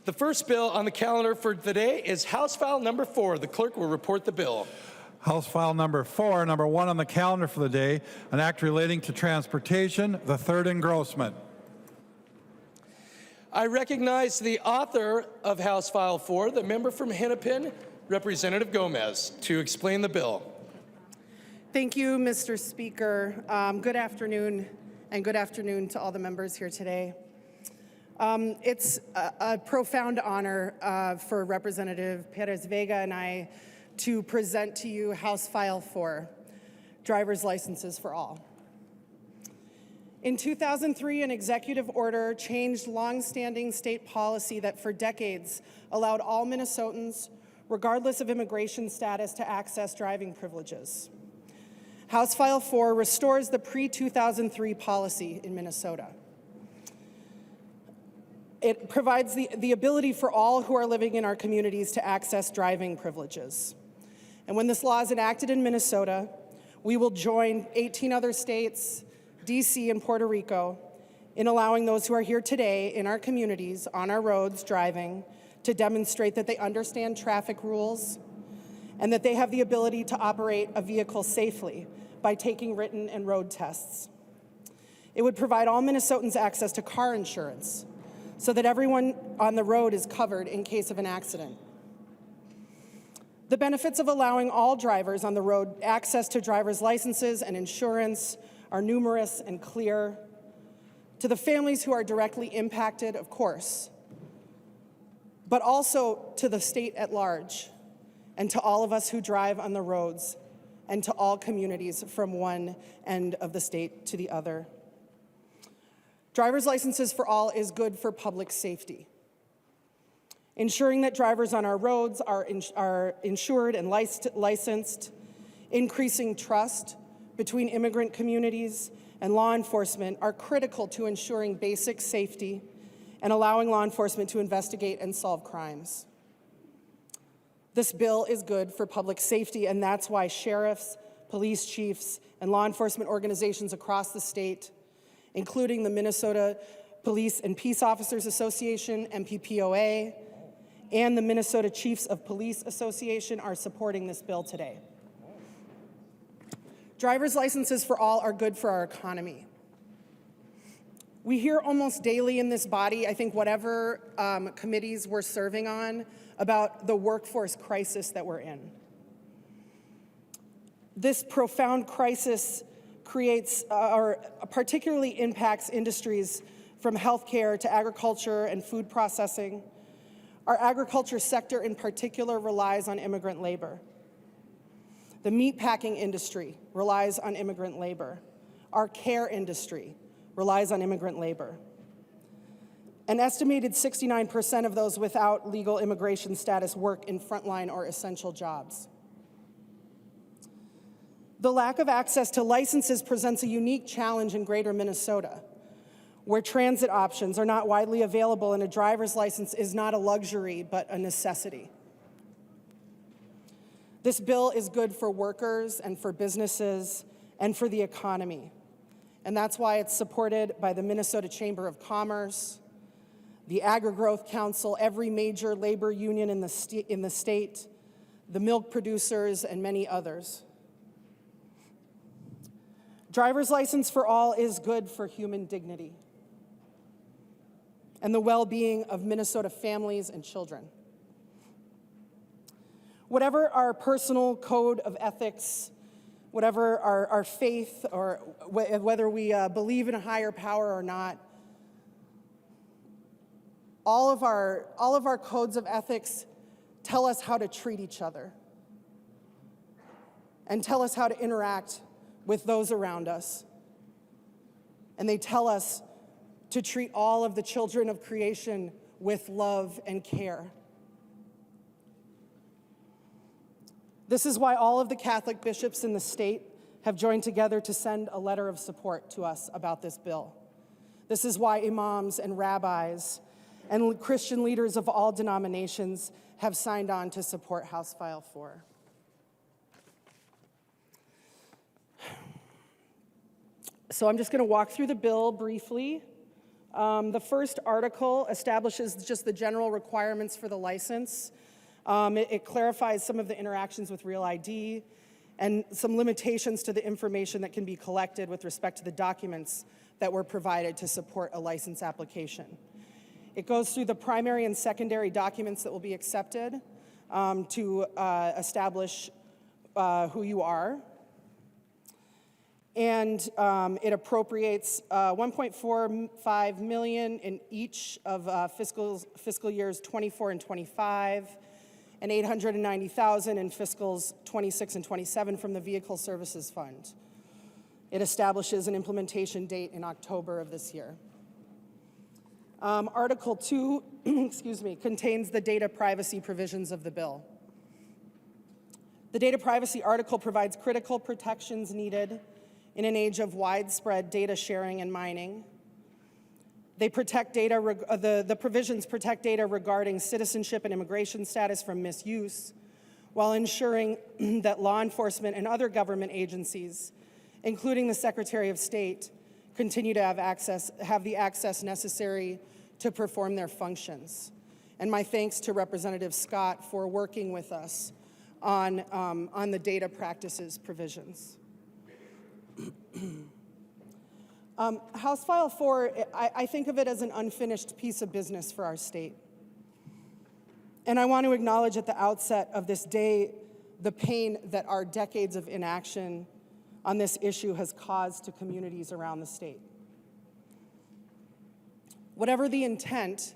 The first bill on the calendar for today is House File number 4. The clerk will report the bill. House File number 4, number 1 on the calendar for the day, an act relating to transportation, the third engrossment. I recognize the author of House File 4, the member from Hennepin, Representative Gomez, to explain the bill. Thank you, Mr. Speaker. Good afternoon, and good afternoon to all the members here today. It's a profound honor for Representative Perez-Vega and I to present to you House File 4, Driver's Licenses for All. In 2003, an executive order changed long-standing state policy that for decades allowed all Minnesotans, regardless of immigration status, to access driving privileges. House File 4 restores the pre-2003 policy in Minnesota. It provides the ability for all who are living in our communities to access driving privileges. And when this law is enacted in Minnesota, we will join 18 other states, DC, and Puerto Rico in allowing those who are here today in our communities, on our roads, driving, to demonstrate that they understand traffic rules and that they have the ability to operate a vehicle safely by taking written and road tests. It would provide all Minnesotans access to car insurance so that everyone on the road is covered in case of an accident. The benefits of allowing all drivers on the road access to driver's licenses and insurance are numerous and clear. To the families who are directly impacted, of course, but also to the state at large and to all of us who drive on the roads and to all communities from one end of the state to the other. Driver's licenses for all is good for public safety. Ensuring that drivers on our roads are insured and licensed, increasing trust between immigrant communities and law enforcement are critical to ensuring basic safety and allowing law enforcement to investigate and solve crimes. This bill is good for public safety, and that's why sheriffs, police chiefs, and law enforcement organizations across the state, including the Minnesota Police and Peace Officers Association, MPPOA, and the Minnesota Chiefs of Police Association are supporting this bill today. Driver's licenses for all are good for our economy. We hear almost daily in this body, I think whatever committees we're serving on, about the workforce crisis that we're in. This profound crisis creates or particularly impacts industries from healthcare to agriculture and food processing. Our agriculture sector in particular relies on immigrant labor. The meatpacking industry relies on immigrant labor. Our care industry relies on immigrant labor. An estimated 69% of those without legal immigration status work in frontline or essential jobs. The lack of access to licenses presents a unique challenge in greater Minnesota, where transit options are not widely available and a driver's license is not a luxury but a necessity. This bill is good for workers and for businesses and for the economy. And that's why it's supported by the Minnesota Chamber of Commerce, the Agri-Growth Council, every major labor union in the state, the milk producers, and many others. Driver's license for all is good for human dignity and the well-being of Minnesota families and children. Whatever our personal code of ethics, whatever our faith, or whether we believe in a higher power or not, all of our codes of ethics tell us how to treat each other and tell us how to interact with those around us. And they tell us to treat all of the children of creation with love and care. This is why all of the Catholic bishops in the state have joined together to send a letter of support to us about this bill. This is why imams and rabbis and Christian leaders of all denominations have signed on to support House File 4. So I'm just going to walk through the bill briefly. The first article establishes just the general requirements for the license. It clarifies some of the interactions with Real ID and some limitations to the information that can be collected with respect to the documents that were provided to support a license application. It goes through the primary and secondary documents that will be accepted to establish who you are. And it appropriates $1.45 million in each of fiscal years 24 and 25, and $890,000 in fiscals 26 and 27 from the Vehicle Services Fund. It establishes an implementation date in October of this year. Article 2, contains the data privacy provisions of the bill. The data privacy article provides critical protections needed in an age of widespread data sharing and mining. They protect data, the provisions protect data regarding citizenship and immigration status from misuse, while ensuring that law enforcement and other government agencies, including the Secretary of State, continue to have the access necessary to perform their functions. And my thanks to Representative Scott for working with us on the data practices provisions. House File 4, I think of it as an unfinished piece of business for our state. And I want to acknowledge at the outset of this day the pain that our decades of inaction on this issue has caused to communities around the state. Whatever the intent,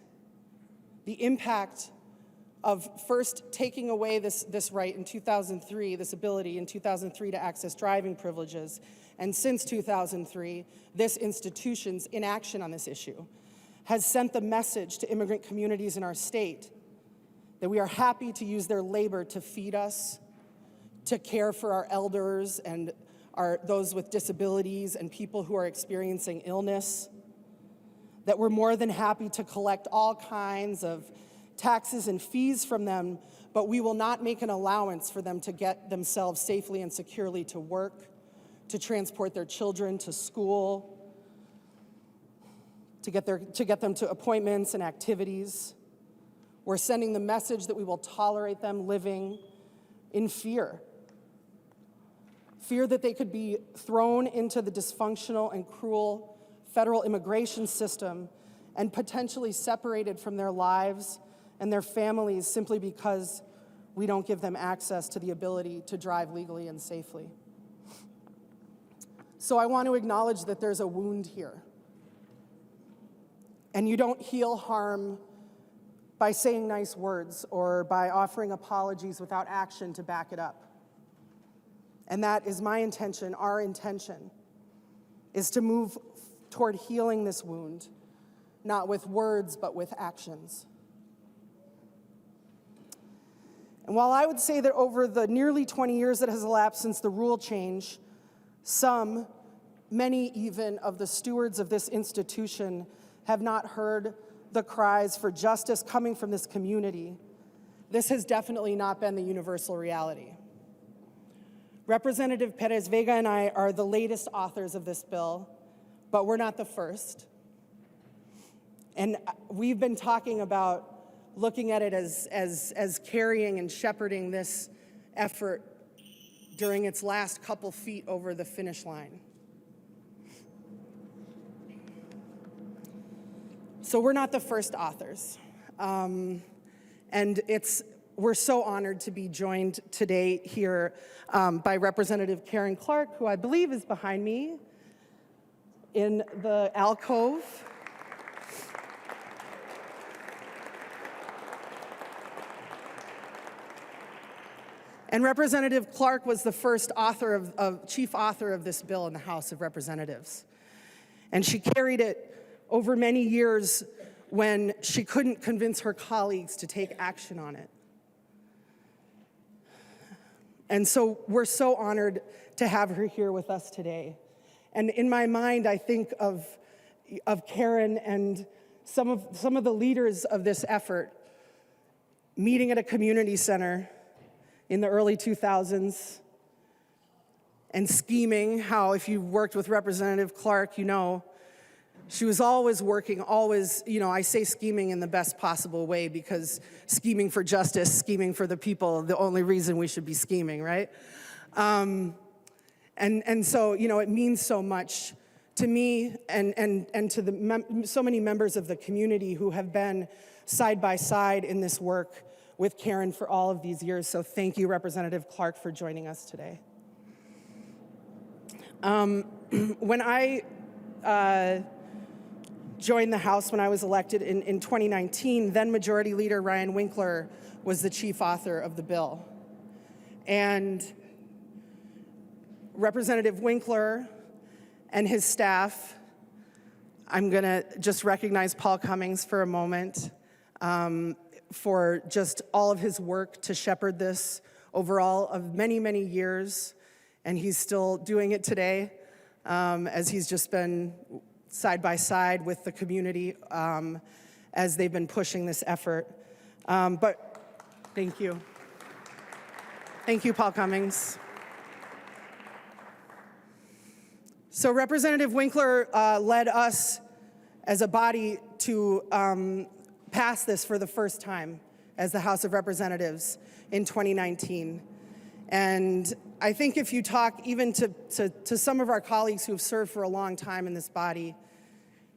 the impact of first taking away this right in 2003, this ability in 2003 to access driving privileges, and since 2003, this institution's inaction on this issue has sent the message to immigrant communities in our state that we are happy to use their labor to feed us, to care for our elders and those with disabilities and people who are experiencing illness, that we're more than happy to collect all kinds of taxes and fees from them, but we will not make an allowance for them to get themselves safely and securely to work, to transport their children to school, to get them to appointments and activities. We're sending the message that we will tolerate them living in fear. Fear that they could be thrown into the dysfunctional and cruel federal immigration system and potentially separated from their lives and their families simply because we don't give them access to the ability to drive legally and safely. So I want to acknowledge that there's a wound here. And you don't heal harm by saying nice words or by offering apologies without action to back it up. And that is my intention, our intention, is to move toward healing this wound, not with words, but with actions. And while I would say that over the nearly 20 years that has elapsed since the rule change, many even of the stewards of this institution have not heard the cries for justice coming from this community, this has definitely not been the universal reality. Representative Perez Vega and I are the latest authors of this bill, but we're not the first. And we've been talking about looking at it as carrying and shepherding this effort during its last couple feet over the finish line. So we're not the first authors. And we're so honored to be joined today here by Representative Karen Clark, who I believe is behind me in the alcove. And Representative Clark was the first chief author of this bill in the House of Representatives. And she carried it over many years when she couldn't convince her colleagues to take action on it. And so we're so honored to have her here with us today. And in my mind, I think of Karen and some of the leaders of this effort meeting at a community center in the early 2000s and scheming how, if you worked with Representative Clark, you know She was always working, always, I say scheming in the best possible way, because scheming for justice, scheming for the people, the only reason we should be scheming, right? And so, it means so much to me and to so many members of the community who have been side by side in this work with Karen for all of these years. So thank you, Representative Clark, for joining us today. When I joined the House when I was elected in 2019, then Majority Leader Ryan Winkler was the chief author of the bill. And Representative Winkler and his staff, I'm gonna just recognize Paul Cummings for a moment, for just all of his work to shepherd this overall of many, many years. And he's still doing it today, as he's just been side by side with the community as they've been pushing this effort. But thank you. Thank you, Paul Cummings. So Representative Winkler led us as a body to pass this for the first time as the House of Representatives in 2019. And I think if you talk even to some of our colleagues who have served for a long time in this body,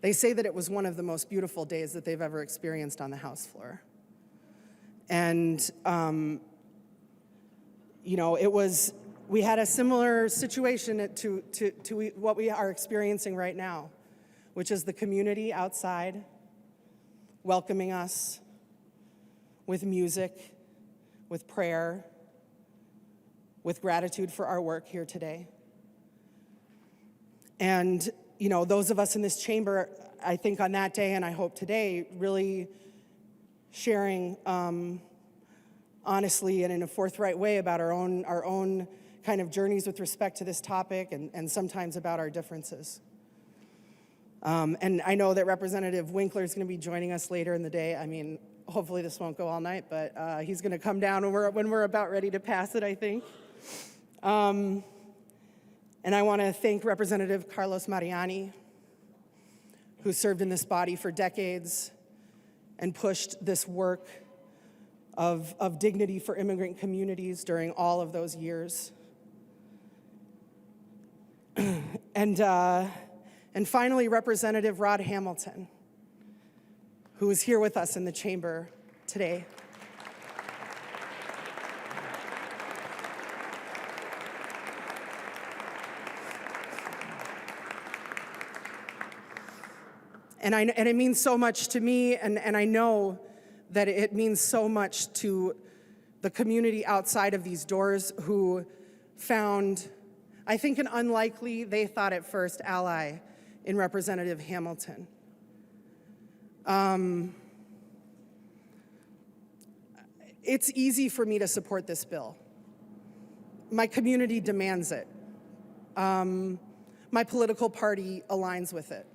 they say that it was one of the most beautiful days that they've ever experienced on the House floor. And, we had a similar situation to what we are experiencing right now, which is the community outside welcoming us with music, with prayer, with gratitude for our work here today. And, those of us in this chamber, I think on that day, and I hope today, really sharing honestly and in a forthright way about our own kind of journeys with respect to this topic, and sometimes about our differences. And I know that Representative Winkler is going to be joining us later in the day. I mean, hopefully this won't go all night, but he's going to come down when we're about ready to pass it, I think. And I want to thank Representative Carlos Mariani, who served in this body for decades and pushed this work of dignity for immigrant communities during all of those years. And finally, Representative Rod Hamilton, who is here with us in the chamber today. And it means so much to me, and I know that it means so much to the community outside of these doors who found, I think, an unlikely, they thought at first, ally in Representative Hamilton. It's easy for me to support this bill. My community demands it. My political party aligns with it.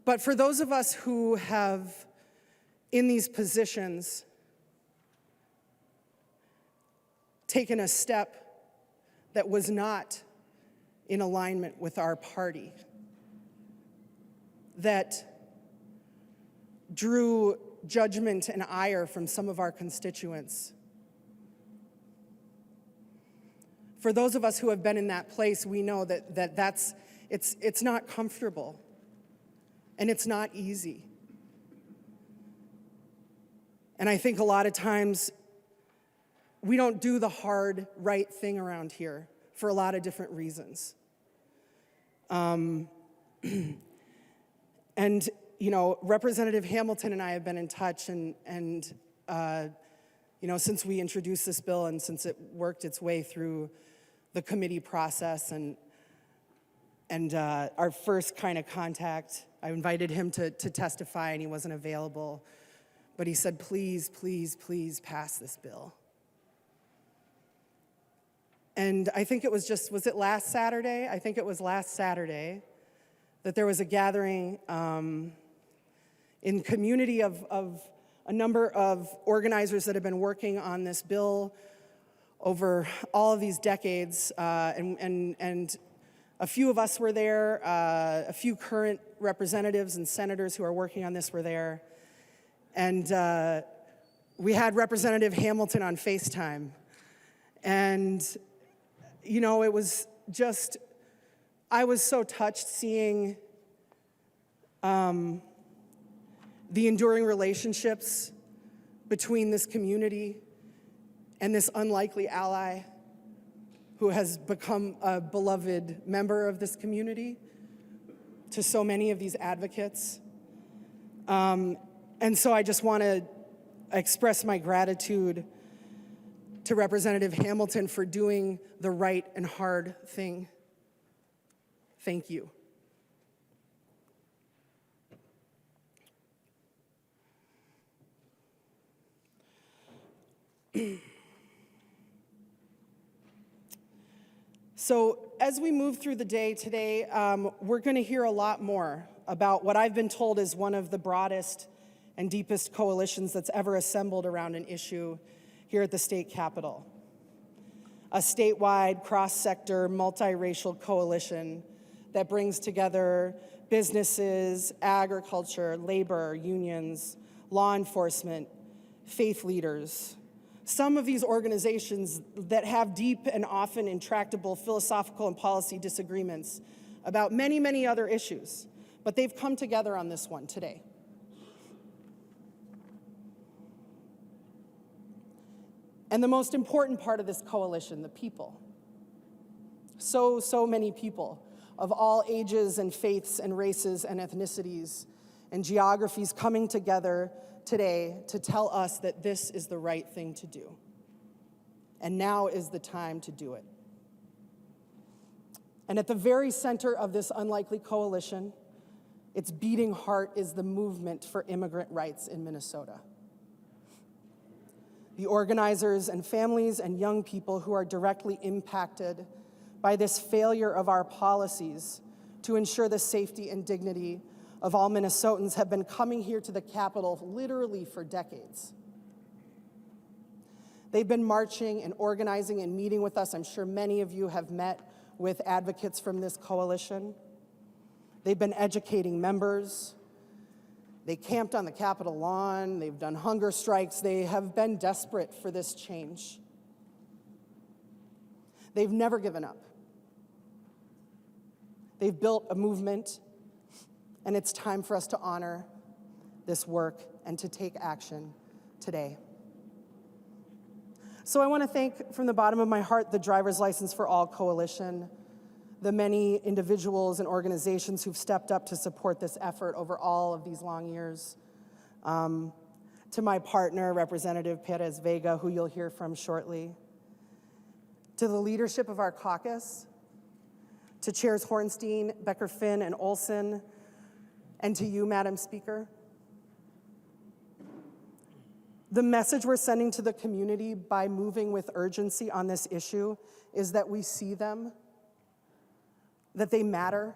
But for those of us who have, in these positions, taken a step that was not in alignment with our party, that drew judgment and ire from some of our constituents. For those of us who have been in that place, we know that it's not comfortable. And it's not easy. And I think a lot of times we don't do the hard, right thing around here for a lot of different reasons. And, Representative Hamilton and I have been in touch, and since we introduced this bill and since it worked its way through the committee process and our first kind of contact, I invited him to testify, and he wasn't available. But he said, please, please, please pass this bill. And I think it was it last Saturday? I think it was last Saturday that there was a gathering in community of a number of organizers that have been working on this bill over all of these decades, and A few of us were there, a few current representatives and senators who are working on this were there. And we had Representative Hamilton on FaceTime. And, you know, it was just, I was so touched seeing the enduring relationships between this community and this unlikely ally who has become a beloved member of this community to so many of these advocates. And so I just want to express my gratitude to Representative Hamilton for doing the right and hard thing. Thank you. So as we move through the day today, we're going to hear a lot more about what I've been told is one of the broadest and deepest coalitions that's ever assembled around an issue here at the state capitol. A statewide, cross-sector, multiracial coalition that brings together businesses, agriculture, labor, unions, law enforcement, faith leaders. Some of these organizations that have deep and often intractable philosophical and policy disagreements about many, many other issues, but they've come together on this one today. And the most important part of this coalition, the people. So many people of all ages and faiths and races and ethnicities and geographies coming together today to tell us that this is the right thing to do. And now is the time to do it. And at the very center of this unlikely coalition, its beating heart is the movement for immigrant rights in Minnesota. The organizers and families and young people who are directly impacted by this failure of our policies to ensure the safety and dignity of all Minnesotans have been coming here to the Capitol literally for decades. They've been marching and organizing and meeting with us. I'm sure many of you have met with advocates from this coalition. They've been educating members. They camped on the Capitol lawn. They've done hunger strikes. They have been desperate for this change. They've never given up. They've built a movement, and it's time for us to honor this work and to take action today. So I want to thank from the bottom of my heart the Driver's License for All Coalition, the many individuals and organizations who've stepped up to support this effort over all of these long years. To my partner, Representative Perez Vega, who you'll hear from shortly. To the leadership of our caucus, to Chairs Hornstein, Becker-Finn, and Olson, and to you, Madam Speaker. The message we're sending to the community by moving with urgency on this issue is that we see them, that they matter,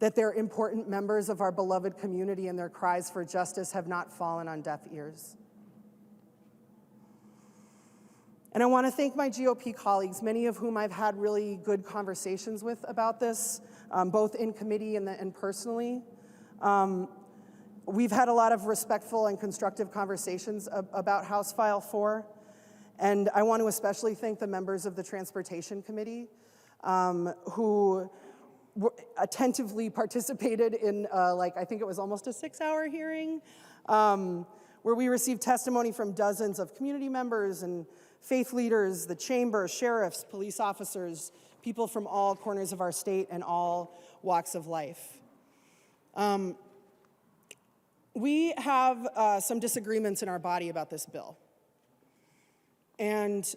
that they're important members of our beloved community and their cries for justice have not fallen on deaf ears. And I want to thank my GOP colleagues, many of whom I've had really good conversations with about this, both in committee and personally. We've had a lot of respectful and constructive conversations about House File 4. And I want to especially thank the members of the Transportation Committee who attentively participated in, I think it was almost a 6-hour hearing, where we received testimony from dozens of community members and faith leaders, the chamber, sheriffs, police officers, people from all corners of our state and all walks of life. We have some disagreements in our body about this bill. And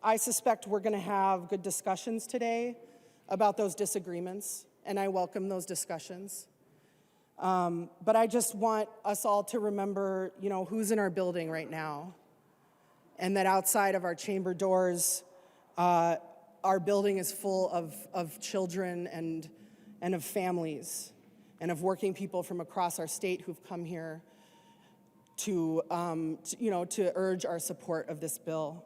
I suspect we're going to have good discussions today about those disagreements, and I welcome those discussions. But I just want us all to remember, who's in our building right now, and that outside of our chamber doors, our building is full of children and of families and of working people from across our state who've come here to urge our support of this bill.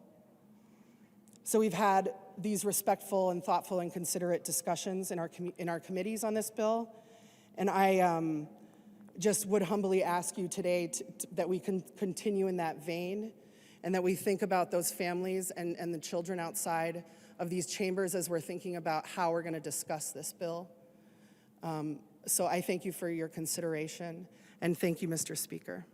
So we've had these respectful and thoughtful and considerate discussions in our committees on this bill. And I just would humbly ask you today that we can continue in that vein, and that we think about those families and the children outside of these chambers as we're thinking about how we're going to discuss this bill. So I thank you for your consideration, and thank you, Mr. Speaker.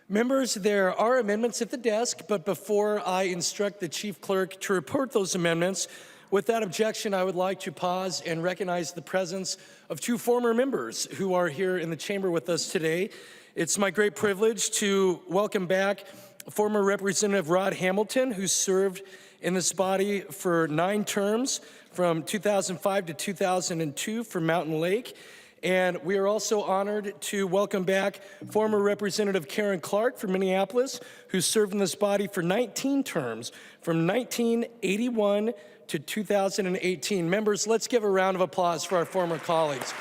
Members, there are amendments at the desk, but before I instruct the Chief Clerk to report those amendments, with that objection, I would like to pause and recognize the presence of two former members who are here in the chamber with us today. It's my great privilege to welcome back former Representative Rod Hamilton, who served in this body for 9 terms from 2005 to 2002 for Mountain Lake. And we are also honored to welcome back former Representative Karen Clark from Minneapolis, who served in this body for 19 terms from 1981 to 2018. Members, let's give a round of applause for our former colleagues.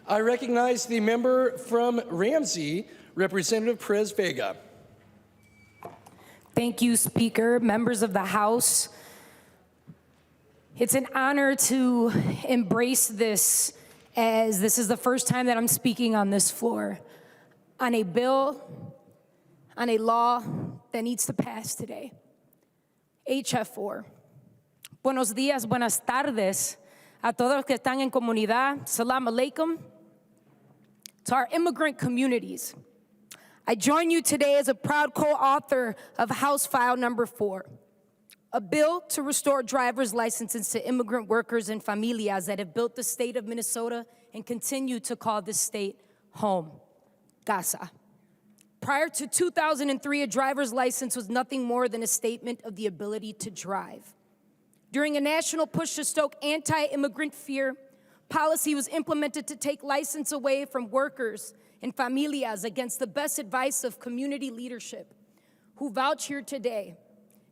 I recognize the member from Ramsey, Representative Perez Vega. Thank you, Speaker, members of the House. It's an honor to embrace this, as this is the first time that I'm speaking on this floor on a bill, on a law that needs to pass today. HF 4. Buenos días, buenas tardes a todos los que están en comunidad. Salam alaikum. To our immigrant communities. I join you today as a proud co-author of House File Number 4, a bill to restore driver's licenses to immigrant workers and familias that have built the state of Minnesota and continue to call this state home, Gaza. Prior to 2003, a driver's license was nothing more than a statement of the ability to drive. During a national push to stoke anti-immigrant fear, policy was implemented to take license away from workers and familias against the best advice of community leadership who vouch here today.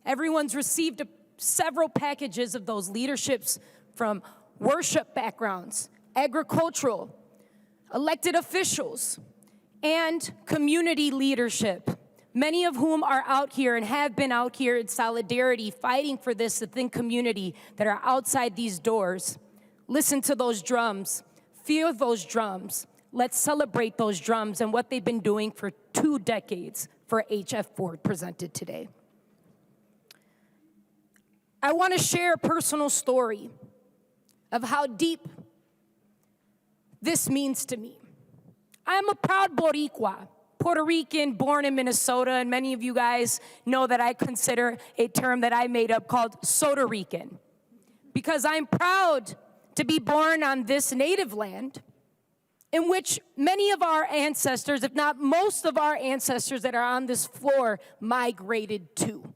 Everyone's received several packages of those leaderships from worship backgrounds, agricultural, elected officials, and community leadership, many of whom are out here and have been out here in solidarity fighting for this within community that are outside these doors. Listen to those drums, feel those drums. Let's celebrate those drums and what they've been doing for 2 decades for HF 4 presented today. I want to share a personal story of how deep this means to me. I am a proud Boricua, Puerto Rican, born in Minnesota, and many of you guys know that I consider a term that I made up called Soda Rican, because I'm proud to be born on this native land in which many of our ancestors, if not most of our ancestors that are on this floor, migrated to,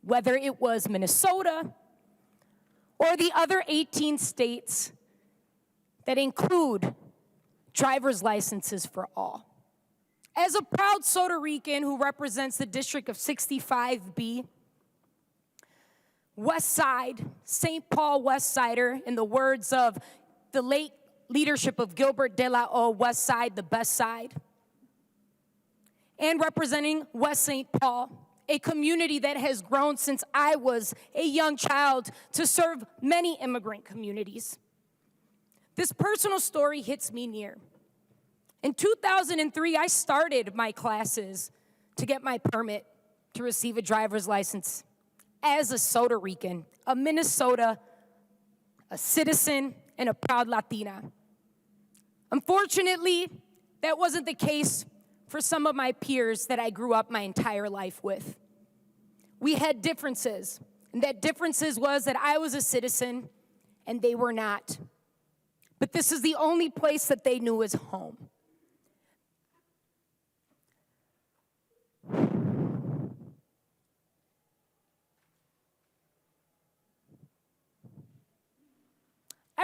whether it was Minnesota or the other 18 states that include driver's licenses for all. As a proud Puerto Rican who represents the District of 65B, West Side, St. Paul West Sider, in the words of the late leadership of Gilbert de la O, West Side, the best side, and representing West St. Paul, a community that has grown since I was a young child to serve many immigrant communities. This personal story hits me near. In 2003, I started my classes to get my permit to receive a driver's license as a Puerto Rican, a Minnesota, a citizen, and a proud Latina. Unfortunately, that wasn't the case for some of my peers that I grew up my entire life with. We had differences, and that differences was that I was a citizen and they were not. But this is the only place that they knew as home.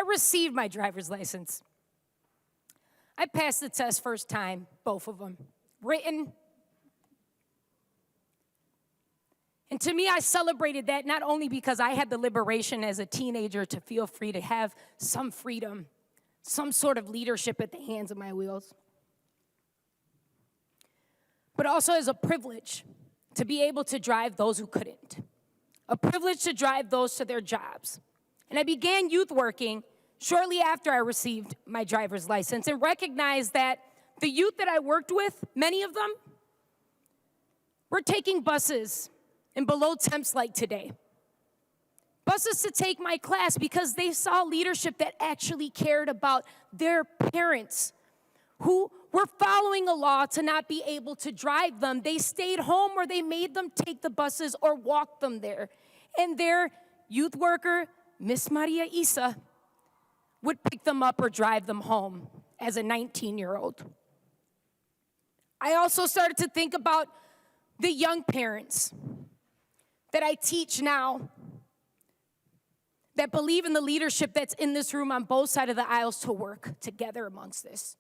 received my driver's license. I passed the test first time, both of them, written. And to me, I celebrated that not only because I had the liberation as a teenager to feel free to have some freedom, some sort of leadership at the hands of my wheels, but also as a privilege to be able to drive those who couldn't, a privilege to drive those to their jobs. And I began youth working shortly after I received my driver's license and recognized that the youth that I worked with, many of them, were taking buses in below temps like today. Buses to take my class because they saw leadership that actually cared about their parents who were following a law to not be able to drive them. They stayed home or they made them take the buses or walk them there. And their youth worker, Miss Maria Isa, would pick them up or drive them home as a 19-year-old. I also started to think about the young parents that I teach now that believe in the leadership that's in this room on both sides of the aisles to work together amongst this,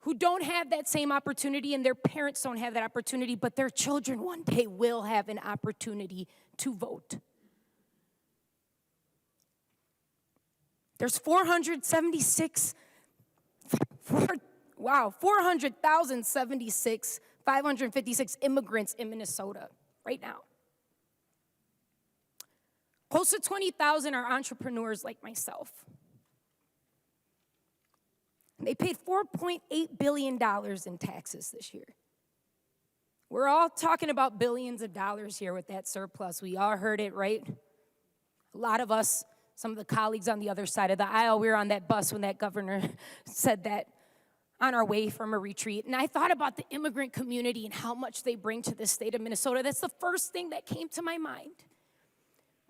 who don't have that same opportunity and their parents don't have that opportunity, but their children one day will have an opportunity to vote. There's 400,076, 556 immigrants in Minnesota right now. Close to 20,000 are entrepreneurs like myself. They paid $4.8 billion in taxes this year. We're all talking about billions of dollars here with that surplus. We all heard it, right? A lot of us, some of the colleagues on the other side of the aisle, we were on that bus when that governor said that on our way from a retreat. And I thought about the immigrant community and how much they bring to the state of Minnesota. That's the first thing that came to my mind.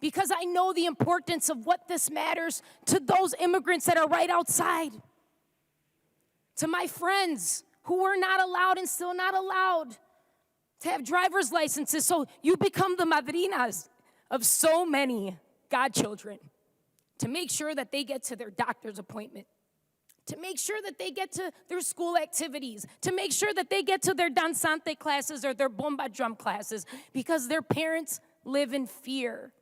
Because I know the importance of what this matters to those immigrants that are right outside. To my friends who were not allowed and still not allowed to have driver's licenses. So you become the madrinas of so many godchildren to make sure that they get to their doctor's appointment, to make sure that they get to their school activities, to make sure that they get to their danzante classes or their bomba drum classes because their parents live in fear.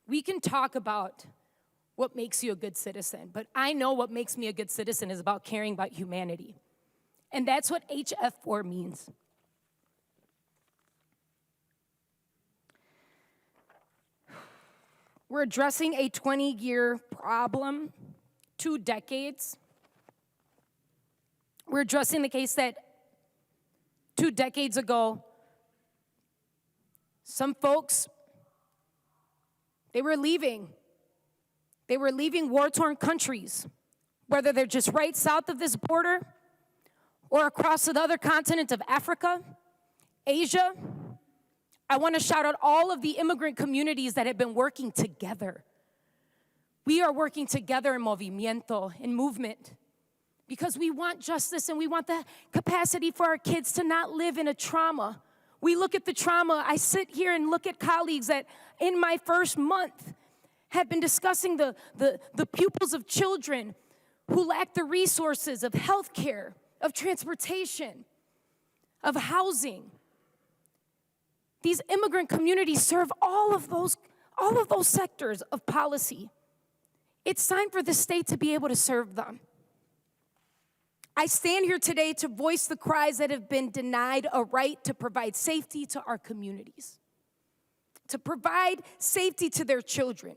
We can talk about what makes you a good citizen, but I know what makes me a good citizen is about caring about humanity. And that's what HF4 means. We're addressing a 20-year problem, 2 decades. We're addressing the case that 2 decades ago, some folks, they were leaving war-torn countries, whether they're just right south of this border or across the other continent of Africa, Asia. I want to shout out all of the immigrant communities that have been working together. We are working together in movimiento, in movement, because we want justice and we want the capacity for our kids to not live in a trauma. We look at the trauma. I sit here and look at colleagues that in my first month have been discussing the pupils of children who lack the resources of health care, of transportation, of housing. These immigrant communities serve all of those sectors of policy. It's time for the state to be able to serve them. I stand here today to voice the cries that have been denied a right to provide safety to our communities, to provide safety to their children,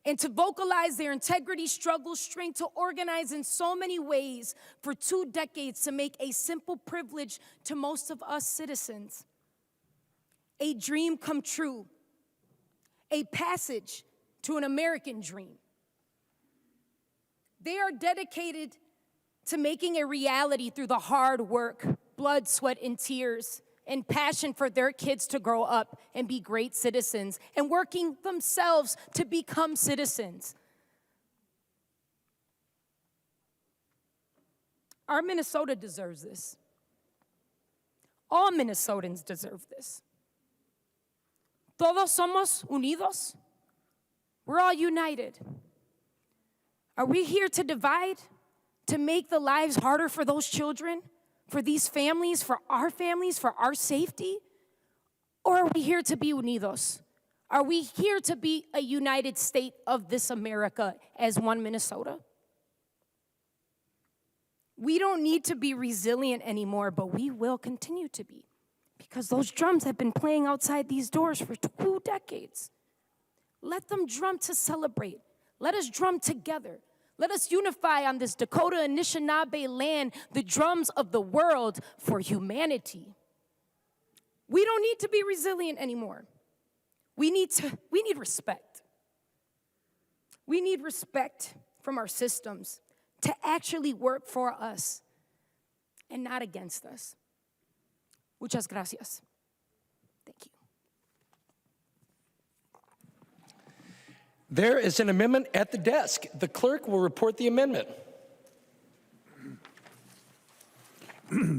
and to vocalize their integrity, struggle, strength, to organize in so many ways for 2 decades to make a simple privilege to most of us citizens a dream come true, a passage to an American dream. They are dedicated to making a reality through the hard work, blood, sweat, and tears, and passion for their kids to grow up and be great citizens, and working themselves to become citizens. Our Minnesota deserves this. All Minnesotans deserve this. Todos somos unidos We're all united. Are we here to divide, to make the lives harder for those children, for these families, for our safety? Or are we here to be unidos? Are we here to be a united state of this America as one Minnesota? We don't need to be resilient anymore, but we will continue to be, because those drums have been playing outside these doors for 2 decades. Let them drum to celebrate. Let us drum together. Let us unify on this Dakota Anishinaabe land, the drums of the world for humanity. We don't need to be resilient anymore. We need respect. We need respect from our systems to actually work for us and not against us. Muchas gracias. Thank you. There is an amendment at the desk. The clerk will report the amendment.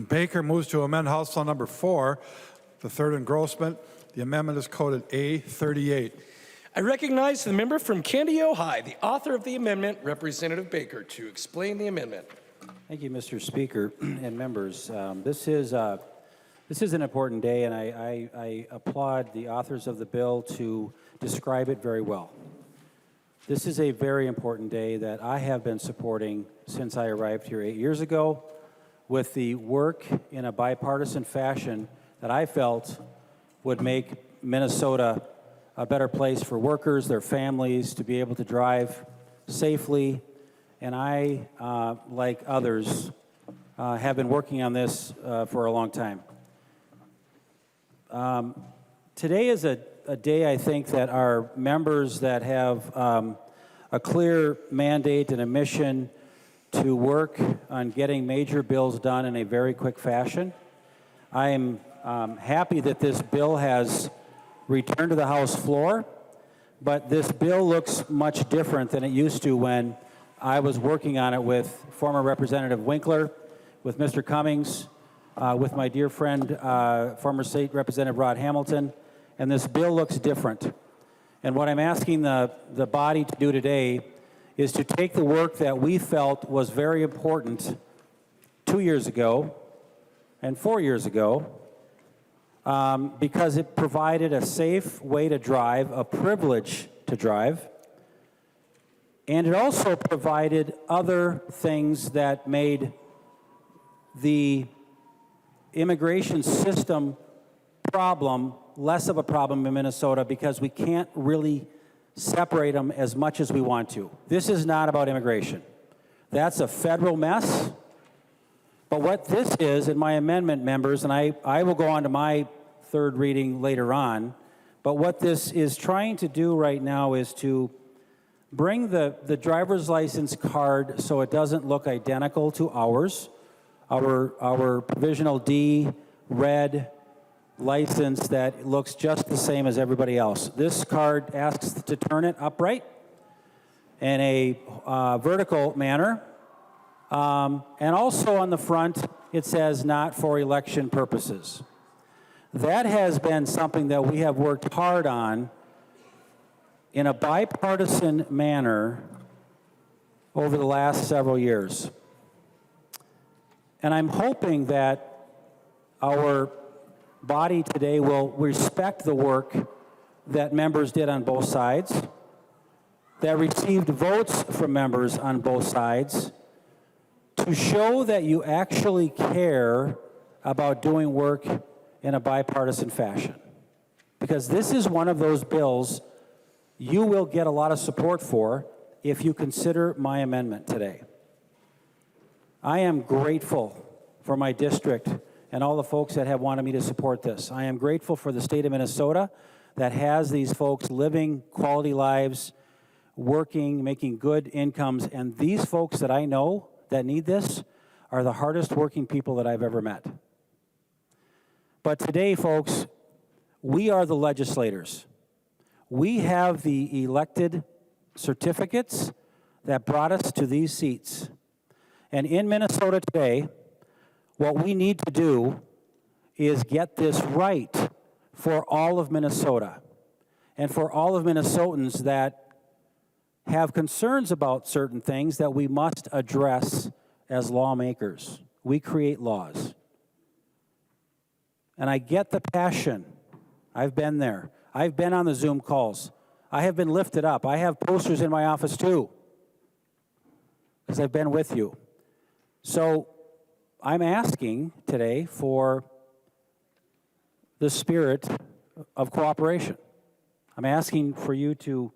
Baker moves to amend House Bill number 4, the third engrossment. The amendment is coded A38. I recognize the member from Candy, Ohio, the author of the amendment, Representative Baker, to explain the amendment. Thank you, Mr. Speaker and members. This is an important day, and I applaud the authors of the bill to describe it very well. This is a very important day that I have been supporting since I arrived here 8 years ago, with the work in a bipartisan fashion that I felt would make Minnesota a better place for workers, their families, to be able to drive safely. And I, like others, have been working on this for a long time. Today is a day, I think, that our members that have a clear mandate and a mission to work on getting major bills done in a very quick fashion. I am happy that this bill has returned to the House floor, but this bill looks much different than it used to when I was working on it with former Representative Winkler, with Mr. Cummings, with my dear friend, former State Representative Rod Hamilton, and this bill looks different. And what I'm asking the body to do today is to take the work that we felt was very important 2 years ago and 4 years ago, because it provided a safe way to drive, a privilege to drive, and it also provided other things that made the immigration system problem less of a problem in Minnesota, because we can't really separate them as much as we want to. This is not about immigration. That's a federal mess. But what this is, in my amendment, members, and I will go on to my third reading later on, but what this is trying to do right now is to bring the driver's license card so it doesn't look identical to ours, our provisional D red license that looks just the same as everybody else. This card asks to turn it upright in a vertical manner. And also on the front, it says not for election purposes. That has been something that we have worked hard on in a bipartisan manner over the last several years. And I'm hoping that our body today will respect the work that members did on both sides, that received votes from members on both sides, to show that you actually care about doing work in a bipartisan fashion. Because this is one of those bills you will get a lot of support for if you consider my amendment today. I am grateful for my district and all the folks that have wanted me to support this. I am grateful for the state of Minnesota that has these folks living quality lives, working, making good incomes, and these folks that I know that need this are the hardest working people that I've ever met. But today, folks, we are the legislators. We have the elected certificates that brought us to these seats. And in Minnesota today, what we need to do is get this right for all of Minnesota and for all of Minnesotans that have concerns about certain things that we must address as lawmakers. We create laws. And I get the passion. I've been there. I've been on the Zoom calls. I have been lifted up. I have posters in my office too, because I've been with you. So I'm asking today for the spirit of cooperation. I'm asking for you to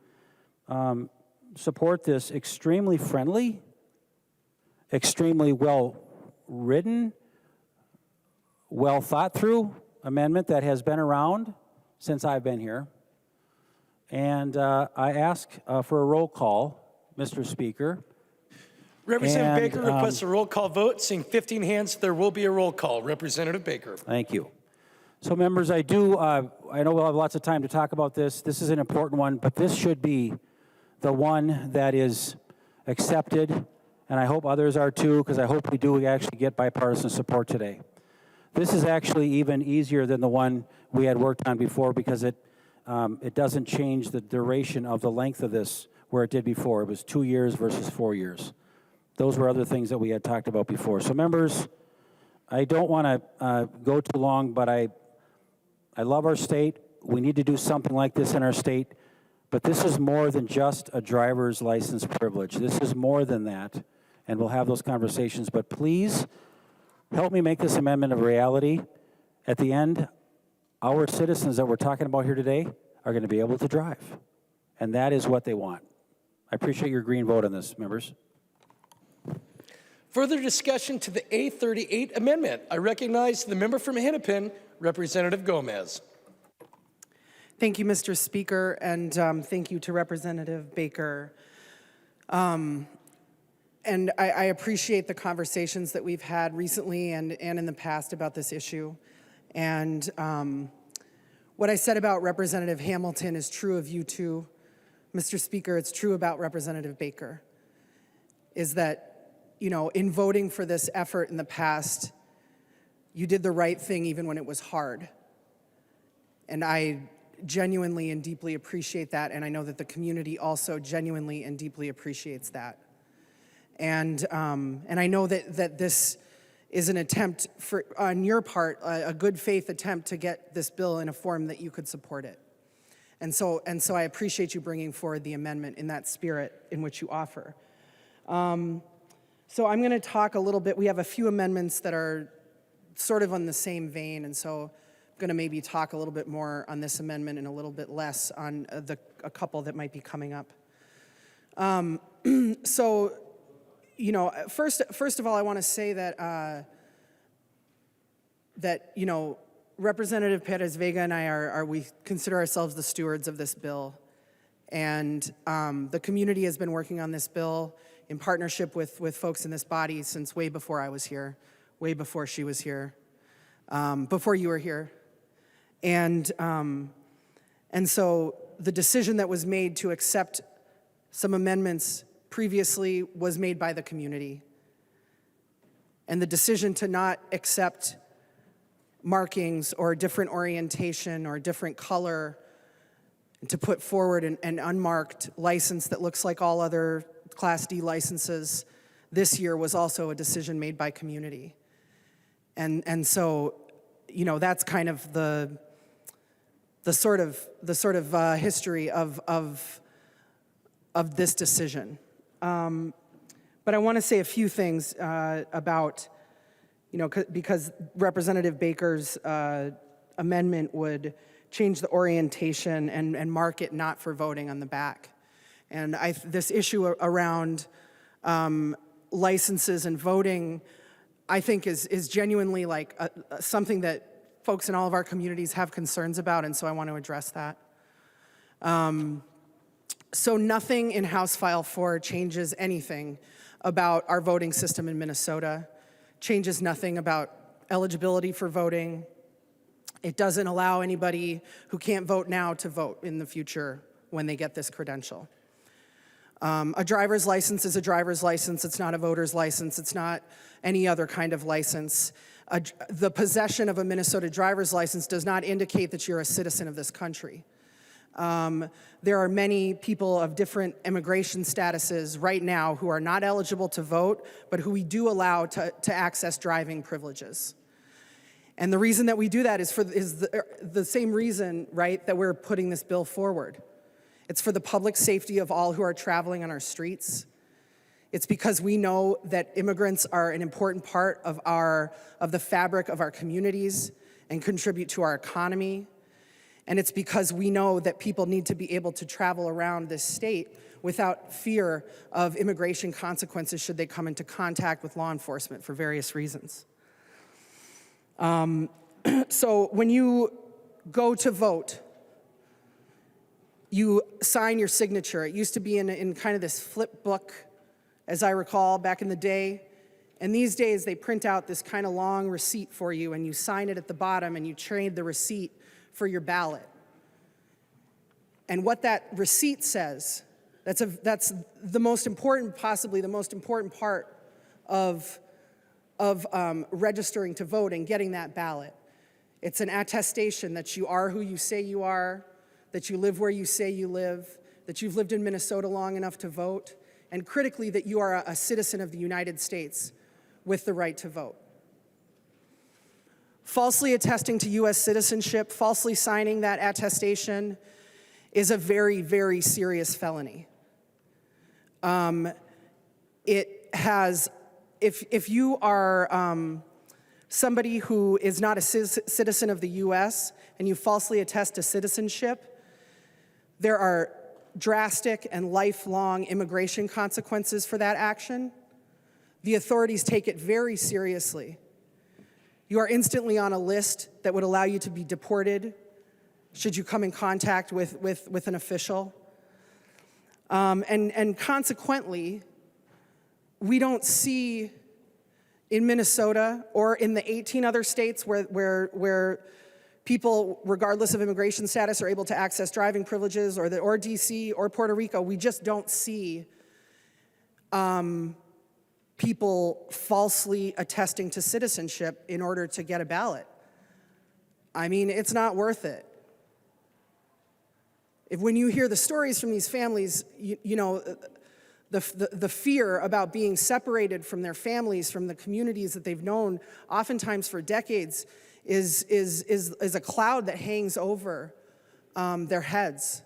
support this extremely friendly, extremely well-written, well-thought-through amendment that has been around since I've been here. And I ask for a roll call, Mr. Speaker. Representative Baker requests a roll call vote. Seeing 15 hands, there will be a roll call. Representative Baker. Thank you. So members, I know we'll have lots of time to talk about this. This is an important one, but this should be the one that is accepted, and I hope others are too, because I hope we actually get bipartisan support today. This is actually even easier than the one we had worked on before, because it doesn't change the duration of the length of this where it did before. It was 2 years versus 4 years. Those were other things that we had talked about before. So members, I don't want to go too long, but I love our state. We need to do something like this in our state. But this is more than just a driver's license privilege. This is more than that. And we'll have those conversations. But please help me make this amendment a reality. At the end, our citizens that we're talking about here today are going to be able to drive. And that is what they want. I appreciate your green vote on this, members. Further discussion to the A38 amendment. I recognize the member from Hennepin, Representative Gomez. Thank you, Mr. Speaker, and thank you to Representative Baker. And I appreciate the conversations that we've had recently and in the past about this issue. And what I said about Representative Hamilton is true of you too, Mr. Speaker. It's true about Representative Baker, is that, you know, in voting for this effort in the past, you did the right thing even when it was hard. And I genuinely and deeply appreciate that, and I know that the community also genuinely and deeply appreciates that. And I know that this is an attempt on your part, a good faith attempt to get this bill in a form that you could support it. And so I appreciate you bringing forward the amendment in that spirit in which you offer. So I'm going to talk a little bit. We have a few amendments that are sort of on the same vein, and so I'm going to maybe talk a little bit more on this amendment and a little bit less on a couple that might be coming up. So, you know, first of all, I want to say that you know, Representative Perez Vega and I we consider ourselves the stewards of this bill, and the community has been working on this bill in partnership with folks in this body since way before I was here, way before she was here, before you were here. And so the decision that was made to accept some amendments previously was made by the community. And the decision to not accept markings or different orientation or different color, and to put forward an unmarked license that looks like all other Class D licenses this year was also a decision made by community. And so, you know, that's kind of the sort of history of this decision. But I want to say a few things about, you know, because Representative Baker's amendment would change the orientation and mark it not for voting on the back. And this issue around licenses and voting, I think is genuinely like something that folks in all of our communities have concerns about, and so I want to address that. So nothing in House File 4 changes anything about our voting system in Minnesota, changes nothing about eligibility for voting. It doesn't allow anybody who can't vote now to vote in the future when they get this credential. A driver's license is a driver's license. It's not a voter's license. It's not any other kind of license. The possession of a Minnesota driver's license does not indicate that you're a citizen of this country. There are many people of different immigration statuses right now who are not eligible to vote, but who we do allow to access driving privileges. And the reason that we do that is the same reason, right, that we're putting this bill forward. It's for the public safety of all who are traveling on our streets. It's because we know that immigrants are an important part of the fabric of our communities and contribute to our economy. And it's because we know that people need to be able to travel around this state without fear of immigration consequences should they come into contact with law enforcement for various reasons. So when you go to vote, you sign your signature. It used to be in kind of this flip book, as I recall, back in the day. And these days, they print out this kind of long receipt for you, and you sign it at the bottom, and you trade the receipt for your ballot. And what that receipt says, that's the most important, possibly the most important part of registering to vote and getting that ballot. It's an attestation that you are who you say you are, that you live where you say you live, that you've lived in Minnesota long enough to vote, and critically, that you are a citizen of the United States with the right to vote. Falsely attesting to U.S. citizenship, falsely signing that attestation is a very, very serious felony. It has, if you are somebody who is not a citizen of the U.S. and you falsely attest to citizenship, there are drastic and lifelong immigration consequences for that action. The authorities take it very seriously. You are instantly on a list that would allow you to be deported should you come in contact with an official. And consequently, we don't see in Minnesota or in the 18 other states where people, regardless of immigration status, are able to access driving privileges, or DC or Puerto Rico, we just don't see people falsely attesting to citizenship in order to get a ballot. I mean, it's not worth it. When you hear the stories from these families, you know, the fear about being separated from their families, from the communities that they've known, oftentimes for decades, is a cloud that hangs over their heads.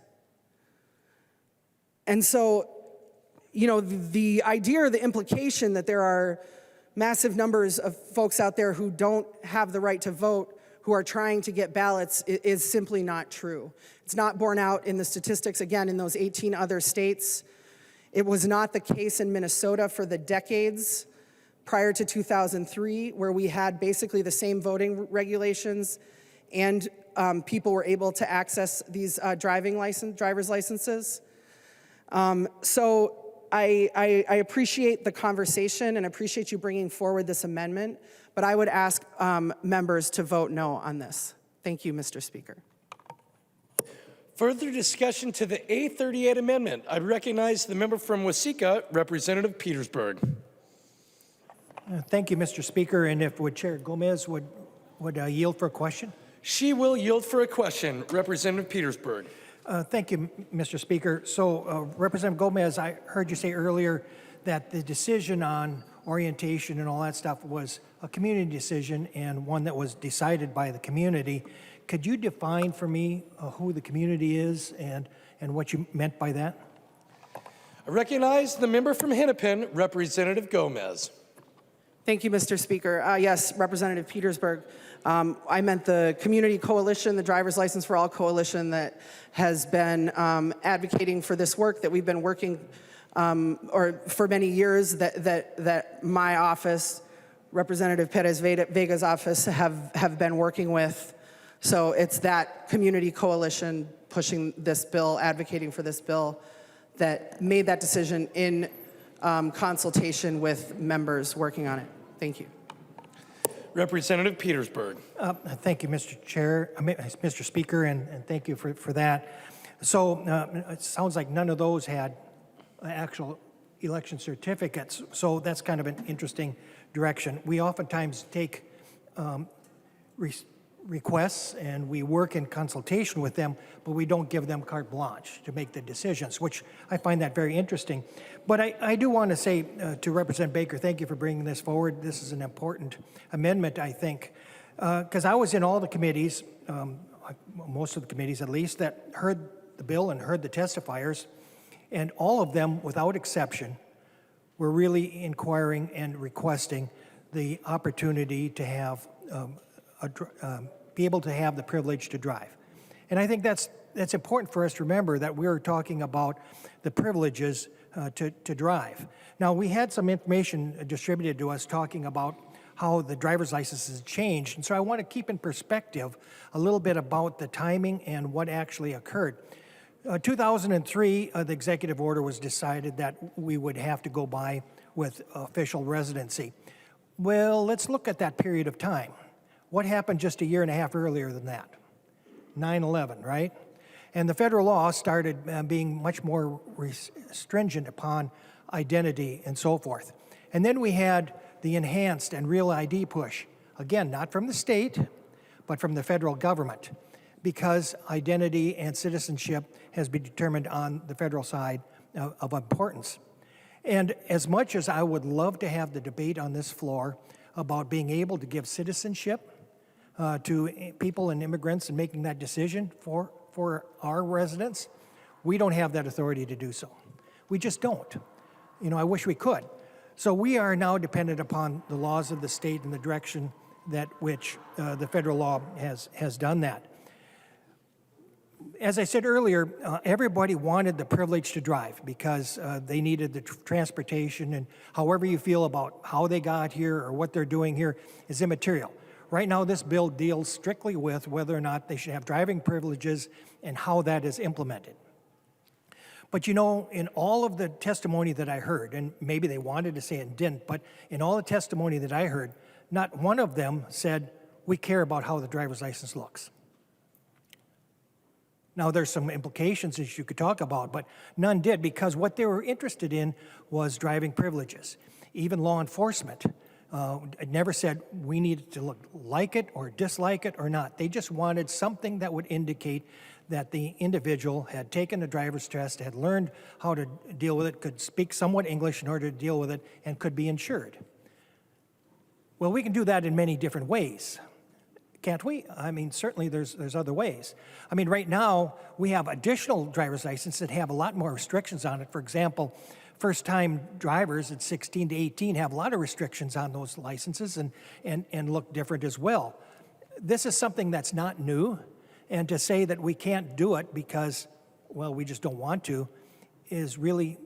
And so, you know, the idea or the implication that there are massive numbers of folks out there who don't have the right to vote, who are trying to get ballots, is simply not true. It's not borne out in the statistics, again, in those 18 other states. It was not the case in Minnesota for the decades prior to 2003, where we had basically the same voting regulations, and people were able to access these driver's licenses. So I appreciate the conversation and appreciate you bringing forward this amendment, but I would ask members to vote no on this. Thank you, Mr. Speaker. Further discussion to the A38 amendment. I recognize the member from Waseca, Representative Petersburg. Thank you, Mr. Speaker, and if Chair Gomez would yield for a question. She will yield for a question. Representative Petersburg. Thank you, Mr. Speaker. So, Representative Gomez, I heard you say earlier that the decision on orientation and all that stuff was a community decision and one that was decided by the community. Could you define for me who the community is and what you meant by that? I recognize the member from Hennepin, Representative Gomez. Thank you, Mr. Speaker. Yes, Representative Petersburg. I meant the Community Coalition, the Driver's License for All Coalition, that has been advocating for this work that we've been working or for many years, that my office, Representative Perez Vega's office, have been working with. So it's that community coalition pushing this bill, advocating for this bill, that made that decision in consultation with members working on it. Thank you. Representative Petersburg. Thank you, Mr. Chair, Mr. Speaker, and thank you for that. So it sounds like none of those had actual election certificates, so that's kind of an interesting direction. We oftentimes take requests and we work in consultation with them, but we don't give them carte blanche to make the decisions, which I find that very interesting. But I do want to say to Representative Baker, thank you for bringing this forward. This is an important amendment, I think, because I was in all the committees, most of the committees at least, that heard the bill and heard the testifiers, and all of them, without exception, were really inquiring and requesting the opportunity to have be able to have the privilege to drive. And I think that's important for us to remember, that we're talking about the privileges to drive. Now, we had some information distributed to us talking about how the driver's license has changed, and so I want to keep in perspective a little bit about the timing and what actually occurred. 2003, the executive order was decided that we would have to go by with official residency. Well, let's look at that period of time. What happened just a year and a half earlier than that? 9/11, right? And the federal law started being much more stringent upon identity and so forth. And then we had the enhanced and real ID push. Again, not from the state, but from the federal government, because identity and citizenship has been determined on the federal side of importance. And as much as I would love to have the debate on this floor about being able to give citizenship to people and immigrants and making that decision for our residents, we don't have that authority to do so. We just don't. You know, I wish we could. So we are now dependent upon the laws of the state and the direction that which the federal law has done that. As I said earlier, everybody wanted the privilege to drive because they needed the transportation, and however you feel about how they got here or what they're doing here is immaterial. Right now, this bill deals strictly with whether or not they should have driving privileges and how that is implemented. But you know, in all of the testimony that I heard, and maybe they wanted to say it and didn't, but in all the testimony that I heard, not one of them said, we care about how the driver's license looks. Now, there's some implications that you could talk about, but none did, because what they were interested in was driving privileges. Even law enforcement never said we needed to look like it or dislike it or not. They just wanted something that would indicate that the individual had taken the driver's test, had learned how to deal with it, could speak somewhat English in order to deal with it, and could be insured. Well, we can do that in many different ways, can't we? I mean, certainly there's other ways. I mean, right now, we have additional driver's licenses that have a lot more restrictions on it. For example, first-time drivers at 16 to 18 have a lot of restrictions on those licenses and look different as well. This is something that's not new, and to say that we can't do it because, well, we just don't want to is really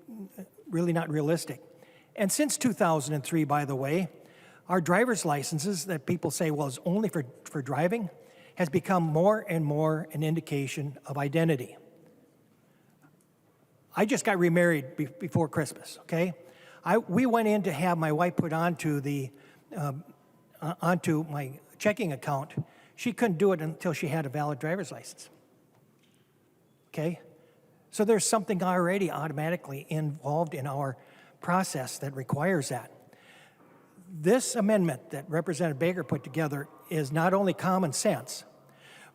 not realistic. And since 2003, by the way, our driver's licenses that people say, well, is only for driving, has become more and more an indication of identity. I just got remarried before Christmas, okay? We went in to have my wife put onto my checking account. She couldn't do it until she had a valid driver's license, okay? So there's something already automatically involved in our process that requires that. This amendment that Representative Baker put together is not only common sense,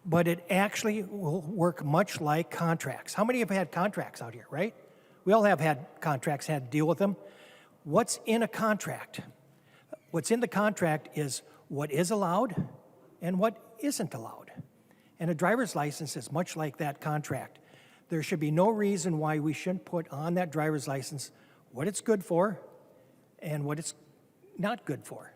but it actually will work much like contracts. How many have had contracts out here, right? We all have had contracts, had to deal with them. What's in a contract? What's in the contract is what is allowed and what isn't allowed. And a driver's license is much like that contract. There should be no reason why we shouldn't put on that driver's license what it's good for and what it's not good for.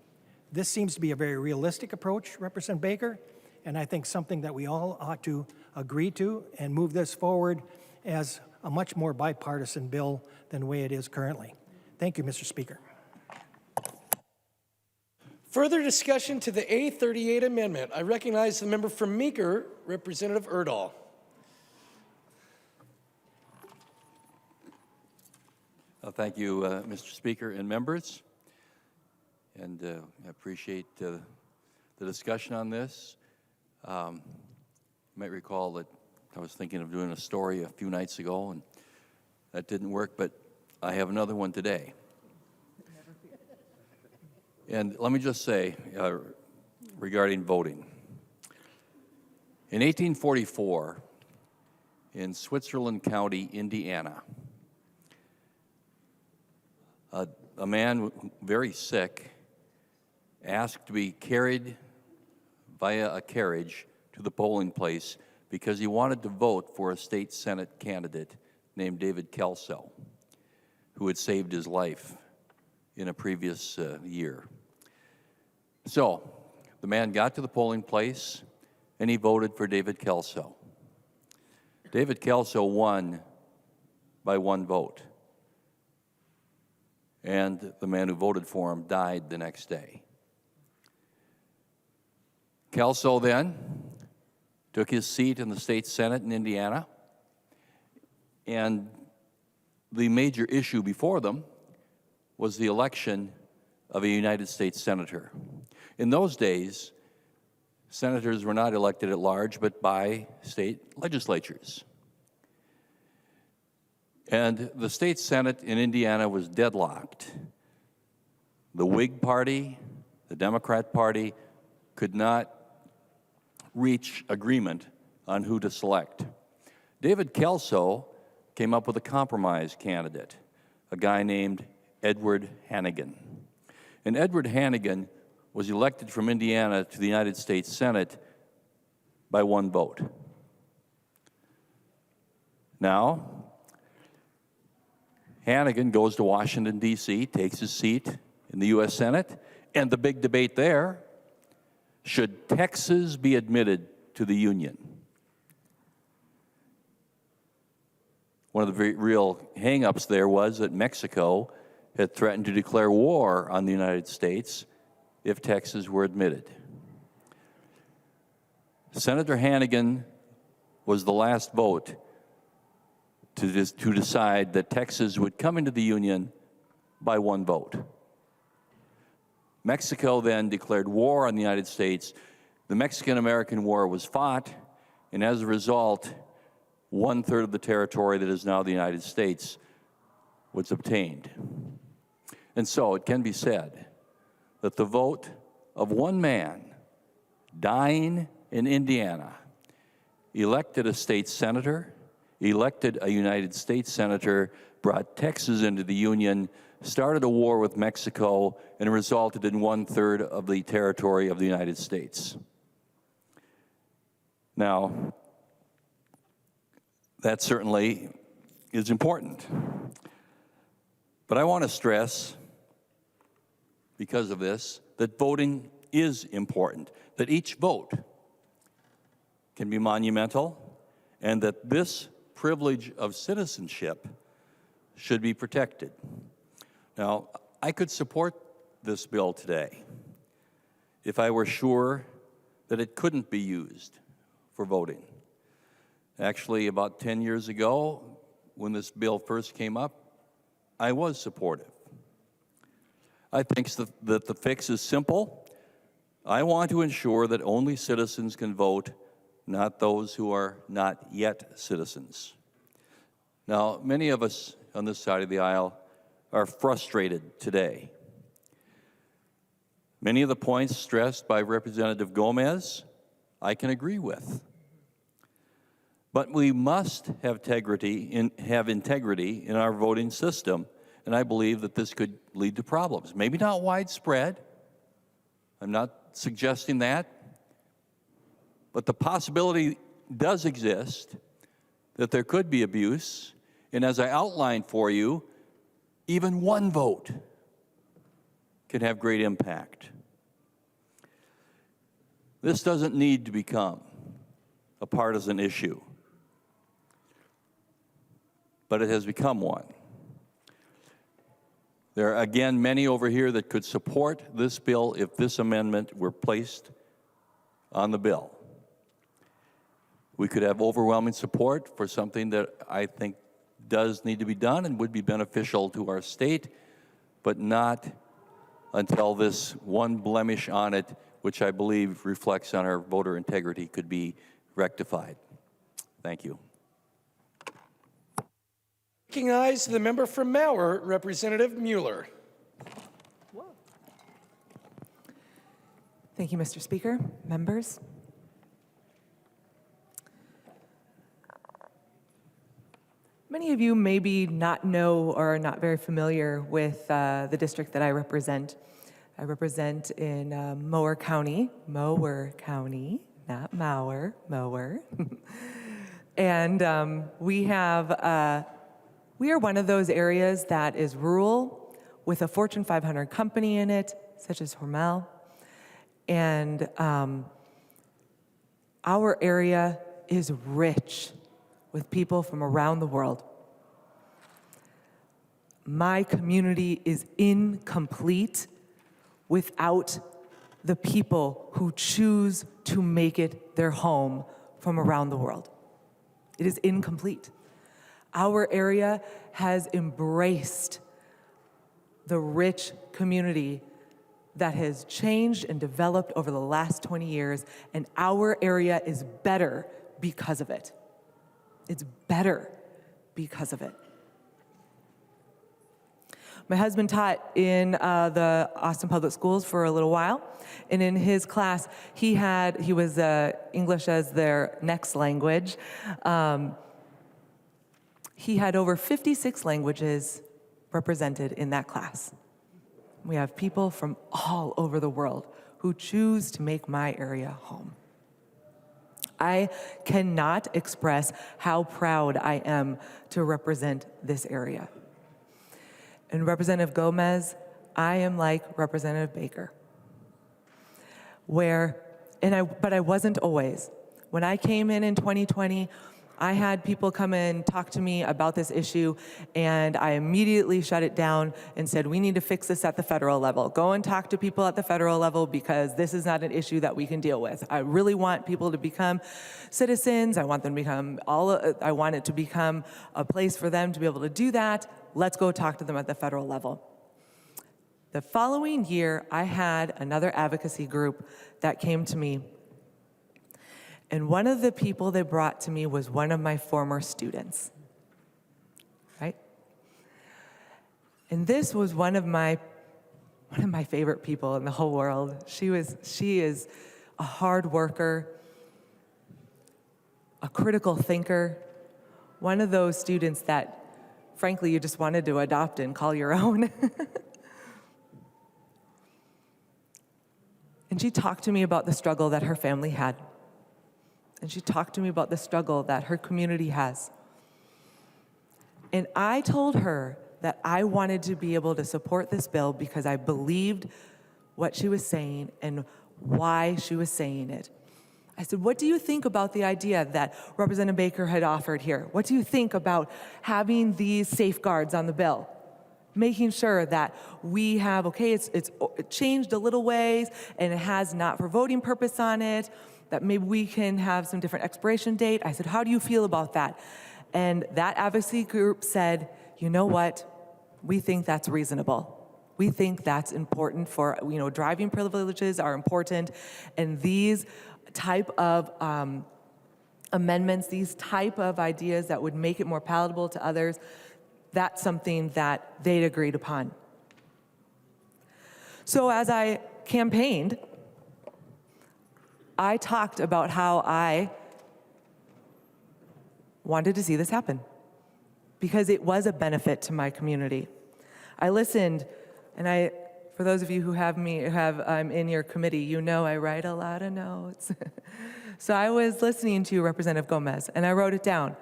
This seems to be a very realistic approach, Representative Baker, and I think something that we all ought to agree to and move this forward as a much more bipartisan bill than the way it is currently. Thank you, Mr. Speaker. Further discussion to the A38 amendment. I recognize the member from Meeker, Representative Erdahl. Thank you, Mr. Speaker and members. And I appreciate the discussion on this. You might recall that I was thinking of doing a story a few nights ago, and that didn't work, but I have another one today. And let me just say, regarding voting, In 1844, in Switzerland County, Indiana, a man very sick asked to be carried via a carriage to the polling place because he wanted to vote for a state Senate candidate named David Kelso, who had saved his life in a previous year. So the man got to the polling place and he voted for David Kelso. David Kelso won by 1 vote. And the man who voted for him died the next day. Kelso then took his seat in the state Senate in Indiana, and the major issue before them was the election of a United States senator. In those days, senators were not elected at large, but by state legislatures. And the state Senate in Indiana was deadlocked. The Whig Party, the Democrat Party, could not reach agreement on who to select. David Kelso came up with a compromise candidate, a guy named Edward Hannigan. And Edward Hannigan was elected from Indiana to the United States Senate by 1 vote. Now, Hannigan goes to Washington, D.C., takes his seat in the U.S. Senate, and the big debate there, should Texas be admitted to the Union? One of the real hang-ups there was that Mexico had threatened to declare war on the United States if Texas were admitted. Senator Hannigan was the last vote to decide that Texas would come into the Union by 1 vote. Mexico then declared war on the United States. The Mexican-American War was fought, and as a result, 1/3 of the territory that is now the United States was obtained. And so it can be said that the vote of 1 man dying in Indiana elected a state senator, elected a United States senator, brought Texas into the Union, started a war with Mexico, and resulted in 1/3 of the territory of the United States. Now, that certainly is important. But I want to stress, because of this, that voting is important, that each vote can be monumental, and that this privilege of citizenship should be protected. Now, I could support this bill today if I were sure that it couldn't be used for voting. Actually, about 10 years ago, when this bill first came up, I was supportive. I think that the fix is simple. I want to ensure that only citizens can vote, not those who are not yet citizens. Now, many of us on this side of the aisle are frustrated today. Many of the points stressed by Representative Gomez, I can agree with. But we must have integrity in our voting system, and I believe that this could lead to problems. Maybe not widespread. I'm not suggesting that. But the possibility does exist that there could be abuse, and as I outlined for you, even 1 vote can have great impact. This doesn't need to become a partisan issue, but it has become one. There are, again, many over here that could support this bill if this amendment were placed on the bill. We could have overwhelming support for something that I think does need to be done and would be beneficial to our state, but not until this one blemish on it, which I believe reflects on our voter integrity, could be rectified. Thank you. Recognize the member from Mauer, Representative Mueller. Thank you, Mr. Speaker. Members. Many of you maybe not know or are not very familiar with the district that I represent. I represent in Mower County, not Mower, Mower. And we are one of those areas that is rural with a Fortune 500 company in it, such as Hormel. And our area is rich with people from around the world. My community is incomplete without the people who choose to make it their home from around the world. It is incomplete. Our area has embraced the rich community that has changed and developed over the last 20 years, and our area is better because of it. It's better because of it. My husband taught in the Austin Public Schools for a little while, and in his class, he was English as their next language. He had over 56 languages represented in that class. We have people from all over the world who choose to make my area home. I cannot express how proud I am to represent this area. And Representative Gomez, I am like Representative Baker. But I wasn't always. When I came in 2020, I had people come and talk to me about this issue, and I immediately shut it down and said, we need to fix this at the federal level. Go and talk to people at the federal level because this is not an issue that we can deal with. I really want people to become citizens. I want them to become I want it to become a place for them to be able to do that. Let's go talk to them at the federal level. The following year, I had another advocacy group that came to me. And one of the people they brought to me was one of my former students, right? And this was one of my favorite people in the whole world. She is a hard worker, a critical thinker, one of those students that, frankly, you just wanted to adopt and call your own. And she talked to me about the struggle that her family had. And she talked to me about the struggle that her community has. And I told her that I wanted to be able to support this bill because I believed what she was saying and why she was saying it. I said, what do you think about the idea that Representative Baker had offered here? What do you think about having these safeguards on the bill? Making sure that we have, it's changed a little ways and it has not for voting purpose on it, that maybe we can have some different expiration date. I said, how do you feel about that? And that advocacy group said, you know what? We think that's reasonable. We think that's important for, driving privileges are important. And these type of amendments, these type of ideas that would make it more palatable to others, that's something that they'd agreed upon. So as I campaigned, I talked about how I wanted to see this happen because it was a benefit to my community. I listened, and for those of you who I'm in your committee, you know I write a lot of notes. So I was listening to Representative Gomez, and I wrote it down.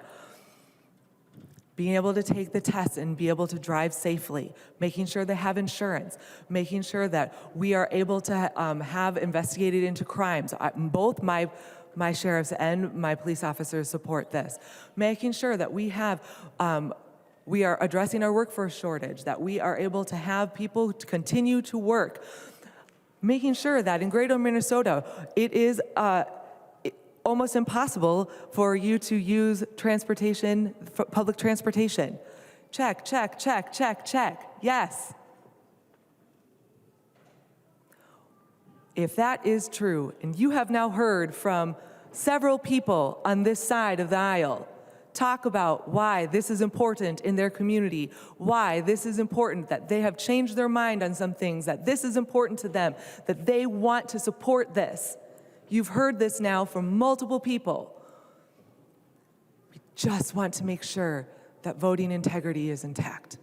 Being able to take the test and be able to drive safely, making sure they have insurance, making sure that we are able to have investigated into crimes. Both my sheriffs and my police officers support this. Making sure that we are addressing our workforce shortage, that we are able to have people to continue to work. Making sure that in Greater Minnesota, it is almost impossible for you to use transportation, public transportation. Check, check, check, check, check. Yes. If that is true, and you have now heard from several people on this side of the aisle talk about why this is important in their community, why this is important, that they have changed their mind on some things, that this is important to them, that they want to support this. You've heard this now from multiple people. We just want to make sure that voting integrity is intact.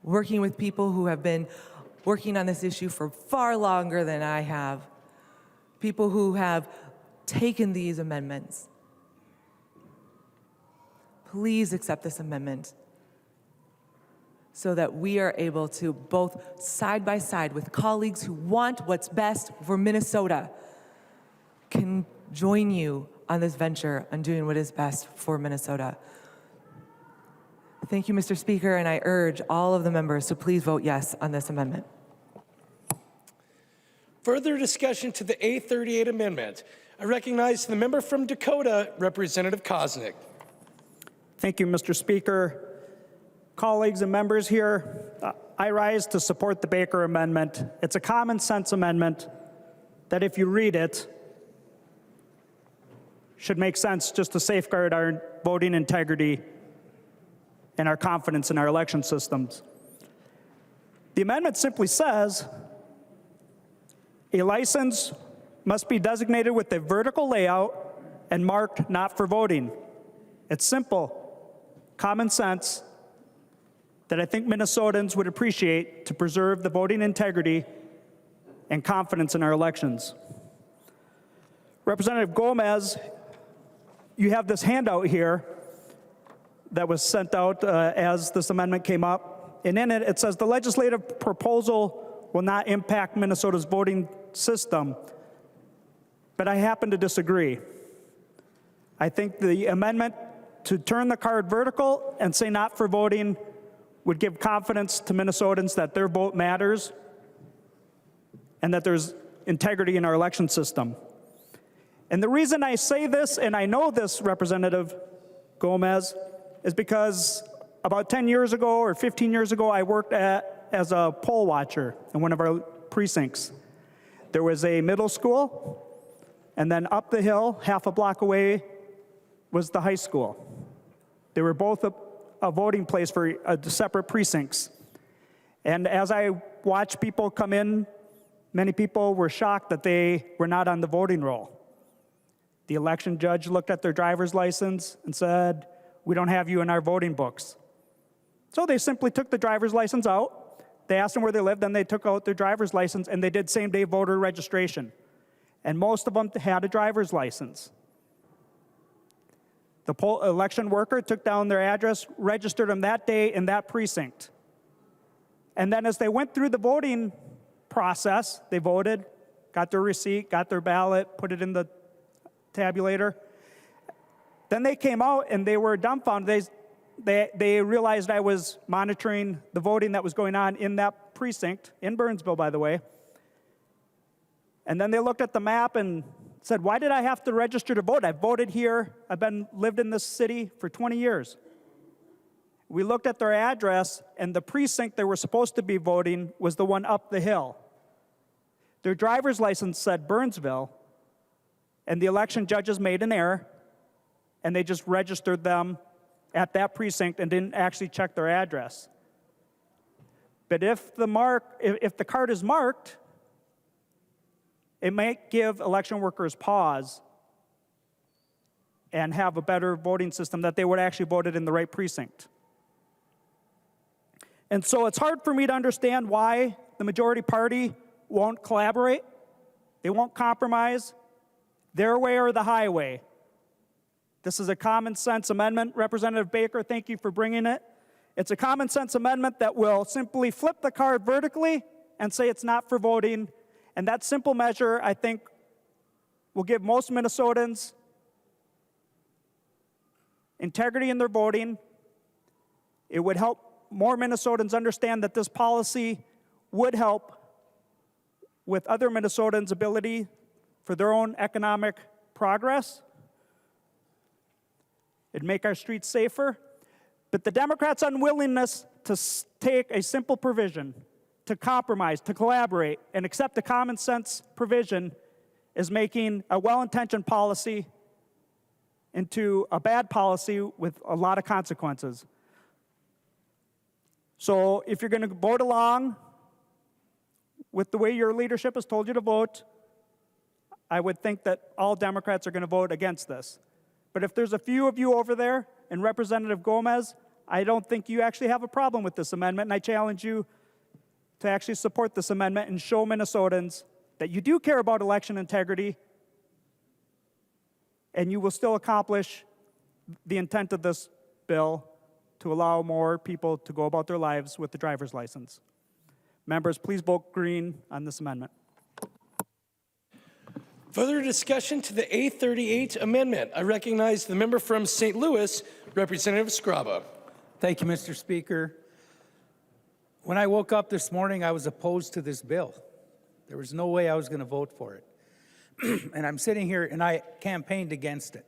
Working with people who have been working on this issue for far longer than I have, people who have taken these amendments. Please accept this amendment so that we are able to, both side by side with colleagues who want what's best for Minnesota, can join you on this venture on doing what is best for Minnesota. Thank you, Mr. Speaker, and I urge all of the members to please vote yes on this amendment. Further discussion to the A38 amendment. I recognize the member from Dakota, Representative Koznick. Thank you, Mr. Speaker. Colleagues and members here, I rise to support the Baker Amendment. It's a common sense amendment that if you read it, should make sense just to safeguard our voting integrity and our confidence in our election systems. The amendment simply says a license must be designated with a vertical layout and marked not for voting. It's simple, common sense that I think Minnesotans would appreciate to preserve the voting integrity and confidence in our elections. Representative Gomez, you have this handout here that was sent out as this amendment came up. And in it, it says the legislative proposal will not impact Minnesota's voting system. But I happen to disagree. I think the amendment to turn the card vertical and say not for voting would give confidence to Minnesotans that their vote matters and that there's integrity in our election system. And the reason I say this, and I know this, Representative Gomez, is because about 10 years ago or 15 years ago, I worked as a poll watcher in one of our precincts. There was a middle school, and then up the hill, half a block away, was the high school. They were both a voting place for separate precincts. And as I watched people come in, many people were shocked that they were not on the voting roll. The election judge looked at their driver's license and said, "We don't have you in our voting books." So they simply took the driver's license out. They asked them where they lived, then they took out their driver's license and they did same-day voter registration. And most of them had a driver's license. The election worker took down their address, registered them that day in that precinct. And then as they went through the voting process, they voted, got their receipt, got their ballot, put it in the tabulator. Then they came out and they were dumbfounded. They realized I was monitoring the voting that was going on in that precinct, in Burnsville, by the way. And then they looked at the map and said, "Why did I have to register to vote? I've voted here. I've lived in this city for 20 years. We looked at their address, and the precinct they were supposed to be voting was the one up the hill. Their driver's license said Burnsville, and the election judges made an error, and they just registered them at that precinct and didn't actually check their address. But if the card is marked, it might give election workers pause and have a better voting system that they would actually voted in the right precinct. And so it's hard for me to understand why the majority party won't collaborate. They won't compromise. Their way or the highway. This is a common sense amendment. Representative Baker, thank you for bringing it. It's a common sense amendment that will simply flip the card vertically and say it's not for voting. And that simple measure, I think, will give most Minnesotans integrity in their voting. It would help more Minnesotans understand that this policy would help with other Minnesotans' ability for their own economic progress. It'd make our streets safer. But the Democrats' unwillingness to take a simple provision, to compromise, to collaborate, and accept a common sense provision is making a well-intentioned policy into a bad policy with a lot of consequences. So if you're going to vote along with the way your leadership has told you to vote, I would think that all Democrats are going to vote against this. But if there's a few of you over there, and Representative Gomez, I don't think you actually have a problem with this amendment, and I challenge you to actually support this amendment and show Minnesotans that you do care about election integrity, and you will still accomplish the intent of this bill to allow more people to go about their lives with the driver's license. Members, please vote green on this amendment. Further discussion to the A38 amendment. I recognize the member from St. Louis, Representative Scraba. Thank you, Mr. Speaker. When I woke up this morning, I was opposed to this bill. There was no way I was going to vote for it. And I'm sitting here and I campaigned against it.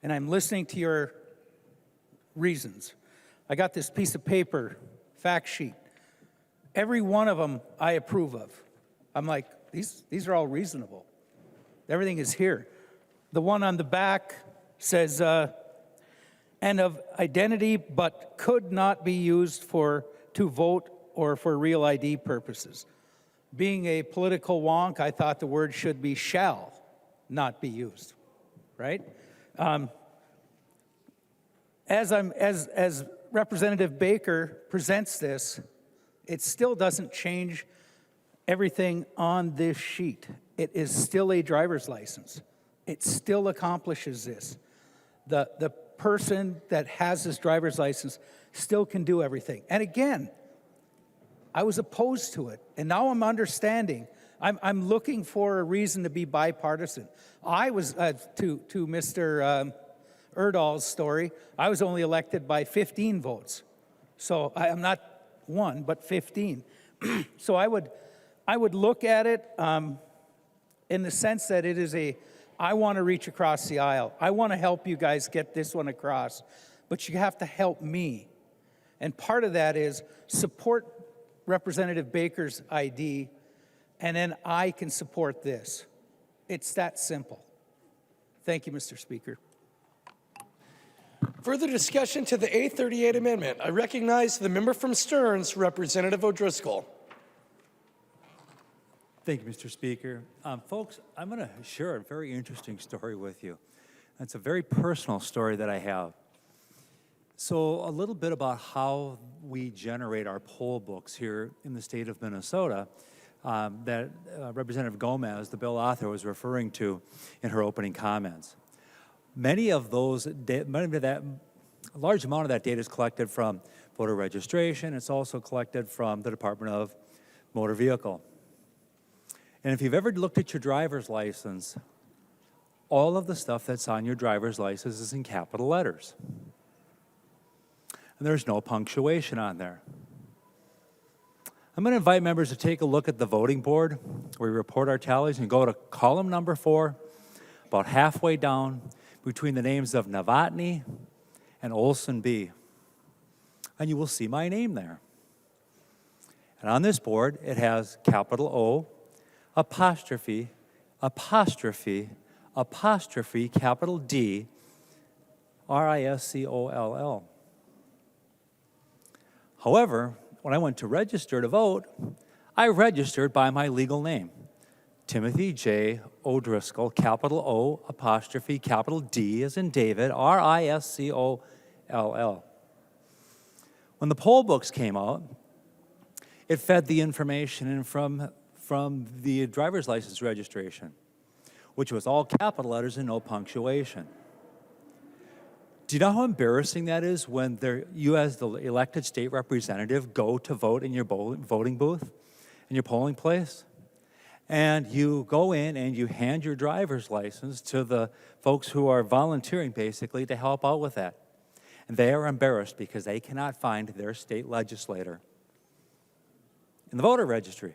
And I'm listening to your reasons. I got this piece of paper, fact sheet. Every one of them I approve of. I'm like, these are all reasonable. Everything is here. The one on the back says, and of identity, but could not be used to vote or for real ID purposes. Being a political wonk, I thought the word should be shall not be used, right? As Representative Baker presents this, it still doesn't change everything on this sheet. It is still a driver's license. It still accomplishes this. The person that has this driver's license still can do everything. And again, I was opposed to it, and now I'm understanding. I'm looking for a reason to be bipartisan. I was, to Mr. Erdahl's story, I was only elected by 15 votes. So I'm not one, but 15. So I would look at it in the sense that it is I want to reach across the aisle. I want to help you guys get this one across, but you have to help me. And part of that is support Representative Baker's ID, and then I can support this. It's that simple. Thank you, Mr. Speaker. Further discussion to the A38 amendment. I recognize the member from Stearns, Representative O'Driscoll. Thank you, Mr. Speaker. Folks, I'm going to share a very interesting story with you. It's a very personal story that I have. So a little bit about how we generate our poll books here in the state of Minnesota that Representative Gomez, the bill author, was referring to in her opening comments. Many of those, a large amount of that data is collected from voter registration. It's also collected from the Department of Motor Vehicle. And if you've ever looked at your driver's license, all of the stuff that's on your driver's license is in capital letters. And there's no punctuation on there. I'm going to invite members to take a look at the voting board where we report our tallies and go to column number 4, about halfway down between the names of Novotny and Olson B. And you will see my name there. And on this board, it has capital O, apostrophe, apostrophe, apostrophe, capital D, RISCOLL. However, when I went to register to vote, I registered by my legal name, Timothy J. O'Driscoll, capital O, apostrophe, capital D as in David, RISCOLL. When the poll books came out, it fed the information in from the driver's license registration, which was all capital letters and no punctuation. Do you know how embarrassing that is when you as the elected state representative go to vote in your voting booth, in your polling place, and you go in and you hand your driver's license to the folks who are volunteering basically to help out with that. And they are embarrassed because they cannot find their state legislator in the voter registry.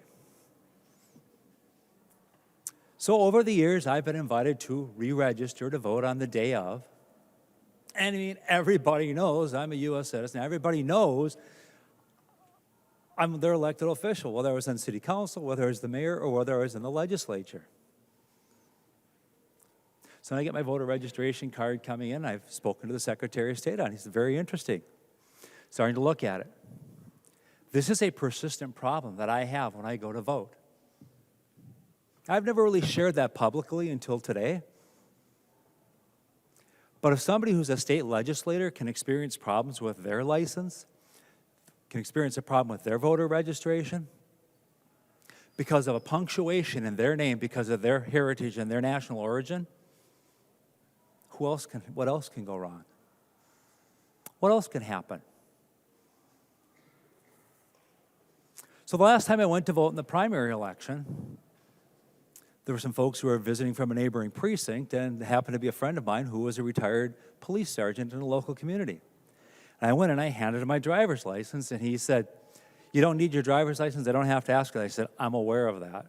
So over the years, I've been invited to re-register to vote on the day of. And I mean, everybody knows I'm a U.S. citizen. Everybody knows I'm their elected official, whether I was on city council, whether I was the mayor, or whether I was in the legislature. So when I get my voter registration card coming in, I've spoken to the Secretary of State on it. He's very interesting. Starting to look at it. This is a persistent problem that I have when I go to vote. I've never really shared that publicly until today. But if somebody who's a state legislator can experience problems with their license, can experience a problem with their voter registration, because of a punctuation in their name, because of their heritage and their national origin, what else can go wrong? What else can happen? So the last time I went to vote in the primary election, there were some folks who were visiting from a neighboring precinct, and it happened to be a friend of mine who was a retired police sergeant in a local community. And I went and I handed him my driver's license, and he said, "You don't need your driver's license? I don't have to ask it." I said, "I'm aware of that."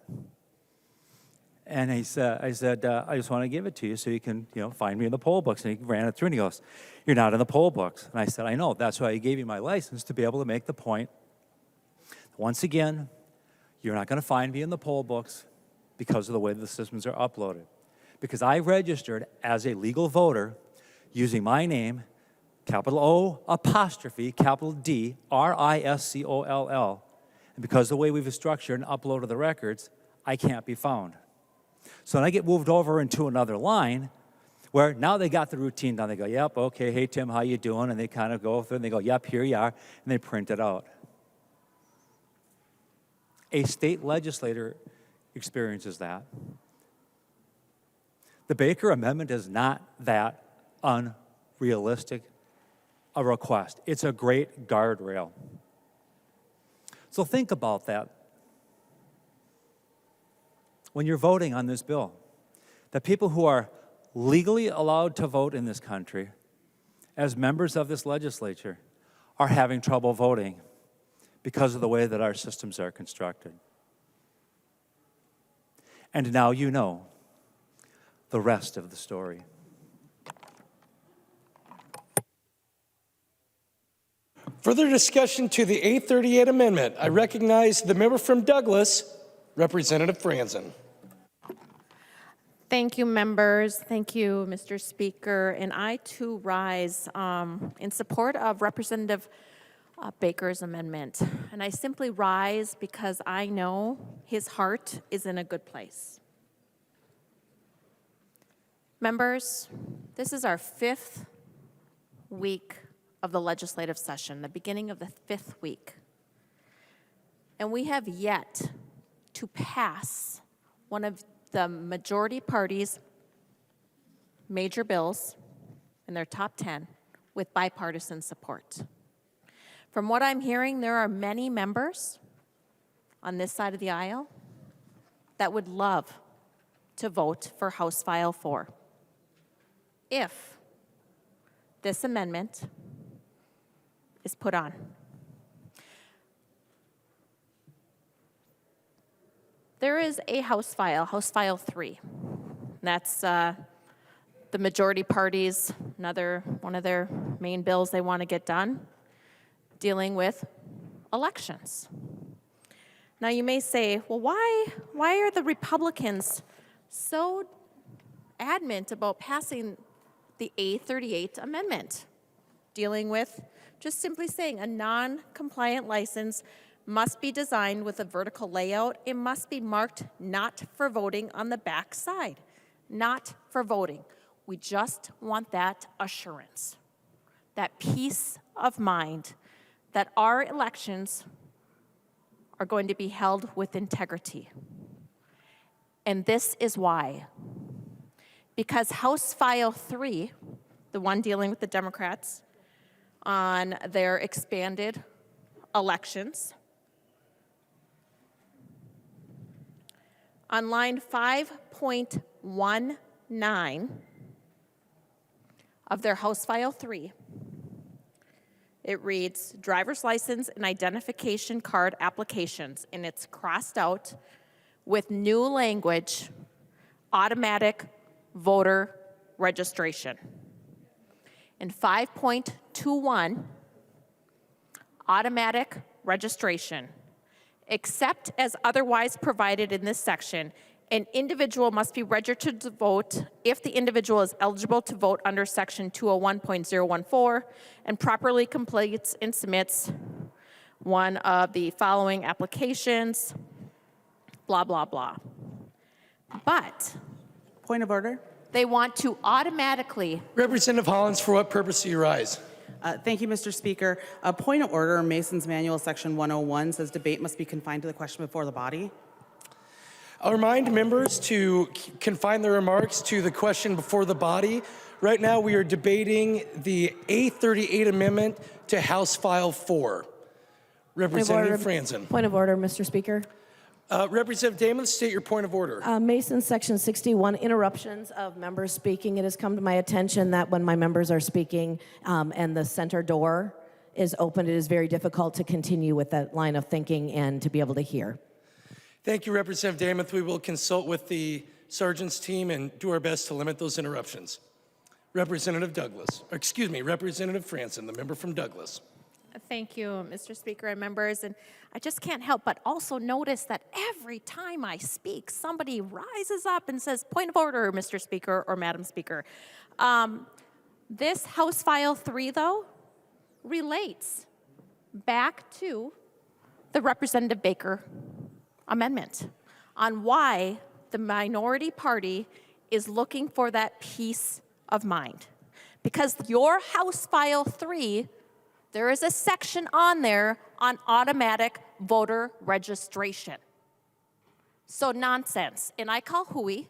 And I said, "I just want to give it to you so you can, find me in the poll books." And he ran it through, and he goes, "You're not in the poll books." And I said, "I know. That's why I gave you my license, to be able to make the point. Once again, you're not going to find me in the poll books because of the way the systems are uploaded. Because I registered as a legal voter using my name, capital O apostrophe, capital D, RISCOLL. And because of the way we've structured and uploaded the records, I can't be found." So then I get moved over into another line where now they got the routine down. They go, "Yep, okay, hey, Tim, how you doing?" And they kind of go through and they go, "Yep, here you are." And they print it out. A state legislator experiences that. The Baker Amendment is not that unrealistic a request. It's a great guardrail. So think about that when you're voting on this bill. The people who are legally allowed to vote in this country as members of this legislature are having trouble voting because of the way that our systems are constructed. And now you know the rest of the story. Further discussion to the 838 amendment. I recognize the member from Douglas, Representative Franzen. Thank you, members. Thank you, Mr. Speaker. And I, too, rise in support of Representative Baker's amendment. And I simply rise because I know his heart is in a good place. Members, this is our 5th week of the legislative session, the beginning of the 5th week. And we have yet to pass one of the majority party's major bills in their top 10 with bipartisan support. From what I'm hearing, there are many members on this side of the aisle that would love to vote for House File 4 if this amendment is put on. There is a House File 3. That's the majority party's one of their main bills they want to get done, dealing with elections. Now you may say, well, why are the Republicans so adamant about passing the A38 amendment, dealing with just simply saying a non-compliant license must be designed with a vertical layout. It must be marked not for voting on the back side. Not for voting. We just want that assurance, that peace of mind that our elections are going to be held with integrity. And this is why. Because House File 3, the one dealing with the Democrats on their expanded elections, on line 5.19 of their House File 3, it reads, driver's license and identification card applications, and it's crossed out with new language, automatic voter registration. In 5.21, automatic registration. Except as otherwise provided in this section, an individual must be registered to vote if the individual is eligible to vote under section 201.014 and properly completes and submits one of the following applications, blah, blah, blah. But, Point of order. They want to automatically. Representative Hollins, for what purpose do you rise? Thank you, Mr. Speaker. A point of order, Mason's Manual, Section 101 says debate must be confined to the question before the body. I'll remind members to confine their remarks to the question before the body. Right now, we are debating the A38 amendment to House File 4. Representative Franzen. Point of order, Mr. Speaker. Representative Damon, state your point of order. Mason, Section 61, interruptions of members speaking. It has come to my attention that when my members are speaking and the center door is open, it is very difficult to continue with that line of thinking and to be able to hear. Thank you, Representative Damon. We will consult with the sergeant's team and do our best to limit those interruptions. Representative Representative Franzen, the member from Douglas. Thank you, Mr. Speaker and members. And I just can't help but also notice that every time I speak, somebody rises up and says, point of order, Mr. Speaker or Madam Speaker. This House File 3, though, relates back to the Representative Baker amendment on why the minority party is looking for that peace of mind. Because your House File 3, there is a section on there on automatic voter registration. So nonsense. And I call hooey.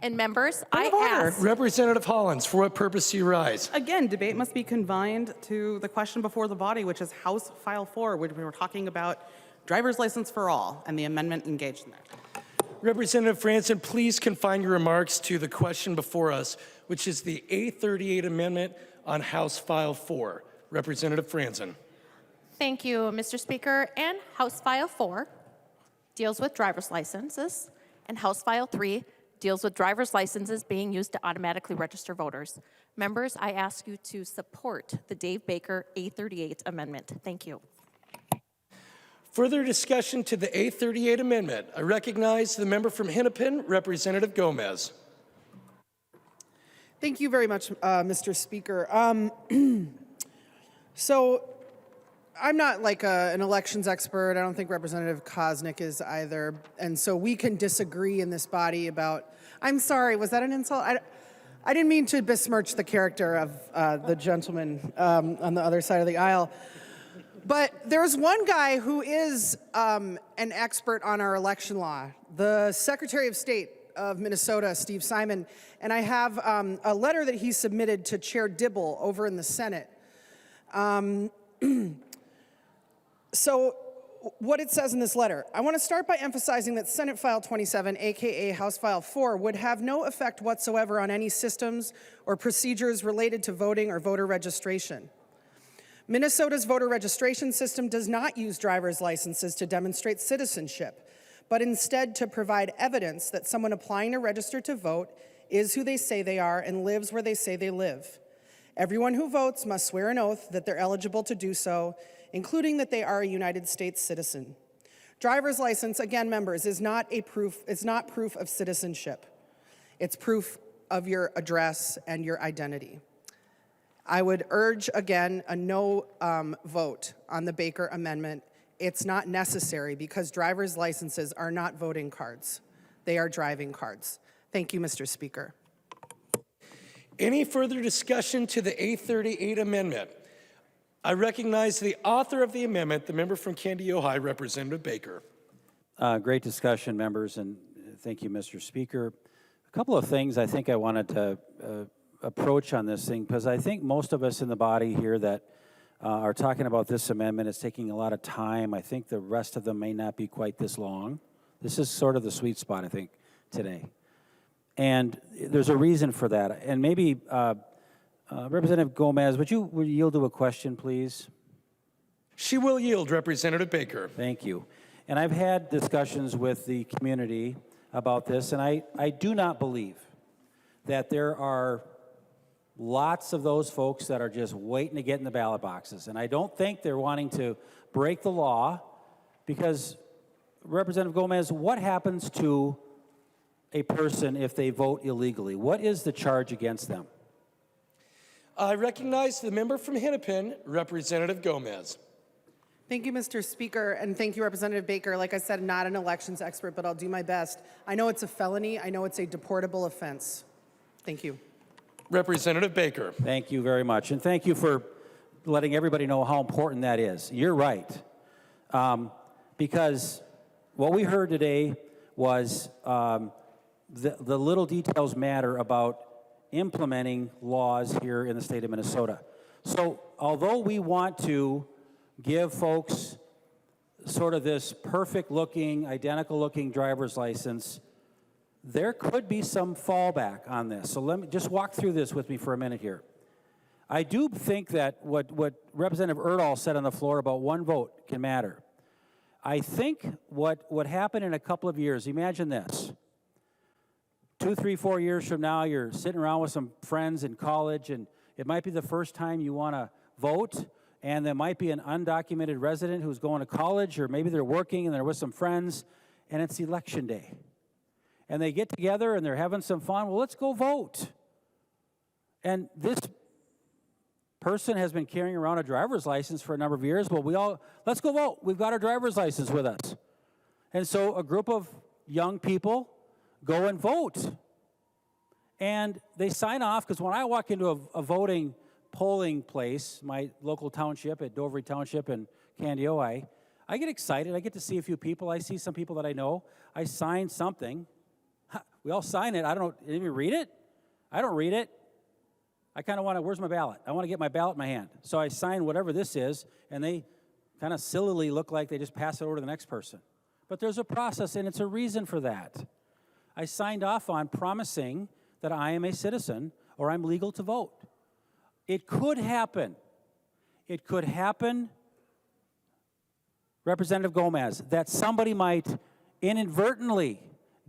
And members, I ask. Representative Hollins, for what purpose do you rise? Again, debate must be confined to the question before the body, which is House File 4, which we were talking about driver's license for all and the amendment engaged in there. Representative Franzen, please confine your remarks to the question before us, which is the A38 amendment on House File 4. Representative Franzen. Thank you, Mr. Speaker. And House File 4 deals with driver's licenses, and House File 3 deals with driver's licenses being used to automatically register voters. Members, I ask you to support the Dave Baker A38 amendment. Thank you. Further discussion to the A38 amendment. I recognize the member from Hennepin, Representative Gomez. Thank you very much, Mr. Speaker. So I'm not like an elections expert. I don't think Representative Koznick is either. And so we can disagree in this body about, I'm sorry, was that an insult? I didn't mean to besmirch the character of the gentleman on the other side of the aisle. But there's one guy who is an expert on our election law, the Secretary of State of Minnesota, Steve Simon. And I have a letter that he submitted to Chair Dibble over in the Senate. So what it says in this letter, I want to start by emphasizing that Senate File 27, aka House File 4, would have no effect whatsoever on any systems or procedures related to voting or voter registration. Minnesota's voter registration system does not use driver's licenses to demonstrate citizenship, but instead to provide evidence that someone applying to register to vote is who they say they are and lives where they say they live. Everyone who votes must swear an oath that they're eligible to do so, including that they are a United States citizen. Driver's license, again, members, is not proof of citizenship. It's proof of your address and your identity. I would urge, again, a no vote on the Baker Amendment. It's not necessary because driver's licenses are not voting cards. They are driving cards. Thank you, Mr. Speaker. Any further discussion to the A38 amendment? I recognize the author of the amendment, the member from Candy, Ojai, Representative Baker. Great discussion, members, and thank you, Mr. Speaker. A couple of things I think I wanted to approach on this thing, because I think most of us in the body here that are talking about this amendment is taking a lot of time. I think the rest of them may not be quite this long. This is sort of the sweet spot, I think, today. And there's a reason for that. And maybe, Representative Gomez, would you yield to a question, please? She will yield, Representative Baker. Thank you. And I've had discussions with the community about this, and I do not believe that there are lots of those folks that are just waiting to get in the ballot boxes. And I don't think they're wanting to break the law because, Representative Gomez, what happens to a person if they vote illegally? What is the charge against them? I recognize the member from Hennepin, Representative Gomez. Thank you, Mr. Speaker, and thank you, Representative Baker. Like I said, not an elections expert, but I'll do my best. I know it's a felony. I know it's a deportable offense. Thank you. Representative Baker. Thank you very much. And thank you for letting everybody know how important that is. You're right. Because what we heard today was the little details matter about implementing laws here in the state of Minnesota. So although we want to give folks sort of this perfect looking, identical looking driver's license, there could be some fallback on this. So let me just walk through this with me for a minute here. I do think that what Representative Erdahl said on the floor about one vote can matter. I think what would happen in a couple of years, imagine this. 2, 3, 4 years from now, you're sitting around with some friends in college, and it might be the first time you want to vote, and there might be an undocumented resident who's going to college, or maybe they're working and they're with some friends, and it's election day. And they get together and they're having some fun. Well, let's go vote. And this person has been carrying around a driver's license for a number of years. Well, let's go vote. We've got our driver's license with us. And so a group of young people go and vote. And they sign off, because when I walk into a voting polling place, my local township at Dovery Township in Candioi, I get excited. I get to see a few people. I see some people that I know. I sign something. We all sign it. I don't know. Did you read it? I don't read it. I kind of want to, where's my ballot? I want to get my ballot in my hand. So I sign whatever this is, and they kind of sillily look like they just pass it over to the next person. But there's a process, and it's a reason for that. I signed off on promising that I am a citizen or I'm legal to vote. It could happen. It could happen, Representative Gomez, that somebody might inadvertently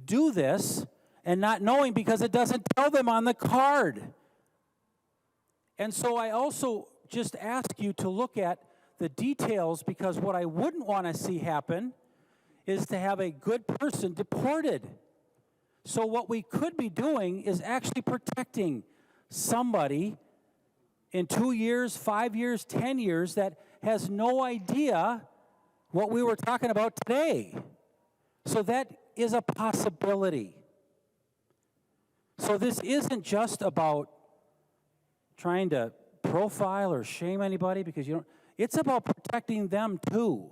do this and not knowing, because it doesn't tell them on the card. And so I also just ask you to look at the details, because what I wouldn't want to see happen is to have a good person deported. So what we could be doing is actually protecting somebody in 2 years, 5 years, 10 years that has no idea what we were talking about today. So that is a possibility. So this isn't just about trying to profile or shame anybody, because you don't. It's about protecting them too.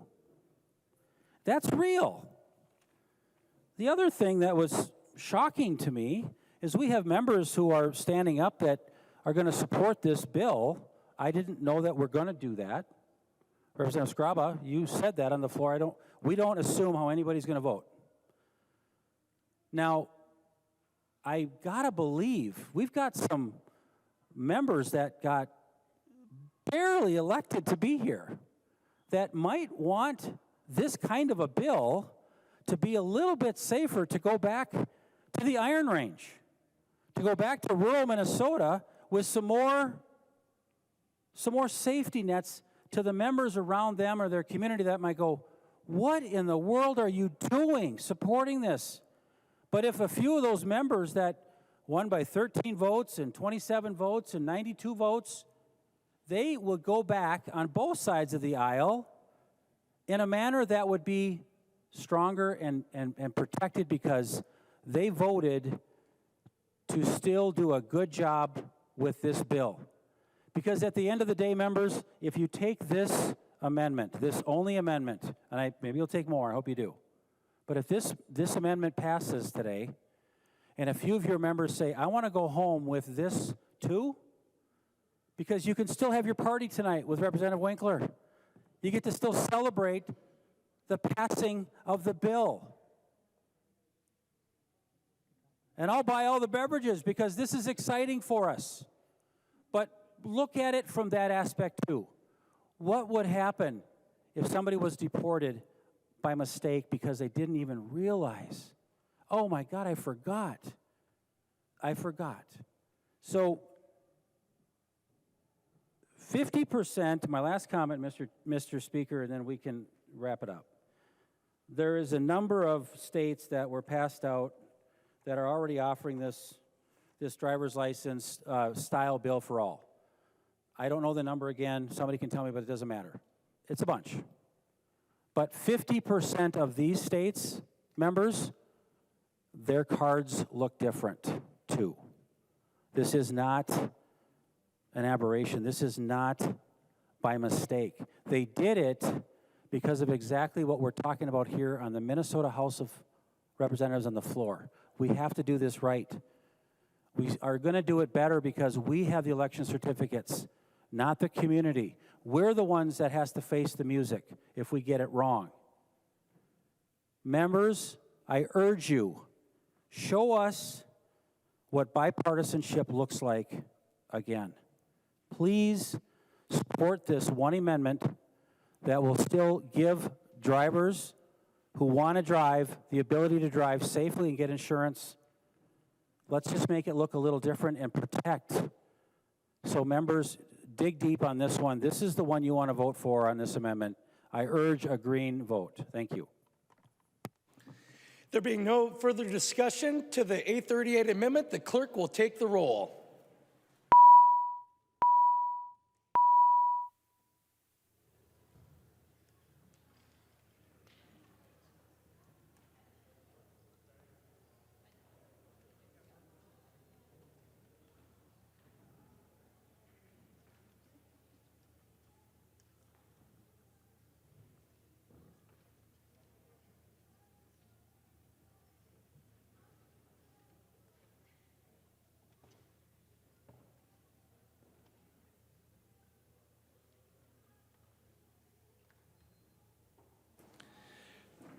That's real. The other thing that was shocking to me is we have members who are standing up that are going to support this bill. I didn't know that we're going to do that. Representative Skraba, you said that on the floor. We don't assume how anybody's going to vote. Now, I gotta believe we've got some members that got barely elected to be here that might want this kind of a bill to be a little bit safer, to go back to the Iron Range, to go back to rural Minnesota with some more safety nets to the members around them or their community that might go, what in the world are you doing supporting this? But if a few of those members that won by 13 votes and 27 votes and 92 votes, they would go back on both sides of the aisle in a manner that would be stronger and protected, because they voted to still do a good job with this bill. Because at the end of the day, members, if you take this amendment, this only amendment, and maybe you'll take more, I hope you do, but if this amendment passes today, and a few of your members say, I want to go home with this too, because you can still have your party tonight with Representative Winkler. You get to still celebrate the passing of the bill. And I'll buy all the beverages because this is exciting for us. But look at it from that aspect too. What would happen if somebody was deported by mistake because they didn't even realize, oh my God, I forgot. So 50%, my last comment, Mr. Speaker, and then we can wrap it up. There is a number of states that were passed out that are already offering this driver's license style bill for all. I don't know the number again. Somebody can tell me, but it doesn't matter. It's a bunch. But 50% of these states, members, their cards look different too. This is not an aberration. This is not by mistake. They did it because of exactly what we're talking about here on the Minnesota House of Representatives on the floor. We have to do this right. We are going to do it better because we have the election certificates, not the community. We're the ones that has to face the music if we get it wrong. Members, I urge you, show us what bipartisanship looks like again. Please support this one amendment that will still give drivers who want to drive the ability to drive safely and get insurance. Let's just make it look a little different and protect. So members, dig deep on this one. This is the one you want to vote for on this amendment. I urge a green vote. Thank you. There being no further discussion to the 838 amendment, the clerk will take the roll.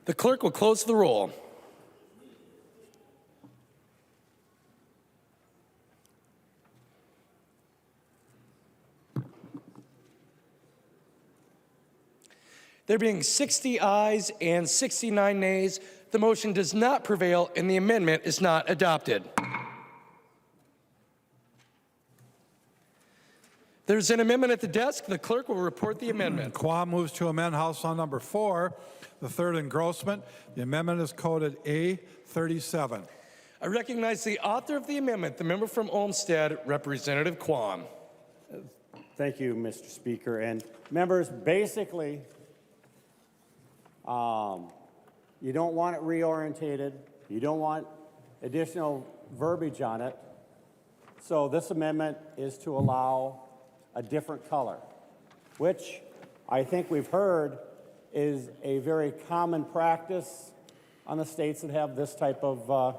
The clerk will close the roll. There being 60 ayes and 69 nays, the motion does not prevail and the amendment is not adopted. There's an amendment at the desk. The clerk will report the amendment. Quam moves to amend House Law Number 4, the third engrossment. The amendment is coded A37. I recognize the author of the amendment, the member from Olmsted, Representative Quam. Thank you, Mr. Speaker. And members, basically, you don't want it reorientated. You don't want additional verbiage on it. So this amendment is to allow a different color, which I think we've heard is a very common practice on the states that have this type of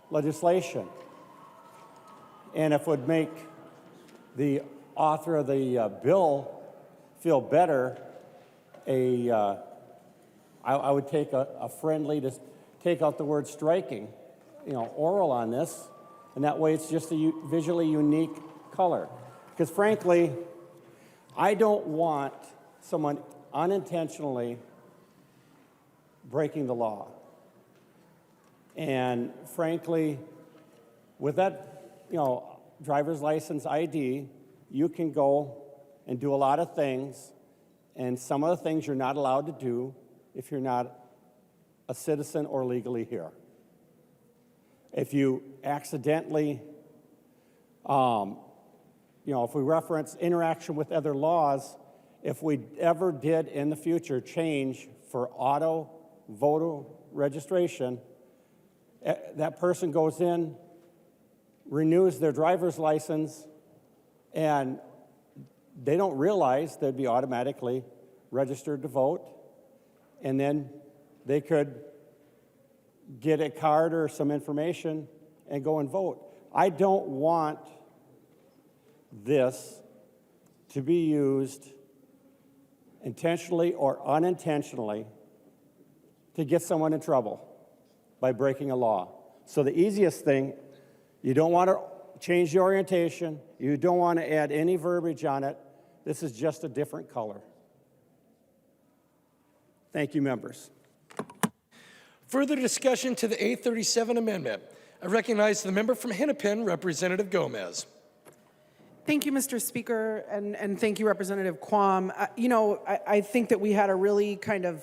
legislation. And if it would make the author of the bill feel better, I would take a friendly to take out the word striking, oral on this, and that way it's just a visually unique color. Because frankly, I don't want someone unintentionally breaking the law. And frankly, with that, driver's license ID, you can go and do a lot of things, and some of the things you're not allowed to do if you're not a citizen or legally here. If you accidentally, if we reference interaction with other laws, if we ever did in the future change for auto voter registration, that person goes in, renews their driver's license, and they don't realize they'd be automatically registered to vote, and then they could get a card or some information and go and vote. I don't want this to be used intentionally or unintentionally to get someone in trouble by breaking a law. So the easiest thing, you don't want to change the orientation, you don't want to add any verbiage on it. This is just a different color. Thank you, members. Further discussion to the 837 amendment. I recognize the member from Hennepin, Representative Gomez. Thank you, Mr. Speaker, and thank you, Representative Quam. I think that we had a really kind of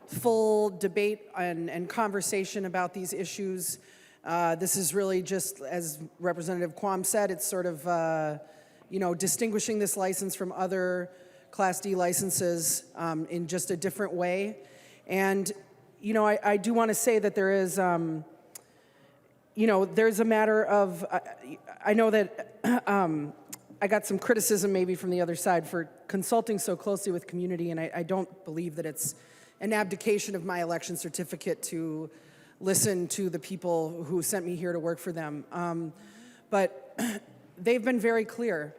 full debate and conversation about these issues. This is really just, as Representative Quam said, it's sort of, distinguishing this license from other Class D licenses in just a different way. And, I do want to say that there is, you know, there's a matter of, I know that I got some criticism maybe from the other side for consulting so closely with community, and I don't believe that it's an abdication of my election certificate to listen to the people who sent me here to work for them. But they've been very clear.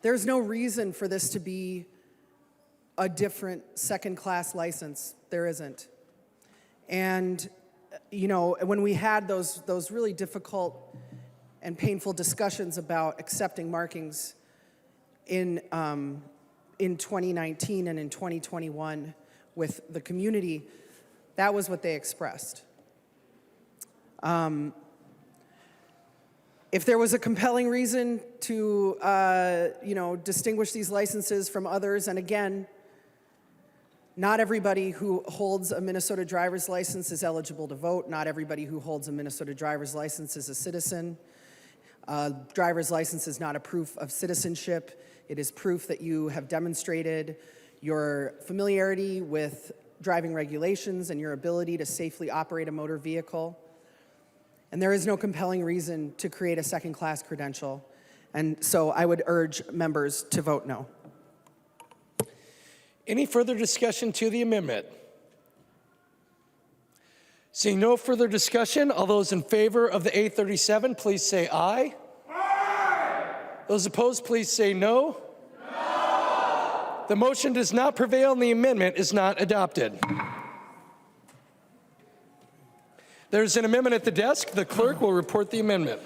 There's no reason for this to be a different second-class license. There isn't. And, you know, when we had those really difficult and painful discussions about accepting markings in 2019 and in 2021 with the community, that was what they expressed. If there was a compelling reason to, you know, distinguish these licenses from others, and again, not everybody who holds a Minnesota driver's license is eligible to vote. Not everybody who holds a Minnesota driver's license is a citizen. Driver's license is not a proof of citizenship. It is proof that you have demonstrated your familiarity with driving regulations and your ability to safely operate a motor vehicle. And there is no compelling reason to create a second-class credential. And so I would urge members to vote no. Any further discussion to the amendment? Seeing no further discussion, all those in favor of the A37, please say aye. Aye. Those opposed, please say no. No. The motion does not prevail and the amendment is not adopted. There's an amendment at the desk. The clerk will report the amendment.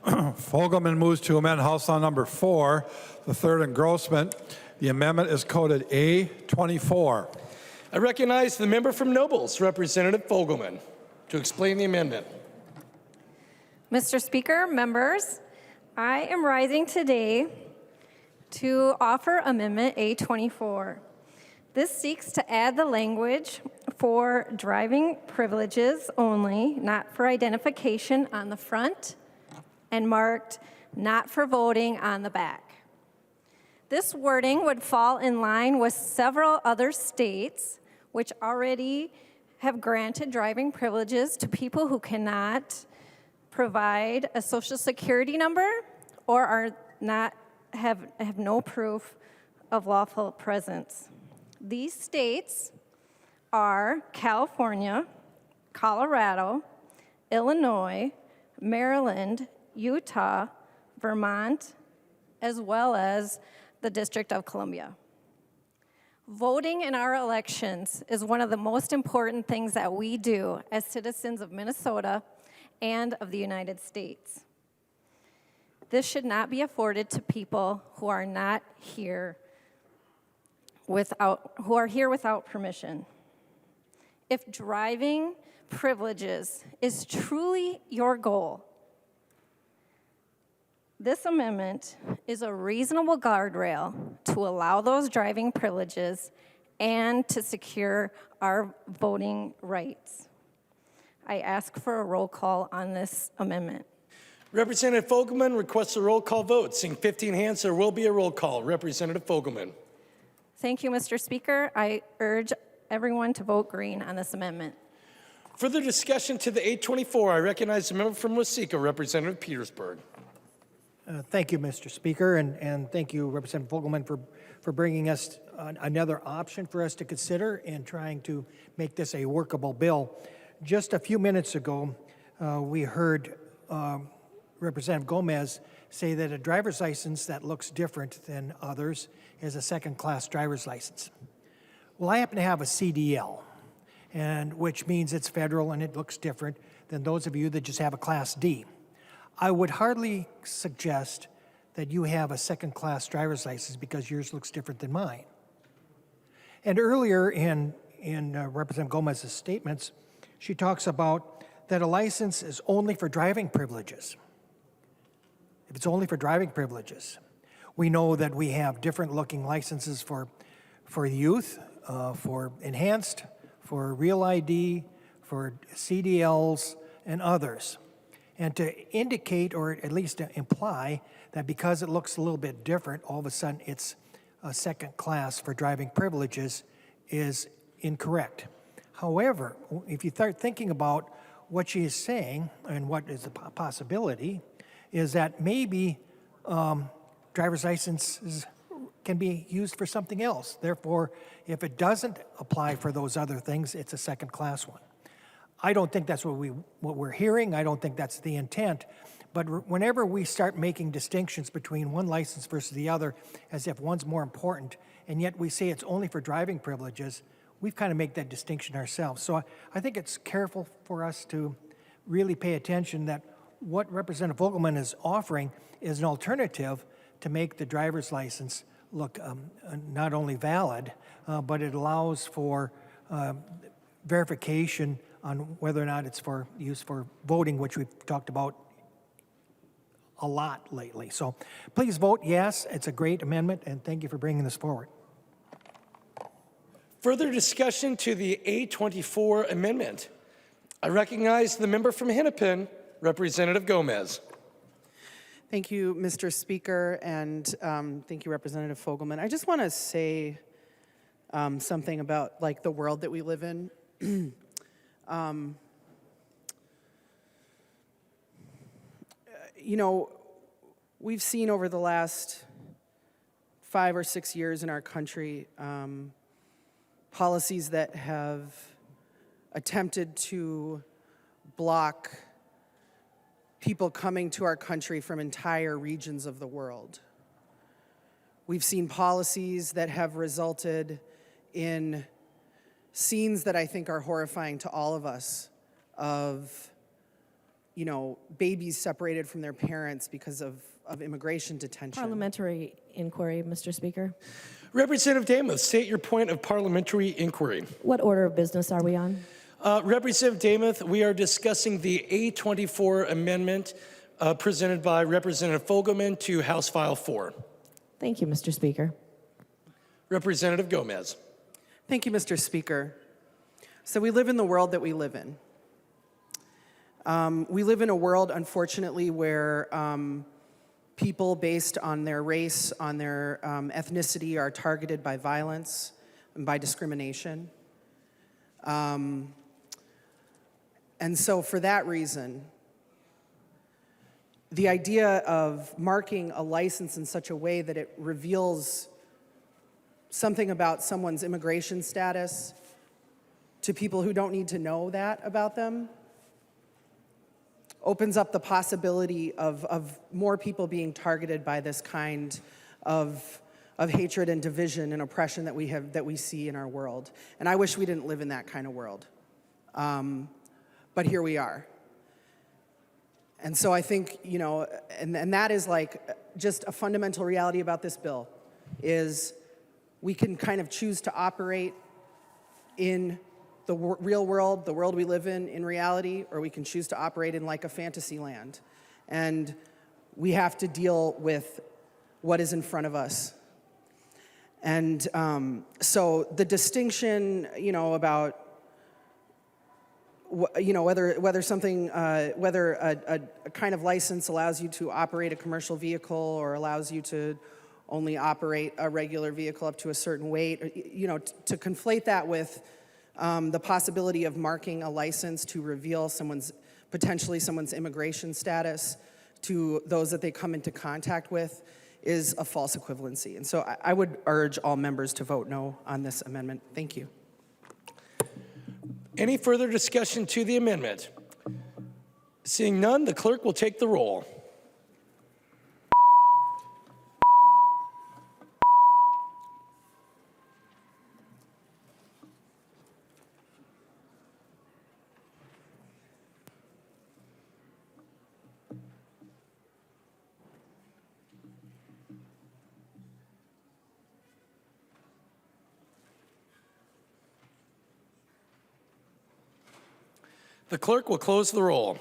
Fogelman moves to amend House Law Number 4, the third engrossment. The amendment is coded A24. I recognize the member from Nobles, Representative Fogelman, to explain the amendment. Mr. Speaker, members, I am rising today to offer Amendment A24. This seeks to add the language for driving privileges only, not for identification on the front, and marked not for voting on the back. This wording would fall in line with several other states which already have granted driving privileges to people who cannot provide a social security number or are not have no proof of lawful presence. These states are California, Colorado, Illinois, Maryland, Utah, Vermont, as well as the District of Columbia. Voting in our elections is one of the most important things that we do as citizens of Minnesota and of the United States. This should not be afforded to people who are not here without permission. If driving privileges is truly your goal, this amendment is a reasonable guardrail to allow those driving privileges and to secure our voting rights. I ask for a roll call on this amendment. Representative Fogelman requests a roll call vote. Seeing 15 hands, there will be a roll call. Representative Fogelman. Thank you, Mr. Speaker. I urge everyone to vote green on this amendment. Further discussion to the 824. I recognize the member from Waseca, Representative Petersburg. Thank you, Mr. Speaker, and thank you, Representative Fogelman, for bringing us another option for us to consider and trying to make this a workable bill. Just a few minutes ago, we heard Representative Gomez say that a driver's license that looks different than others is a second-class driver's license. Well, I happen to have a CDL, which means it's federal and it looks different than those of you that just have a Class D. I would hardly suggest that you have a second-class driver's license because yours looks different than mine. And earlier in Representative Gomez's statements, she talks about that a license is only for driving privileges. If it's only for driving privileges, we know that we have different-looking licenses for youth, for enhanced, for real ID, for CDLs, and others. And to indicate, or at least to imply, that because it looks a little bit different, all of a sudden it's a second class for driving privileges is incorrect. However, if you start thinking about what she is saying, and what is the possibility, is that maybe driver's licenses can be used for something else. Therefore, if it doesn't apply for those other things, it's a second-class one. I don't think that's what we're hearing. I don't think that's the intent. But whenever we start making distinctions between one license versus the other, as if one's more important, and yet we say it's only for driving privileges, we've kind of made that distinction ourselves. So I think it's careful for us to really pay attention that what Representative Vogelman is offering is an alternative to make the driver's license look not only valid, but it allows for verification on whether or not it's for use for voting, which we've talked about a lot lately. So please vote yes. It's a great amendment, and thank you for bringing this forward. Further discussion to the A24 amendment. I recognize the member from Hennepin, Representative Gomez. Thank you, Mr. Speaker, and thank you, Representative Fogelman. I just want to say something about like the world that we live in. You know, we've seen over the last 5 or 6 years in our country policies that have attempted to block people coming to our country from entire regions of the world. We've seen policies that have resulted in scenes that I think are horrifying to all of us of, you know, babies separated from their parents because of immigration detention. Parliamentary inquiry, Mr. Speaker. Representative Demuth, state your point of parliamentary inquiry. What order of business are we on? Representative Demuth, we are discussing the A24 amendment presented by Representative Fogelman to House File 4. Thank you, Mr. Speaker. Representative Gomez. Thank you, Mr. Speaker. So we live in the world that we live in. We live in a world, unfortunately, where people based on their race, on their ethnicity, are targeted by violence and by discrimination. And so for that reason, the idea of marking a license in such a way that it reveals something about someone's immigration status to people who don't need to know that about them opens up the possibility of more people being targeted by this kind of hatred and division and oppression that we see in our world. And I wish we didn't live in that kind of world. But here we are. And so I think, you know, and that is like just a fundamental reality about this bill, is we can kind of choose to operate in the real world, the world we live in reality, or we can choose to operate in like a fantasy land. And we have to deal with what is in front of us. And so the distinction, you know, about whether something, whether a kind of license allows you to operate a commercial vehicle or allows you to only operate a regular vehicle up to a certain weight, you know, to conflate that with the possibility of marking a license to reveal potentially someone's immigration status to those that they come into contact with is a false equivalency. And so I would urge all members to vote no on this amendment. Thank you. Any further discussion to the amendment? Seeing none, the clerk will take the roll. The clerk will close the roll.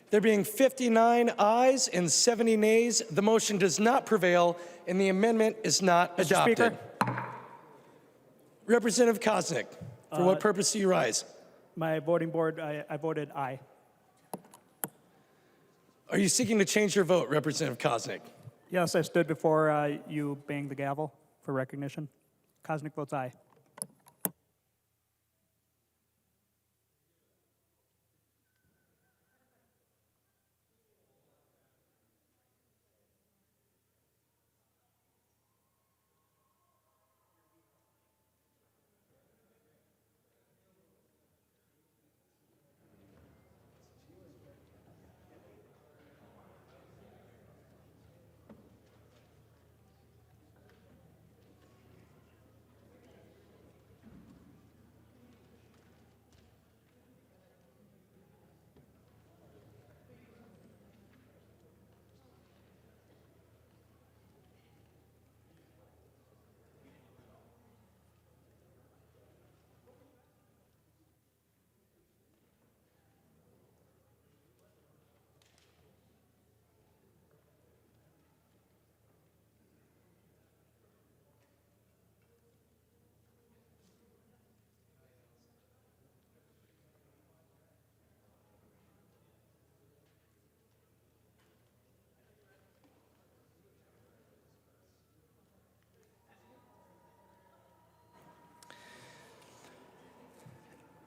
There being 59 ayes and 70 nays, the motion does not prevail and the amendment is not adopted. Speaker? Representative Koznick, for what purpose do you rise? My voting board, I voted aye. Are you seeking to change your vote, Representative Koznick? Yes, I stood before you banged the gavel for recognition. Koznick votes aye.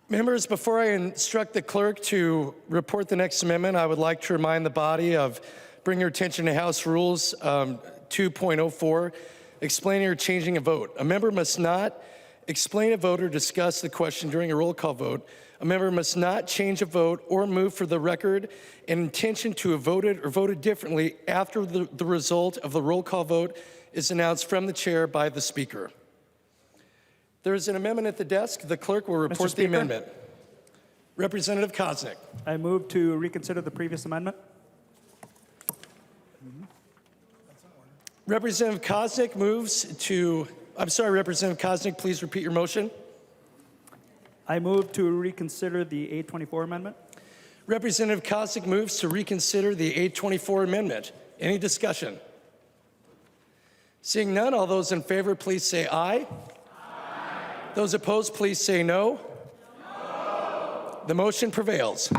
Members, before I instruct the clerk to report the next amendment, I would like to remind the body of bring your attention to House Rules 2.04, explaining or changing a vote. A member must not explain a vote or discuss the question during a roll call vote. A member must not change a vote or move for the record an intention to have voted or voted differently after the result of the roll call vote is announced from the chair by the speaker. There is an amendment at the desk. The clerk will report the amendment. Representative Koznick. I move to reconsider the previous amendment. Representative Koznick moves to, I'm sorry, Representative Koznick, please repeat your motion. I move to reconsider the 824 amendment. Representative Koznick moves to reconsider the 824 amendment. Any discussion? Seeing none, all those in favor, please say aye. Those opposed, please say no. No. The motion prevails.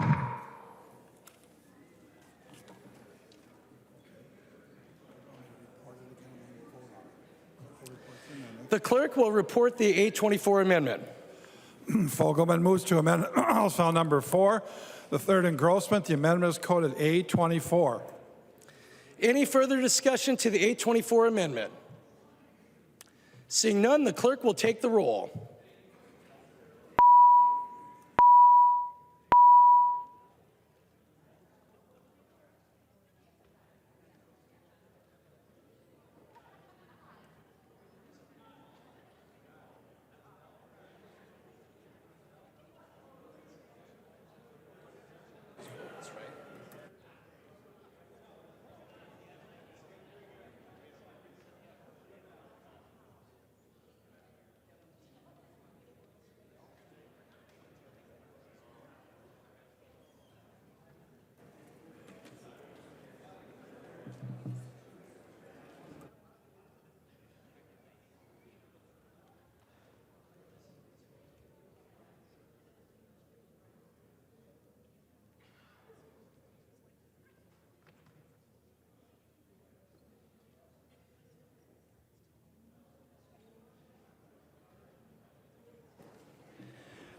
The clerk will report the 824 amendment. Fogelman moves to amend House File Number 4, the third engrossment. The amendment is coded A24. Any further discussion to the 824 amendment? Seeing none, the clerk will take the roll.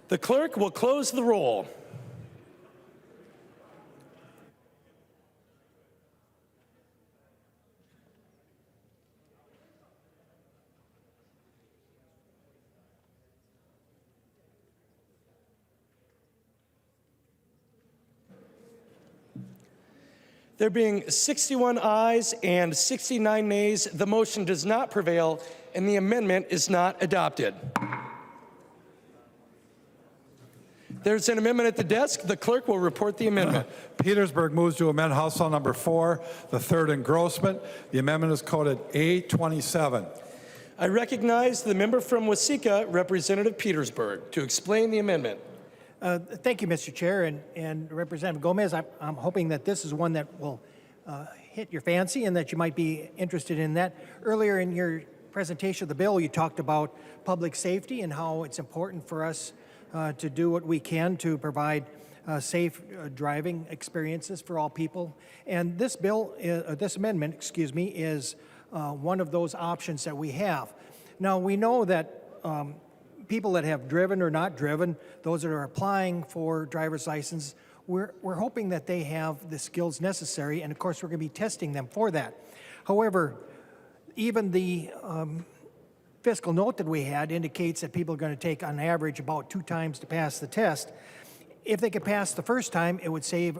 The clerk will close the roll. There being 61 ayes and 69 nays, the motion does not prevail and the amendment is not adopted. There's an amendment at the desk. The clerk will report the amendment. Petersburg moves to amend House File Number 4, the third engrossment. The amendment is coded A27. I recognize the member from Waseca, Representative Petersburg, to explain the amendment. Thank you, Mr. Chair, and Representative Gomez. I'm hoping that this is one that will hit your fancy and that you might be interested in that. Earlier in your presentation of the bill, you talked about public safety and how it's important for us to do what we can to provide safe driving experiences for all people. And this bill, this amendment, excuse me, is one of those options that we have. Now, we know that people that have driven or not driven, those that are applying for driver's license, we're hoping that they have the skills necessary, and of course we're going to be testing them for that. However, even the fiscal note that we had indicates that people are going to take on average about 2 times to pass the test. If they could pass the first time, it would save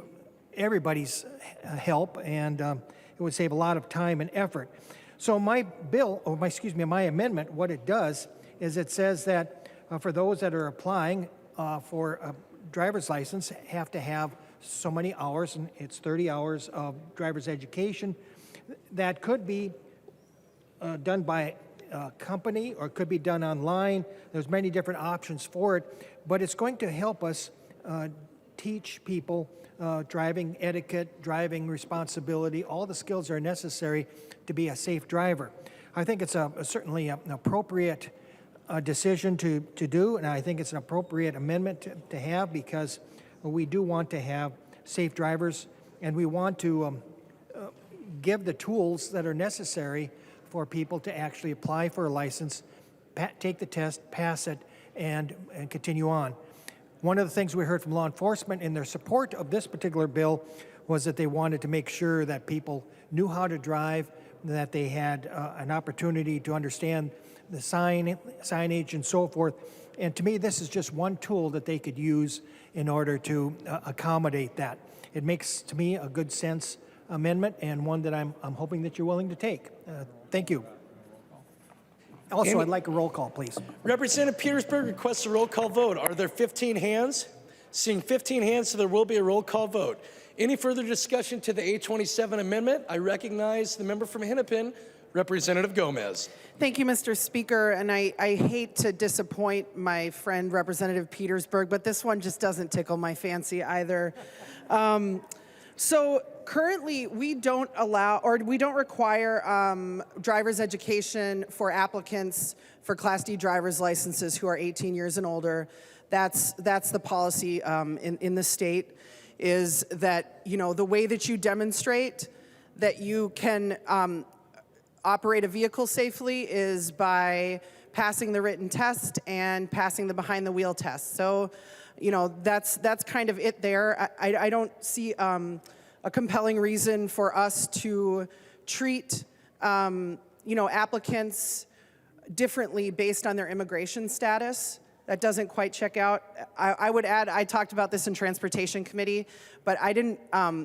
everybody's help, and it would save a lot of time and effort. So my bill, or my amendment, what it does is it says that for those that are applying for a driver's license have to have so many hours, and it's 30 hours of driver's education. That could be done by a company or it could be done online. There's many different options for it, but it's going to help us teach people driving etiquette, driving responsibility, all the skills that are necessary to be a safe driver. I think it's certainly an appropriate decision to do, and I think it's an appropriate amendment to have, because we do want to have safe drivers, and we want to give the tools that are necessary for people to actually apply for a license, take the test, pass it, and continue on. One of the things we heard from law enforcement in their support of this particular bill was that they wanted to make sure that people knew how to drive, that they had an opportunity to understand the signage and so forth. And to me, this is just one tool that they could use in order to accommodate that. It makes, to me, a good sense amendment, and one that I'm hoping that you're willing to take. Thank you. Also, I'd like a roll call, please. Representative Petersburg requests a roll call vote. Are there 15 hands? Seeing 15 hands, so there will be a roll call vote. Any further discussion to the 827 amendment? I recognize the member from Hennepin, Representative Gomez. Thank you, Mr. Speaker, and I hate to disappoint my friend Representative Petersburg, but this one just doesn't tickle my fancy either. So currently, we don't allow, or we don't require driver's education for applicants for Class D driver's licenses who are 18 years and older. That's the policy in the state, is that, you know, the way that you demonstrate that you can operate a vehicle safely is by passing the written test and passing the behind the wheel test. So, you know, that's kind of it there. I don't see a compelling reason for us to treat, you know, applicants differently based on their immigration status. That doesn't quite check out. I would add, I talked about this in Transportation Committee, but I didn't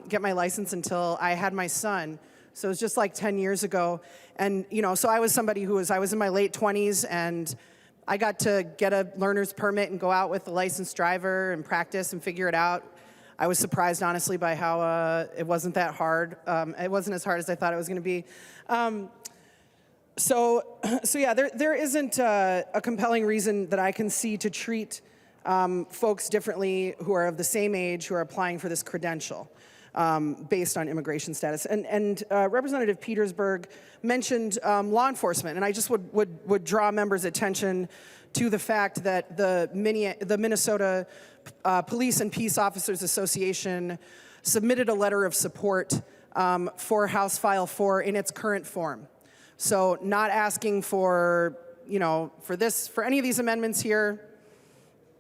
get my license until I had my son. So it was just like 10 years ago. And, you know, so I was somebody who I was in my late 20s, and I got to get a learner's permit and go out with a licensed driver and practice and figure it out. I was surprised, honestly, by how it wasn't that hard. It wasn't as hard as I thought it was going to be. So yeah, there isn't a compelling reason that I can see to treat folks differently who are of the same age who are applying for this credential based on immigration status. And Representative Petersburg mentioned law enforcement, and I just would draw members' attention to the fact that the Minnesota Police and Peace Officers Association submitted a letter of support for House File 4 in its current form. So not asking for, you know, for any of these amendments here.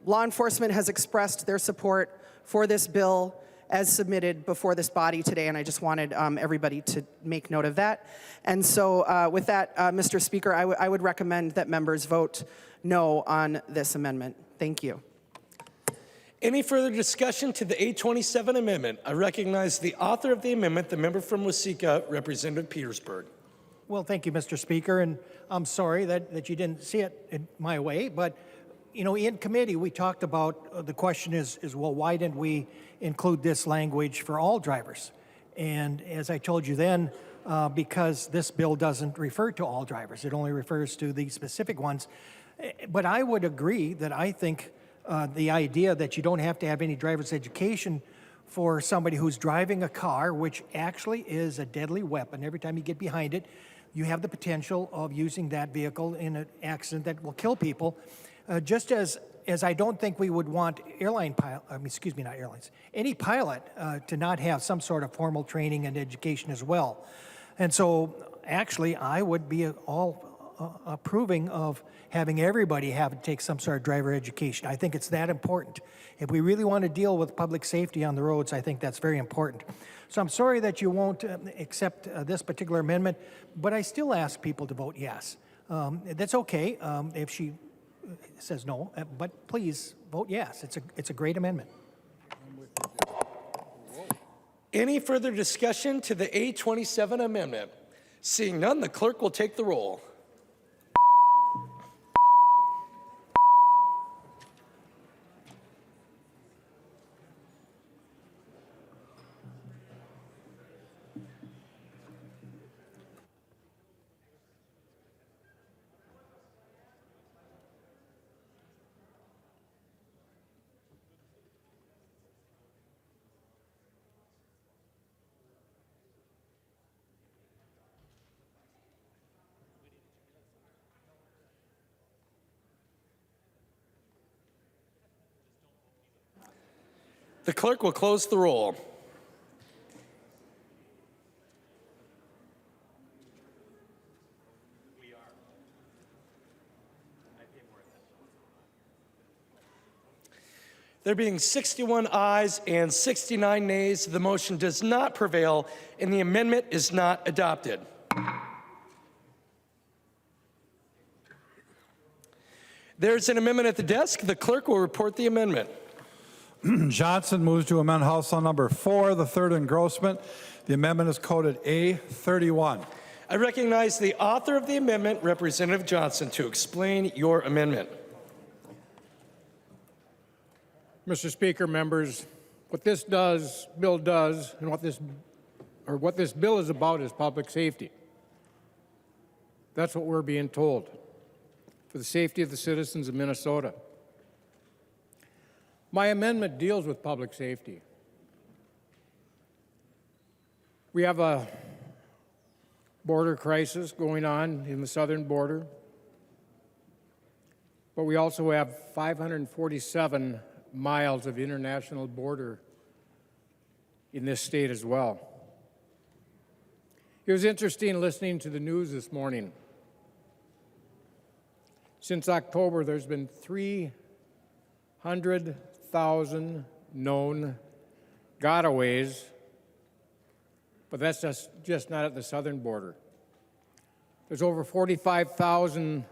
Law enforcement has expressed their support for this bill as submitted before this body today, and I just wanted everybody to make note of that. And so with that, Mr. Speaker, I would recommend that members vote no on this amendment. Thank you. Any further discussion to the 827 amendment? I recognize the author of the amendment, the member from Waseca, Representative Petersburg. Well, thank you, Mr. Speaker, and I'm sorry that you didn't see it in my way, but you know, in committee we talked about the question is well, why didn't we include this language for all drivers? And as I told you then, because this bill doesn't refer to all drivers, it only refers to the specific ones. But I would agree that I think the idea that you don't have to have any driver's education for somebody who's driving a car, which actually is a deadly weapon. Every time you get behind it, you have the potential of using that vehicle in an accident that will kill people. Just as as I don't think we would want not airlines, any pilot to not have some sort of formal training and education as well. And so actually, I would be all approving of having everybody have to take some sort of driver education. I think it's that important. If we really want to deal with public safety on the roads, I think that's very important. So I'm sorry that you won't accept this particular amendment, but I still ask people to vote yes. That's okay if she says no, but please vote yes. It's a great amendment. Any further discussion to the A27 amendment? Seeing none, the clerk will take the roll. The clerk will close the roll. There being 61 ayes and 69 nays, the motion does not prevail and the amendment is not adopted. There's an amendment at the desk. The clerk will report the amendment. Johnson moves to amend House Law Number 4, the third engrossment. The amendment is coded A31. I recognize the author of the amendment, Representative Johnson, to explain your amendment. Mr. Speaker, members, what this bill does, and what this bill is about is public safety. That's what we're being told, for the safety of the citizens of Minnesota. My amendment deals with public safety. We have a border crisis going on in the southern border, but we also have 547 miles of international border in this state as well. It was interesting listening to the news this morning. Since October, there's been 300,000 known gotaways, but that's just not at the southern border. There's over 45,000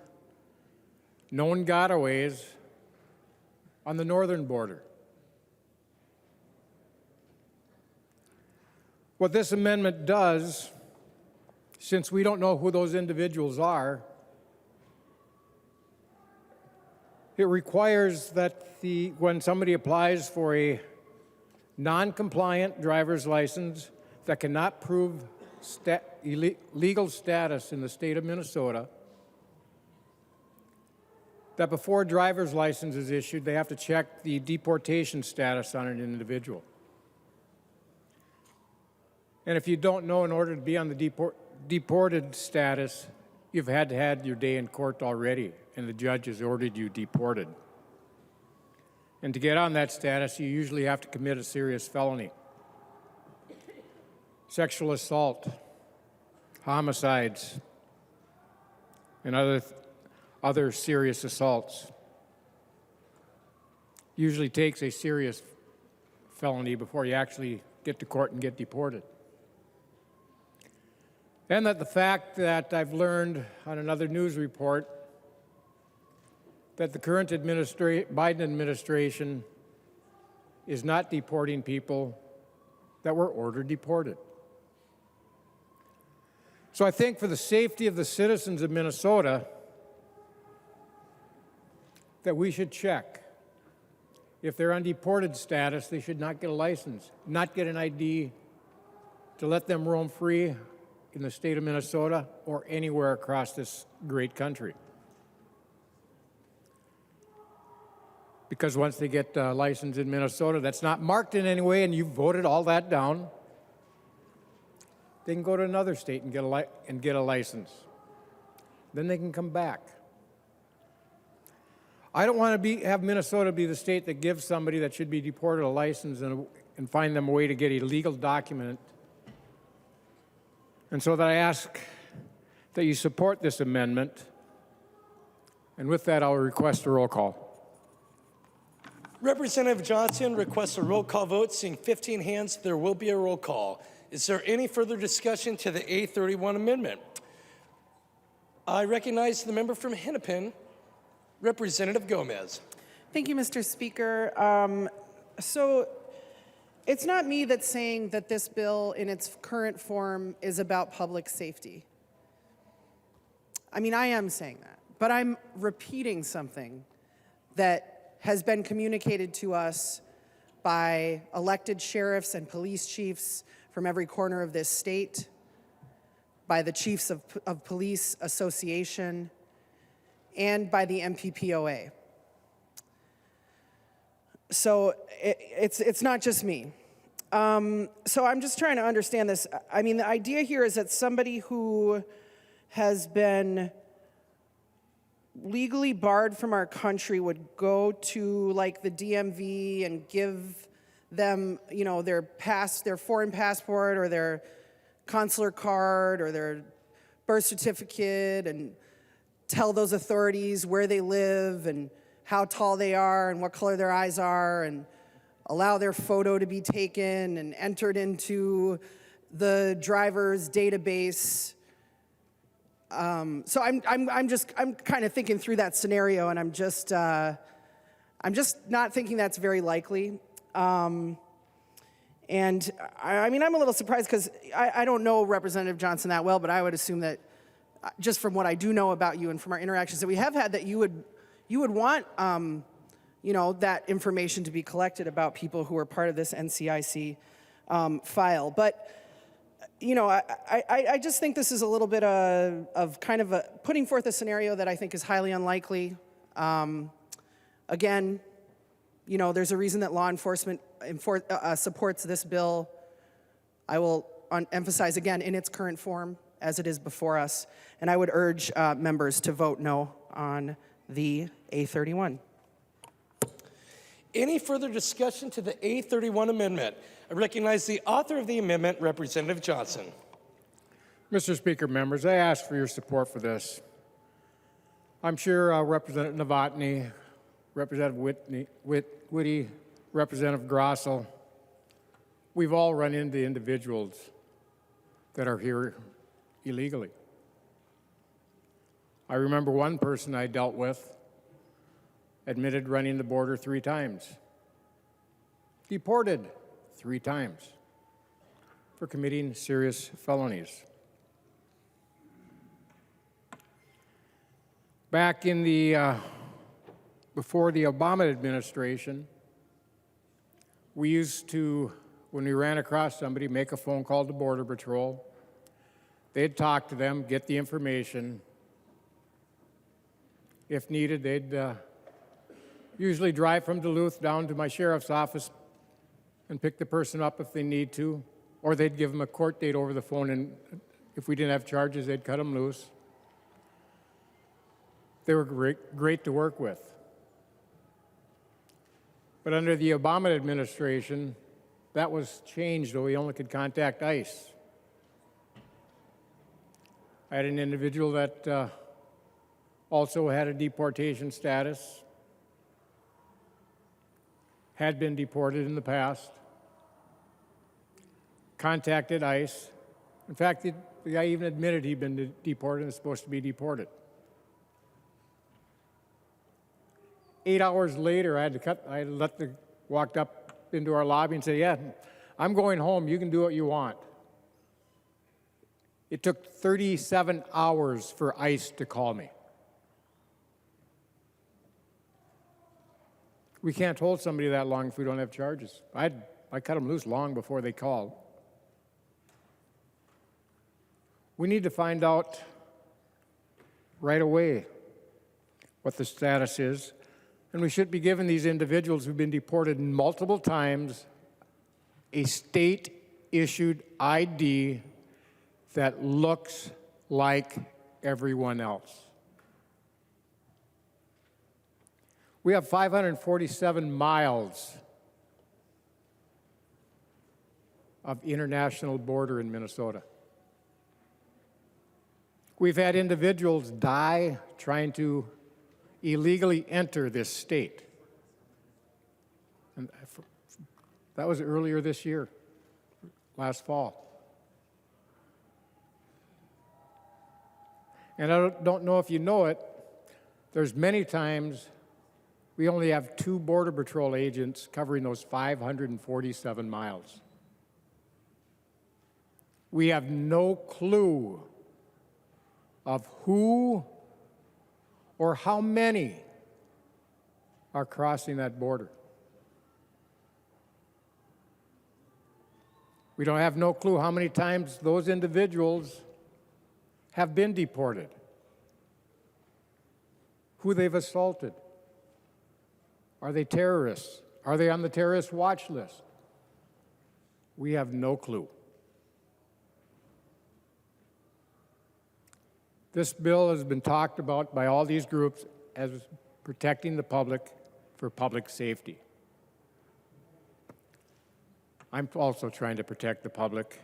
known gotaways on the northern border. What this amendment does, since we don't know who those individuals are, it requires that when somebody applies for a non-compliant driver's license that cannot prove legal status in the state of Minnesota, that before a driver's license is issued, they have to check the deportation status on an individual. And if you don't know, in order to be on the deported status, you've had to have your day in court already, and the judge has ordered you deported. And to get on that status, you usually have to commit a serious felony. Sexual assault, homicides, and other serious assaults. Usually takes a serious felony before you actually get to court and get deported. And that the fact that I've learned on another news report that the current Biden administration is not deporting people that were ordered deported. So I think for the safety of the citizens of Minnesota, that we should check. If they're on deported status, they should not get a license, not get an ID to let them roam free in the state of Minnesota or anywhere across this great country. Because once they get a license in Minnesota that's not marked in any way and you voted all that down, they can go to another state and get a license. Then they can come back. I don't want to have Minnesota be the state that gives somebody that should be deported a license and find them a way to get a legal document. And so that I ask that you support this amendment. And with that, I'll request a roll call. Representative Johnson requests a roll call vote. Seeing 15 hands, there will be a roll call. Is there any further discussion to the A31 amendment? I recognize the member from Hennepin, Representative Gomez. Thank you, Mr. Speaker. So it's not me that's saying that this bill in its current form is about public safety. I mean, I am saying that, but I'm repeating something that has been communicated to us by elected sheriffs and police chiefs from every corner of this state, by the Chiefs of Police Association, and by the MPPOA. So it's not just me. So I'm just trying to understand this. I mean, the idea here is that somebody who has been legally barred from our country would go to like the DMV and give them, you know, their foreign passport or their consular card or their birth certificate and tell those authorities where they live and how tall they are and what color their eyes are and allow their photo to be taken and entered into the driver's database. So I'm kind of thinking through that scenario, and I'm just not thinking that's very likely. And I mean, I'm a little surprised because I don't know Representative Johnson that well, but I would assume that just from what I do know about you and from our interactions that we have had, that you would want, you know, that information to be collected about people who are part of this NCIC file. But you know, I just think this is a little bit of kind of putting forth a scenario that I think is highly unlikely. Again, you know, there's a reason that law enforcement supports this bill. I will emphasize again in its current form as it is before us, and I would urge members to vote no on the A31. Any further discussion to the A31 amendment? I recognize the author of the amendment, Representative Johnson. Mr. Speaker, members, I ask for your support for this. I'm sure Representative Novotny, Representative Whitty, Representative Grossel, we've all run into individuals that are here illegally. I remember one person I dealt with admitted running the border 3 times, deported 3 times for committing serious felonies. Back in the, before the Obama administration, we used to, when we ran across somebody, make a phone call to Border Patrol. They'd talk to them, get the information. If needed, they'd usually drive from Duluth down to my sheriff's office and pick the person up if they need to, or they'd give them a court date over the phone, and if we didn't have charges, they'd cut them loose. They were great to work with. But under the Obama administration, that was changed, though we only could contact ICE. I had an individual that also had a deportation status, had been deported in the past, contacted ICE. In fact, the guy even admitted he'd been deported and was supposed to be deported. 8 hours later, walked up into our lobby and said, yeah, I'm going home, you can do what you want. It took 37 hours for ICE to call me. We can't hold somebody that long if we don't have charges. I cut them loose long before they called. We need to find out right away what the status is, and we should be giving these individuals who've been deported multiple times a state-issued ID that looks like everyone else. We have 547 miles of international border in Minnesota. We've had individuals die trying to illegally enter this state. And that was earlier this year, last fall. And I don't know if you know it, there's many times we only have 2 Border Patrol agents covering those 547 miles. We have no clue of who or how many are crossing that border. We don't have no clue how many times those individuals have been deported, who they've assaulted. Are they terrorists? Are they on the terrorist watch list? We have no clue. This bill has been talked about by all these groups as protecting the public for public safety. I'm also trying to protect the public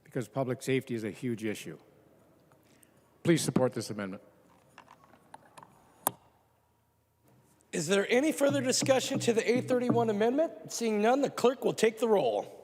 because public safety is a huge issue. Please support this amendment. Is there any further discussion to the 831 amendment? Seeing none, the clerk will take the roll.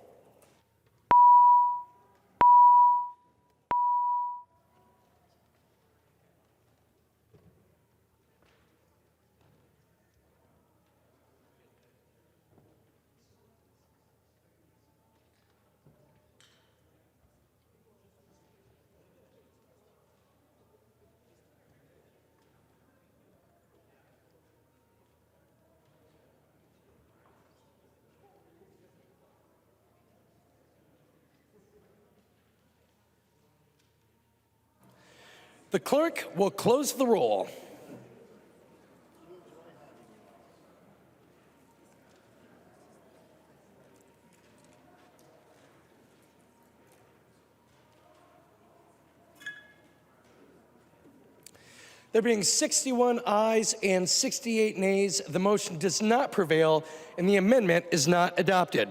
The clerk will close the roll. There being 61 ayes and 68 nays, the motion does not prevail and the amendment is not adopted.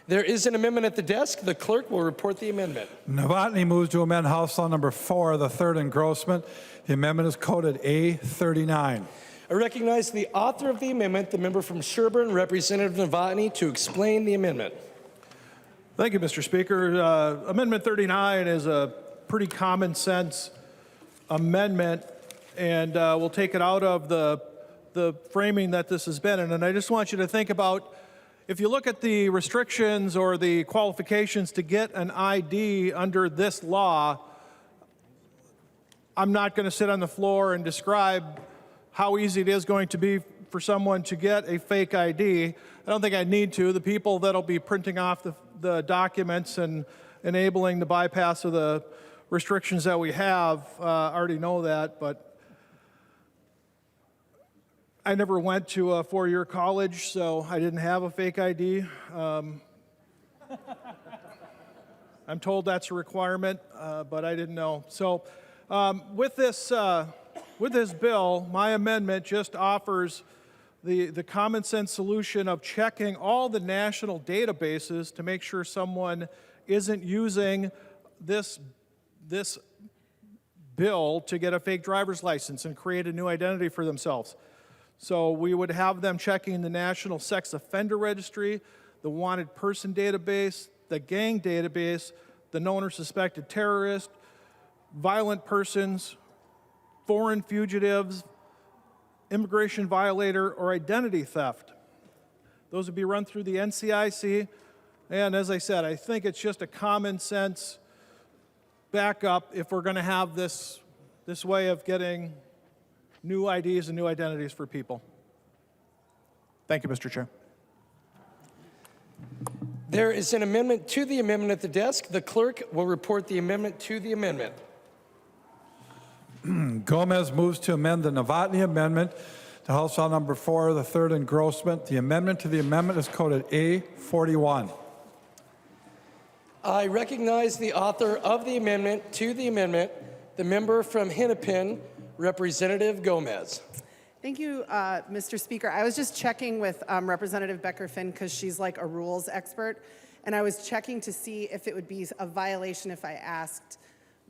There is an amendment at the desk. The clerk will report the amendment. Novotny moves to amend House Law Number 4, the third engrossment. The amendment is coded A39. I recognize the author of the amendment, the member from Sherburne, Representative Novotny, to explain the amendment. Thank you, Mr. Speaker. Amendment 39 is a pretty common sense amendment, and we'll take it out of the framing that this has been in. And I just want you to think about, if you look at the restrictions or the qualifications to get an ID under this law, I'm not going to sit on the floor and describe how easy it is going to be for someone to get a fake ID. I don't think I need to. The people that'll be printing off the documents and enabling the bypass of the restrictions that we have already know that, but I never went to a four-year college, so I didn't have a fake ID. I'm told that's a requirement, but I didn't know. So with this bill, my amendment just offers the common sense solution of checking all the national databases to make sure someone isn't using this bill to get a fake driver's license and create a new identity for themselves. So we would have them checking the National Sex Offender Registry, the Wanted Person Database, the Gang Database, the known or suspected terrorist, violent persons, foreign fugitives, immigration violator, or identity theft. Those would be run through the NCIC. And as I said, I think it's just a common sense backup if we're going to have this way of getting new IDs and new identities for people. Thank you, Mr. Chair. There is an amendment to the amendment at the desk. The clerk will report the amendment to the amendment. Gomez moves to amend the Novotny amendment to House Law Number 4, the third engrossment. The amendment to the amendment is coded A41. I recognize the author of the amendment to the amendment, The member from Hennepin, Representative Gomez. Thank you, Mr. Speaker. I was just checking with Representative Becker-Finn because she's like a rules expert, and I was checking to see if it would be a violation if I asked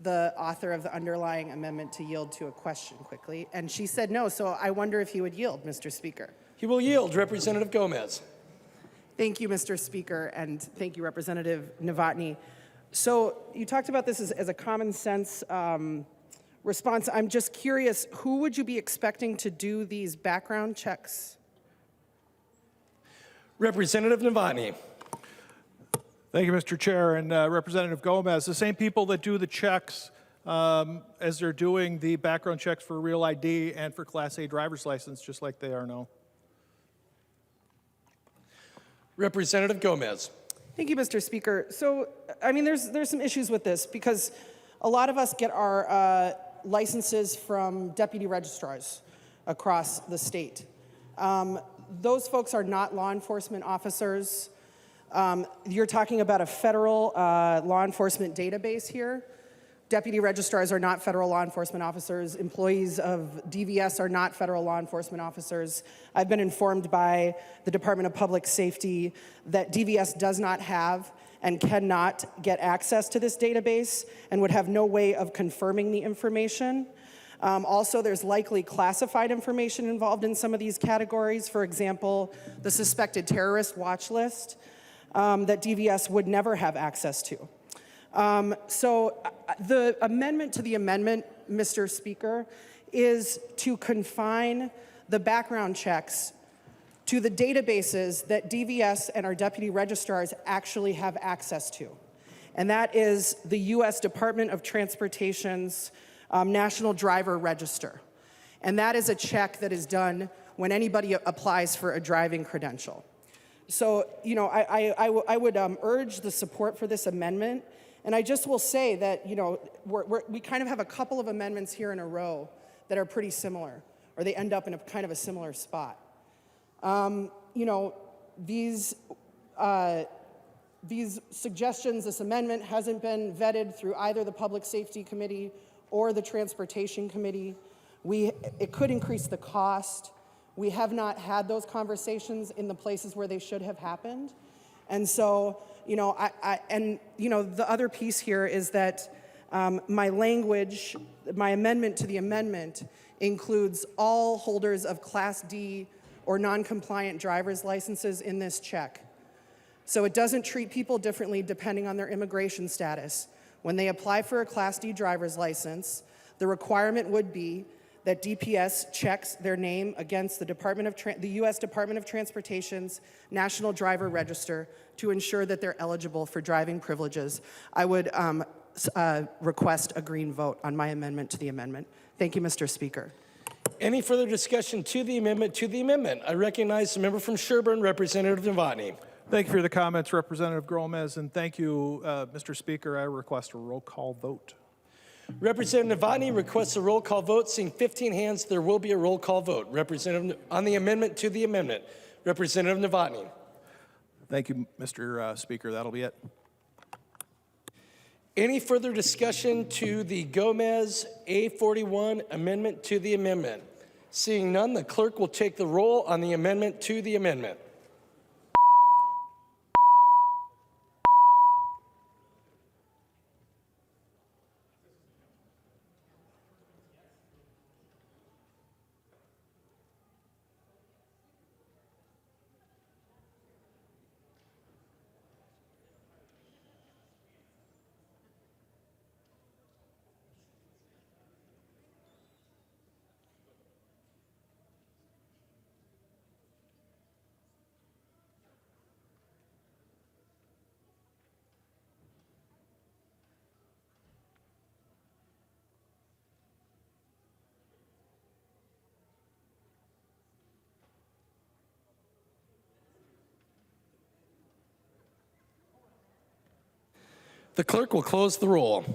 the author of the underlying amendment to yield to a question quickly, and she said no, so I wonder if he would yield, Mr. Speaker. He will yield. Representative Gomez. Thank you, Mr. Speaker, and thank you, Representative Novotny. So you talked about this as a common sense response. I'm just curious, who would you be expecting to do these background checks? Representative Novotny. Thank you, Mr. Chair, and Representative Gomez. The same people that do the checks as they're doing the background checks for Real ID and for Class A driver's license, just like they are now. Representative Gomez. Thank you, Mr. Speaker. So, I mean, there's some issues with this because a lot of us get our licenses from deputy registrars across the state. Those folks are not law enforcement officers. You're talking about a federal law enforcement database here. Deputy registrars are not federal law enforcement officers. Employees of DVS are not federal law enforcement officers. I've been informed by the Department of Public Safety that DVS does not have and cannot get access to this database and would have no way of confirming the information. Also, there's likely classified information involved in some of these categories. For example, the suspected terrorist watch list that DVS would never have access to. So the amendment to the amendment, Mr. Speaker, is to confine the background checks to the databases that DVS and our deputy registrars actually have access to. And that is the U.S. Department of Transportation's National Driver Register. And that is a check that is done when anybody applies for a driving credential. So, you know, I would urge the support for this amendment. And I just will say that, you know, we kind of have a couple of amendments here in a row that are pretty similar, or they end up in a kind of a similar spot. You know, these suggestions, this amendment hasn't been vetted through either the Public Safety Committee or the Transportation Committee. It could increase the cost. We have not had those conversations in the places where they should have happened. And so, you know, the other piece here is that my language, my amendment to the amendment includes all holders of Class D or non-compliant driver's licenses in this check. So it doesn't treat people differently depending on their immigration status. When they apply for a Class D driver's license, the requirement would be that DPS checks their name against the U.S. Department of Transportation's National Driver Register to ensure that they're eligible for driving privileges. I would request a green vote on my amendment to the amendment. Thank you, Mr. Speaker. Any further discussion to the amendment to the amendment? I recognize the member from Sherburne, Representative Novotny. Thank you for the comments, Representative Gomez, and thank you, Mr. Speaker. I request a roll call vote. Representative Novotny requests a roll call vote. Seeing 15 hands, there will be a roll call vote. Representative on the amendment to the amendment. Representative Novotny. Thank you, Mr. Speaker. That'll be it. Any further discussion to the Gomez A41 amendment to the amendment? Seeing none, the clerk will take the roll on the amendment to the amendment. The clerk will close the roll.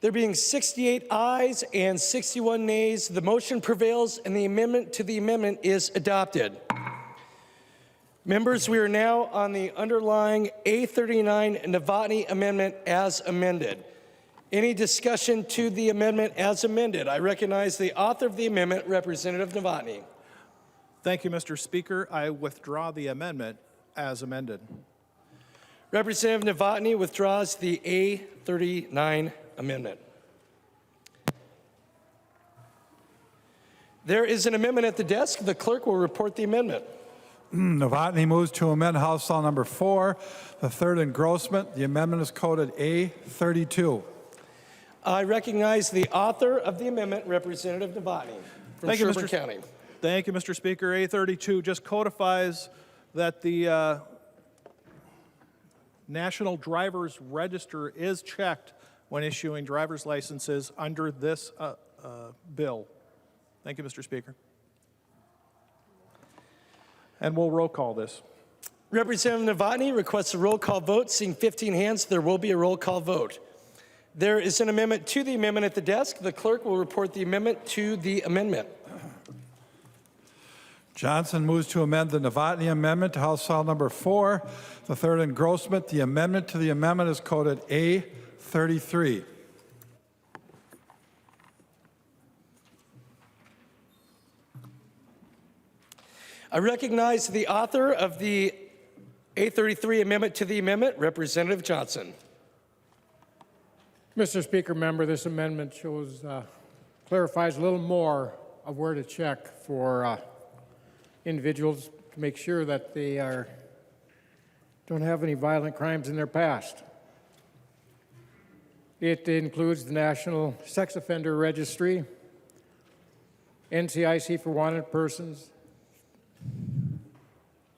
There being 68 ayes and 61 nays, the motion prevails and the amendment to the amendment is adopted. Members, we are now on the underlying A39 Novotny amendment as amended. Any discussion to the amendment as amended? I recognize the author of the amendment, Representative Novotny. Thank you, Mr. Speaker. I withdraw the amendment as amended. Representative Novotny withdraws the A39 amendment. There is an amendment at the desk. The clerk will report the amendment. Novotny moves to amend House File Number 4, the third engrossment. The amendment is coded A32. I recognize the author of the amendment, Representative Novotny from Sherburne County. Thank you, Mr. Speaker. A32 just codifies that the National Driver's Register is checked when issuing driver's licenses under this bill. Thank you, Mr. Speaker. And we'll roll call this. Representative Novotny requests a roll call vote. Seeing 15 hands, there will be a roll call vote. There is an amendment to the amendment at the desk. The clerk will report the amendment to the amendment. Johnson moves to amend the Novotny amendment to House File Number 4, the third engrossment. The amendment to the amendment is coded A33. I recognize the author of the A33 amendment to the amendment, Representative Johnson. Mr. Speaker, member, this amendment clarifies a little more of where to check for individuals to make sure that they don't have any violent crimes in their past. It includes the National Sex Offender Registry, NCIC for wanted persons,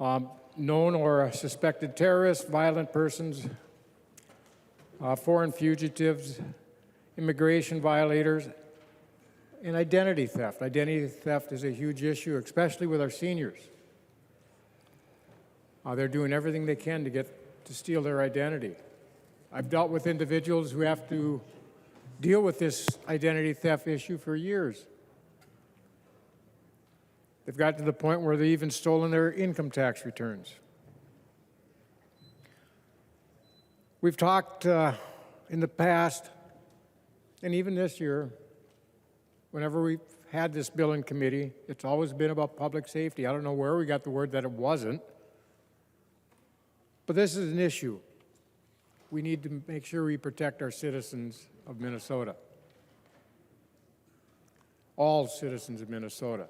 known or suspected terrorists, violent persons, foreign fugitives, immigration violators, and identity theft. Identity theft is a huge issue, especially with our seniors. They're doing everything they can to steal their identity. I've dealt with individuals who have to deal with this identity theft issue for years. They've got to the point where they've even stolen their income tax returns. We've talked in the past, and even this year, whenever we've had this bill in committee, it's always been about public safety. I don't know where we got the word that it wasn't, but this is an issue. We need to make sure we protect our citizens of Minnesota, all citizens of Minnesota.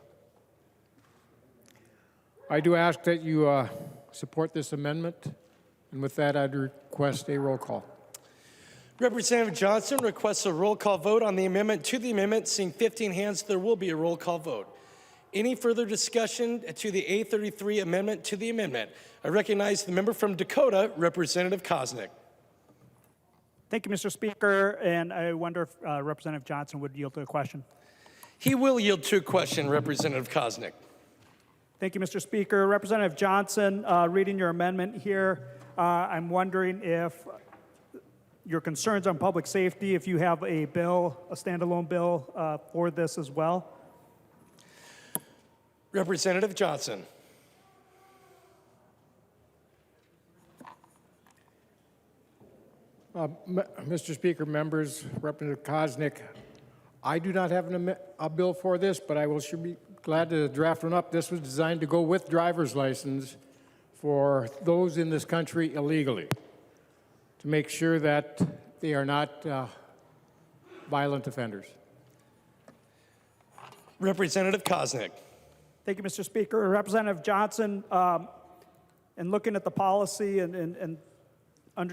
I do ask that you support this amendment, and with that, I'd request a roll call. Representative Johnson requests a roll call vote on the amendment to the amendment. Seeing 15 hands, there will be a roll call vote. Any further discussion to the A33 amendment to the amendment? I recognize the member from Dakota, Representative Koznick. Thank you, Mr. Speaker, and I wonder if Representative Johnson would yield to a question. He will yield to a question, Representative Koznick. Thank you, Mr. Speaker. Representative Johnson, reading your amendment here, I'm wondering if your concerns on public safety, if you have a bill, a standalone bill for this as well. Representative Johnson. Mr. Speaker, members, Representative Koznick, I do not have a bill for this, but I should be glad to draft one up. This was designed to go with driver's license for those in this country illegally, to make sure that they are not violent offenders. Representative Koznick. Thank you, Mr. Speaker. Representative Johnson, in looking at the policy and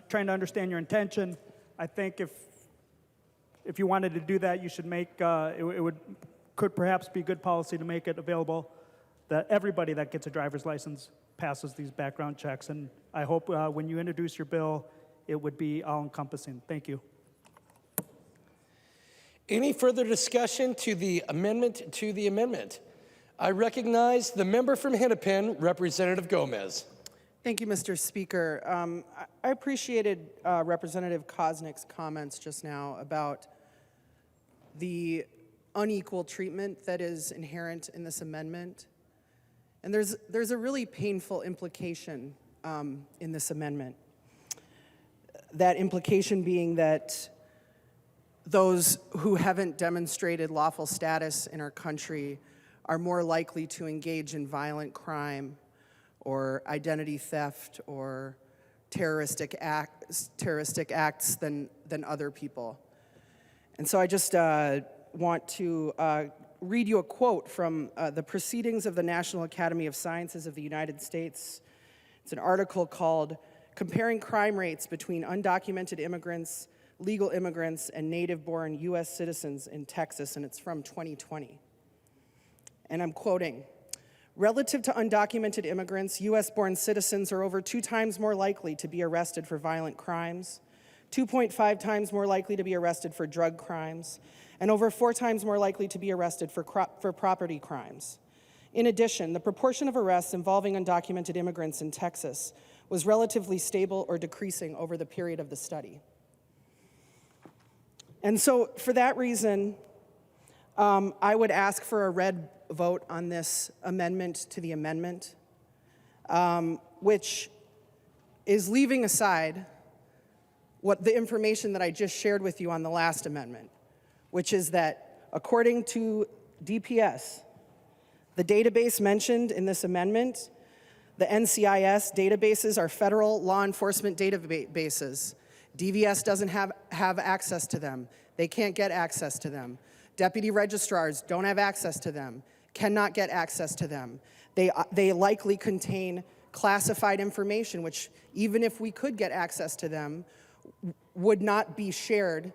trying to understand your intention, I think if you wanted to do that, you should make could perhaps be good policy to make it available that everybody that gets a driver's license passes these background checks. And I hope when you introduce your bill, it would be all-encompassing. Thank you. Any further discussion to the amendment to the amendment? I recognize the member from Hennepin, Representative Gomez. Thank you, Mr. Speaker. I appreciated Representative Koznick's comments just now about the unequal treatment that is inherent in this amendment. And there's a really painful implication in this amendment. That implication being that those who haven't demonstrated lawful status in our country are more likely to engage in violent crime or identity theft or terroristic acts than other people. And so I just want to read you a quote from the Proceedings of the National Academy of Sciences of the United States. It's an article called Comparing Crime Rates Between Undocumented Immigrants, Legal Immigrants, and Native-Born U.S. Citizens in Texas, and it's from 2020. And I'm quoting, "Relative to undocumented immigrants, U.S.-born citizens are over 2 times more likely to be arrested for violent crimes, 2.5 times more likely to be arrested for drug crimes, and over 4 times more likely to be arrested for property crimes. In addition, the proportion of arrests involving undocumented immigrants in Texas was relatively stable or decreasing over the period of the study." And so for that reason, I would ask for a red vote on this amendment to the amendment, which is leaving aside what the information that I just shared with you on the last amendment, which is that according to DPS, the database mentioned in this amendment, the NCIS databases are federal law enforcement databases. DVS doesn't have access to them. They can't get access to them. Deputy registrars don't have access to them, cannot get access to them. They likely contain classified information, which even if we could get access to them, would not be shared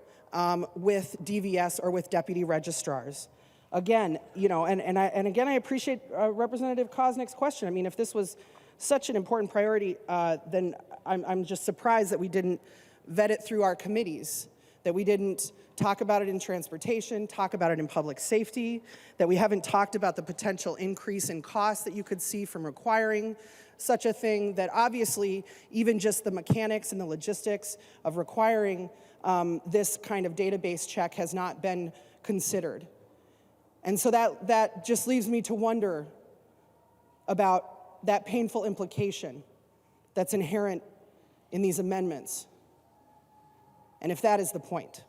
with DVS or with deputy registrars. Again, you know, and again, I appreciate Representative Koznick's question. I mean, if this was such an important priority, then I'm just surprised that we didn't vet it through our committees, that we didn't talk about it in transportation, talk about it in public safety, that we haven't talked about the potential increase in costs that you could see from requiring such a thing, that obviously even just the mechanics and the logistics of requiring this kind of database check has not been considered. And so that just leaves me to wonder about that painful implication that's inherent in these amendments, and if that is the point.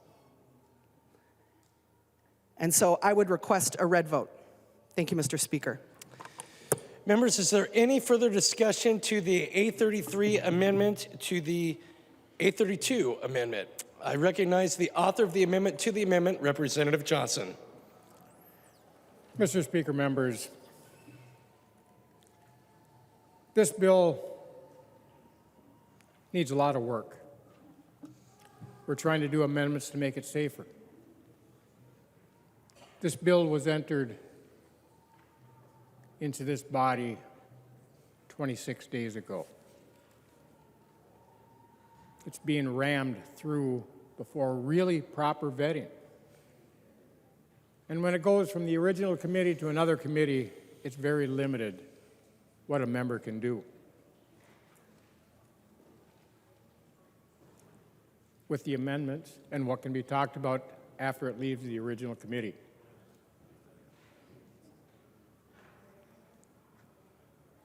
And so I would request a red vote. Thank you, Mr. Speaker. Members, is there any further discussion to the 833 amendment to the 832 amendment? I recognize the author of the amendment to the amendment, Representative Johnson. Mr. Speaker, members, this bill needs a lot of work. We're trying to do amendments to make it safer. This bill was entered into this body 26 days ago. It's being rammed through before really proper vetting. And when it goes from the original committee to another committee, it's very limited what a member can do. With the amendments and what can be talked about after it leaves the original committee.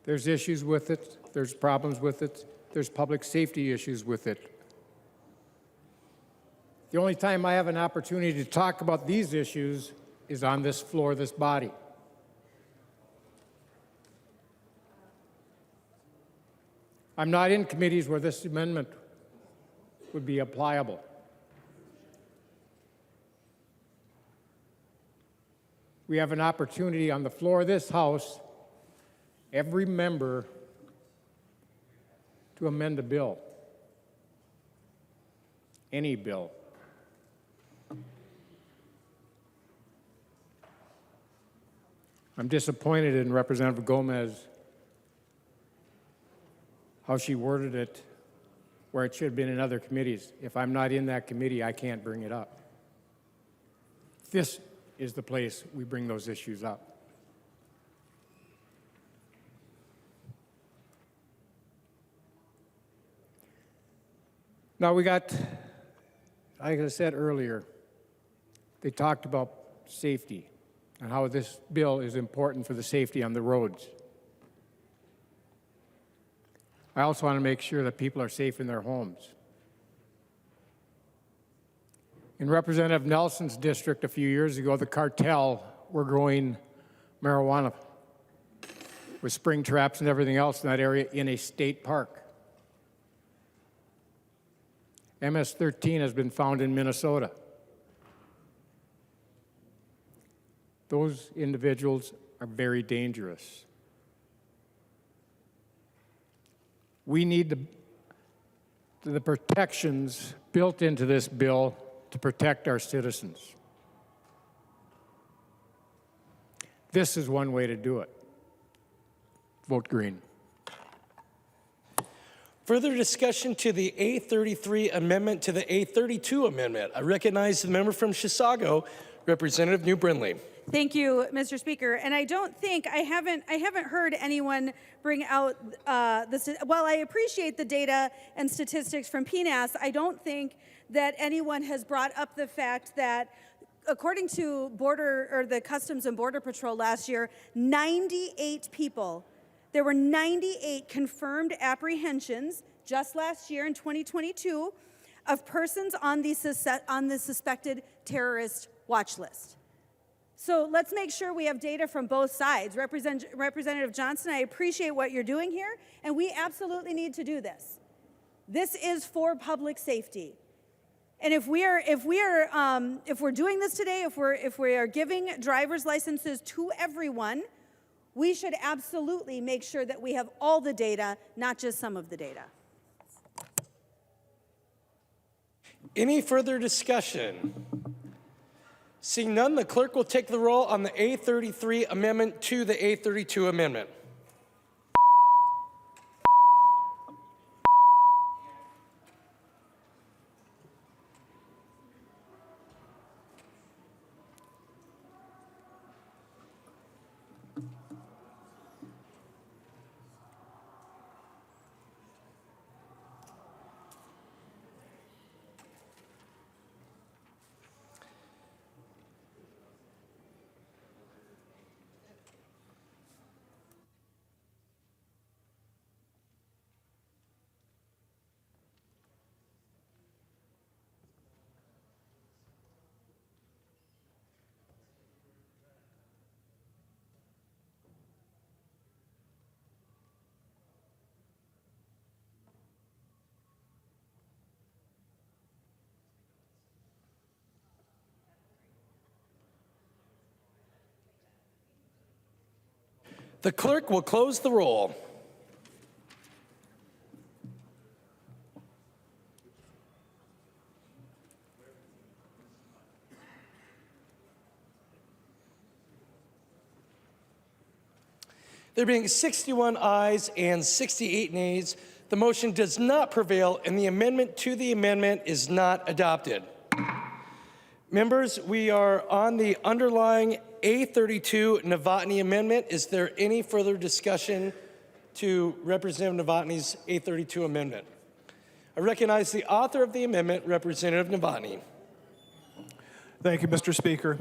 There's issues with it, there's problems with it, there's public safety issues with it. The only time I have an opportunity to talk about these issues is on this floor, this body. I'm not in committees where this amendment would be applicable. We have an opportunity on the floor of this House, every member, to amend a bill, any bill. I'm disappointed in Representative Gomez, how she worded it, where it should have been in other committees. If I'm not in that committee, I can't bring it up. This is the place we bring those issues up. Now we got, like I said earlier, they talked about safety and how this bill is important for the safety on the roads. I also want to make sure that people are safe in their homes. In Representative Nelson's district a few years ago, the cartel were growing marijuana with spring traps and everything else in that area in a state park. MS-13 has been found in Minnesota. Those individuals are very dangerous. We need the protections built into this bill to protect our citizens. This is one way to do it. Vote green. Further discussion to the A33 amendment to the A32 amendment. I recognize the member from Chisago, Representative New Brindley. Thank you, Mr. Speaker. And I don't think I haven't heard anyone bring out this. While I appreciate the data and statistics from PNAS, I don't think that anyone has brought up the fact that, according to the Customs and Border Patrol last year, 98 people. There were 98 confirmed apprehensions just last year in 2022 of persons on the suspected terrorist watch list. So let's make sure we have data from both sides. Representative Johnson, I appreciate what you're doing here, and we absolutely need to do this. This is for public safety. And if we're doing this today, if we are giving driver's licenses to everyone, we should absolutely make sure that we have all the data, not just some of the data. Any further discussion? Seeing none, the clerk will take the roll on the A33 amendment to the A32 amendment. The clerk will close the roll. There being 61 ayes and 68 nays, the motion does not prevail and the amendment to the amendment is not adopted. Members, we are on the underlying A32 Novotny amendment. Is there any further discussion to Representative Novotny's A32 amendment? I recognize the author of the amendment, Representative Novotny. Thank you, Mr. Speaker.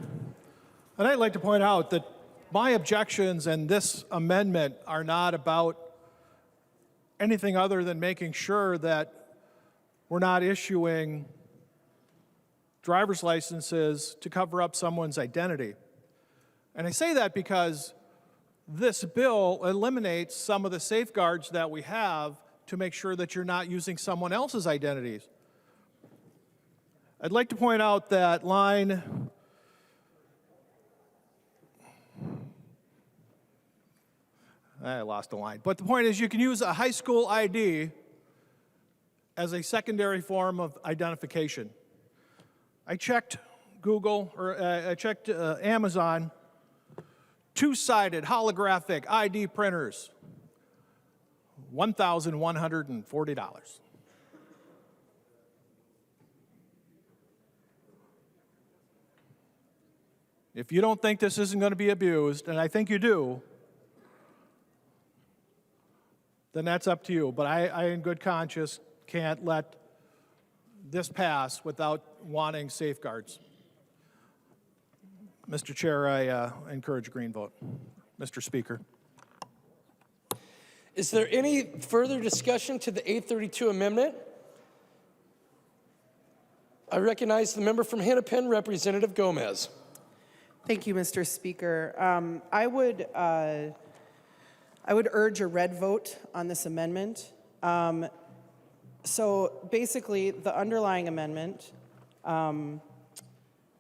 And I'd like to point out that my objections and this amendment are not about anything other than making sure that we're not issuing driver's licenses to cover up someone's identity. And I say that because this bill eliminates some of the safeguards that we have to make sure that you're not using someone else's identities. I'd like to point out that line I lost a line. But the point is you can use a high school ID as a secondary form of identification. I checked Google, or I checked Amazon, two-sided holographic ID printers, $1,140. If you don't think this isn't going to be abused, and I think you do, then that's up to you. But I in good conscience, can't let this pass without wanting safeguards. Mr. Chair, I encourage a green vote. Mr. Speaker. Is there any further discussion to the 832 amendment? I recognize the member from Hennepin, Representative Gomez. Thank you, Mr. Speaker. I would urge a red vote on this amendment. So basically, the underlying amendment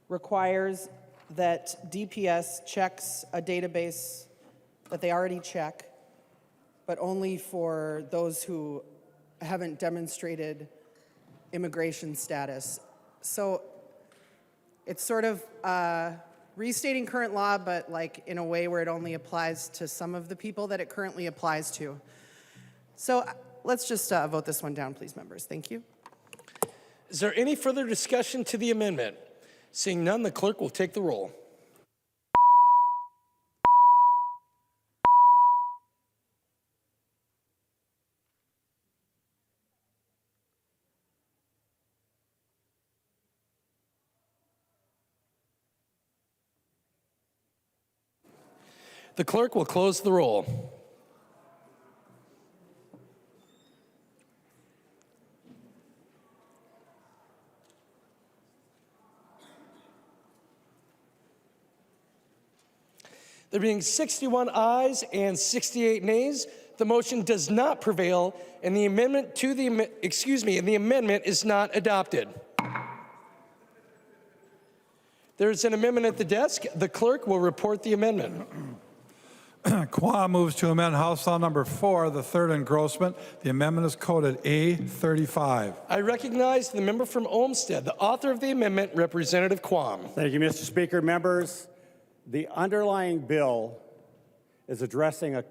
requires that DPS checks a database that they already check, but only for those who haven't demonstrated immigration status. So it's sort of restating current law, but like in a way where it only applies to some of the people that it currently applies to. So let's just vote this one down, please, members. Thank you. Is there any further discussion to the amendment? Seeing none, the clerk will take the roll. The clerk will close the roll. There being 61 ayes and 68 nays, the motion does not prevail, and the amendment to the amendment is not adopted. There is an amendment at the desk. The clerk will report the amendment. Quam moves to amend House Law Number 4, the third engrossment. The amendment is coded A35. I recognize the member from Olmsted, the author of the amendment, Representative Quam. Thank you, Mr. Speaker. Members, the underlying bill is addressing a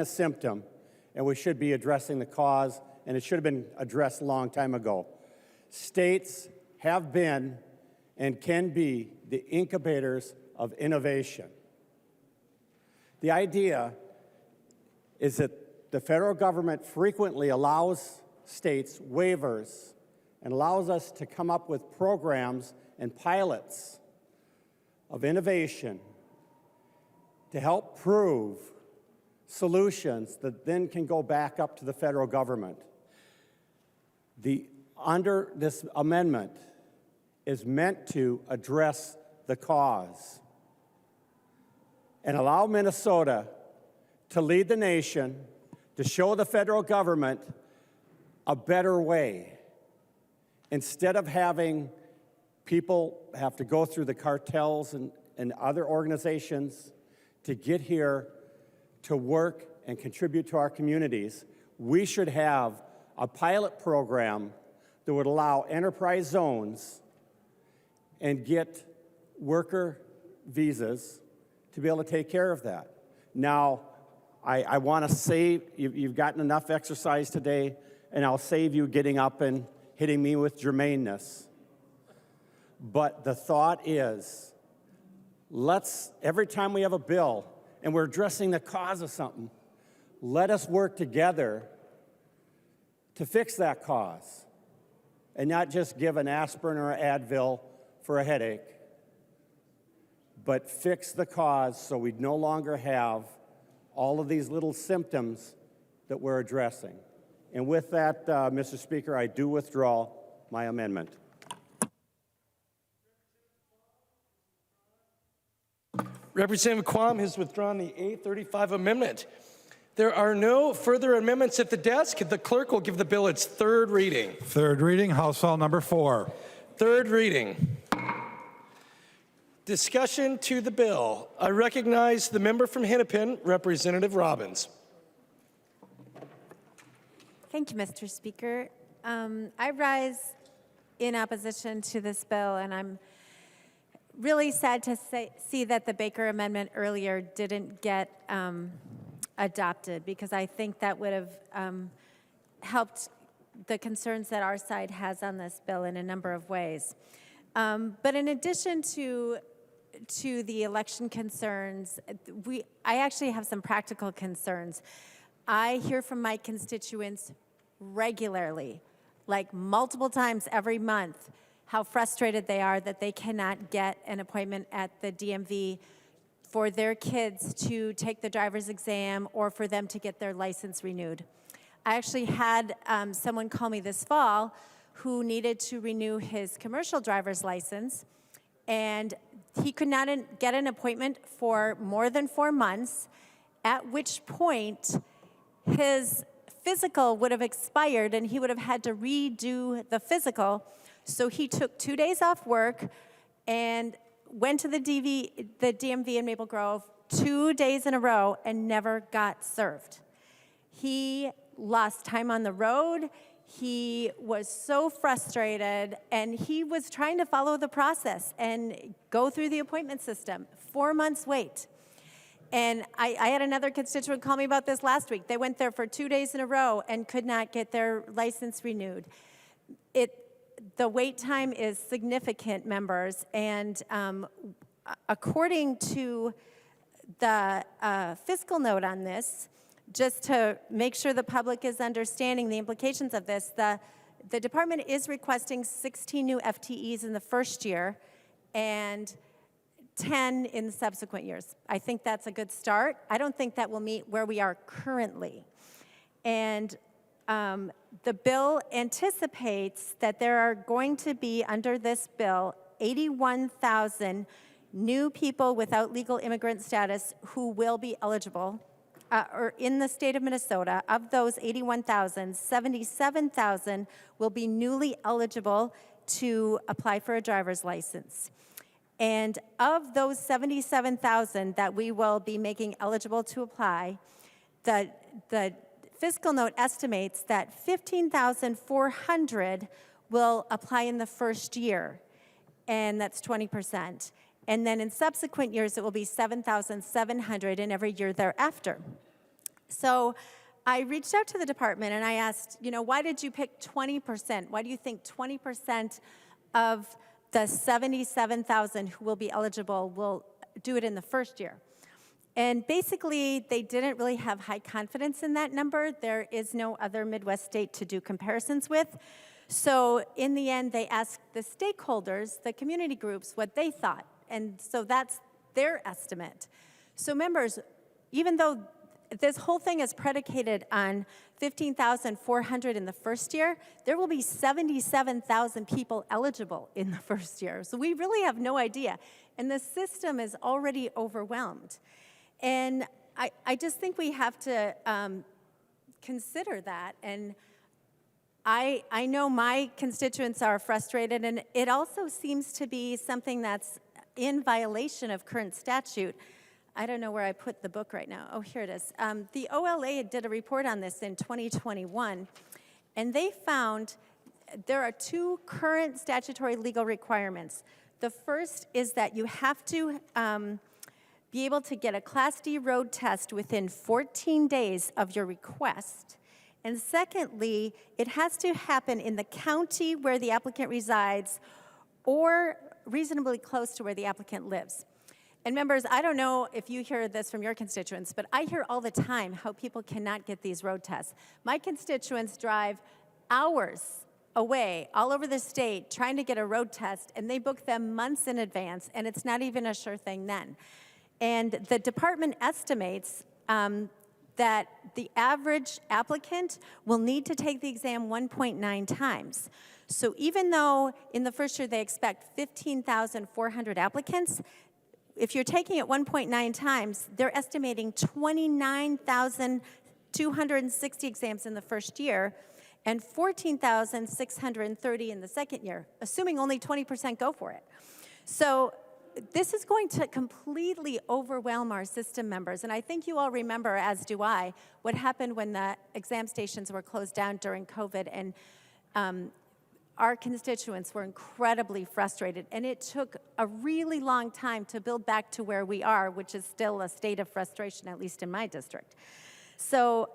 symptom, and we should be addressing the cause, and it should have been addressed a long time ago. States have been and can be the incubators of innovation. The idea is that the federal government frequently allows states waivers and allows us to come up with programs and pilots of innovation to help prove solutions that then can go back up to the federal government. Under this amendment is meant to address the cause and allow Minnesota to lead the nation, to show the federal government a better way. Instead of having people have to go through the cartels and other organizations to get here to work and contribute to our communities, we should have a pilot program that would allow enterprise zones and get worker visas to be able to take care of that. Now, I want to save, you've gotten enough exercise today, and I'll save you getting up and hitting me with germaneness. But the thought is, every time we have a bill and we're addressing the cause of something, let us work together to fix that cause and not just give an aspirin or an Advil for a headache, but fix the cause so we no longer have all of these little symptoms that we're addressing. And with that, Mr. Speaker, I do withdraw my amendment. Representative Quam has withdrawn the A35 amendment. There are no further amendments at the desk. The clerk will give the bill its third reading. Third reading, House Law Number 4. Third reading. Discussion to the bill. I recognize the member from Hennepin, Representative Robbins. Thank you, Mr. Speaker. I rise in opposition to this bill, and I'm really sad to see that the Baker Amendment earlier didn't get adopted, because I think that would have helped the concerns that our side has on this bill in a number of ways. But in addition to the election concerns, I actually have some practical concerns. I hear from my constituents regularly, like multiple times every month, how frustrated they are that they cannot get an appointment at the DMV for their kids to take the driver's exam or for them to get their license renewed. I actually had someone call me this fall who needed to renew his commercial driver's license, and he could not get an appointment for more than 4 months, at which point his physical would have expired and he would have had to redo the physical. So he took 2 days off work and went to the DMV in Maple Grove 2 days in a row and never got served. He lost time on the road. He was so frustrated, and he was trying to follow the process and go through the appointment system. 4 months wait. And I had another constituent call me about this last week. They went there for 2 days in a row and could not get their license renewed. The wait time is significant, members, and according to the fiscal note on this, just to make sure the public is understanding the implications of this, the department is requesting 16 new FTEs in the first year and 10 in the subsequent years. I think that's a good start. I don't think that will meet where we are currently. And the bill anticipates that there are going to be, under this bill, 81,000 new people without legal immigrant status who will be eligible, or in the state of Minnesota. Of those 81,000, 77,000 will be newly eligible to apply for a driver's license. And of those 77,000 that we will be making eligible to apply, the fiscal note estimates that 15,400 will apply in the first year, and that's 20%. And then in subsequent years, it will be 7,700 in every year thereafter. So I reached out to the department and I asked, why did you pick 20%? Why do you think 20% of the 77,000 who will be eligible will do it in the first year? And basically, they didn't really have high confidence in that number. There is no other Midwest state to do comparisons with. So in the end, they asked the stakeholders, the community groups, what they thought. And so that's their estimate. So members, even though this whole thing is predicated on 15,400 in the first year, there will be 77,000 people eligible in the first year. So we really have no idea. And the system is already overwhelmed. And I just think we have to consider that. And I know my constituents are frustrated, and it also seems to be something that's in violation of current statute. I don't know where I put the book right now. Oh, here it is. The OLA did a report on this in 2021, and they found there are 2 current statutory legal requirements. The first is that you have to be able to get a Class D road test within 14 days of your request. And secondly, it has to happen in the county where the applicant resides or reasonably close to where the applicant lives. And members, I don't know if you hear this from your constituents, but I hear all the time how people cannot get these road tests. My constituents drive hours away all over the state trying to get a road test, and they book them months in advance, and it's not even a sure thing then. And the department estimates that the average applicant will need to take the exam 1.9 times. So even though in the first year they expect 15,400 applicants, if you're taking it 1.9 times, they're estimating 29,260 exams in the first year and 14,630 in the second year, assuming only 20% go for it. So this is going to completely overwhelm our system, members. And I think you all remember, as do I, what happened when the exam stations were closed down during COVID, and our constituents were incredibly frustrated. And it took a really long time to build back to where we are, which is still a state of frustration, at least in my district. So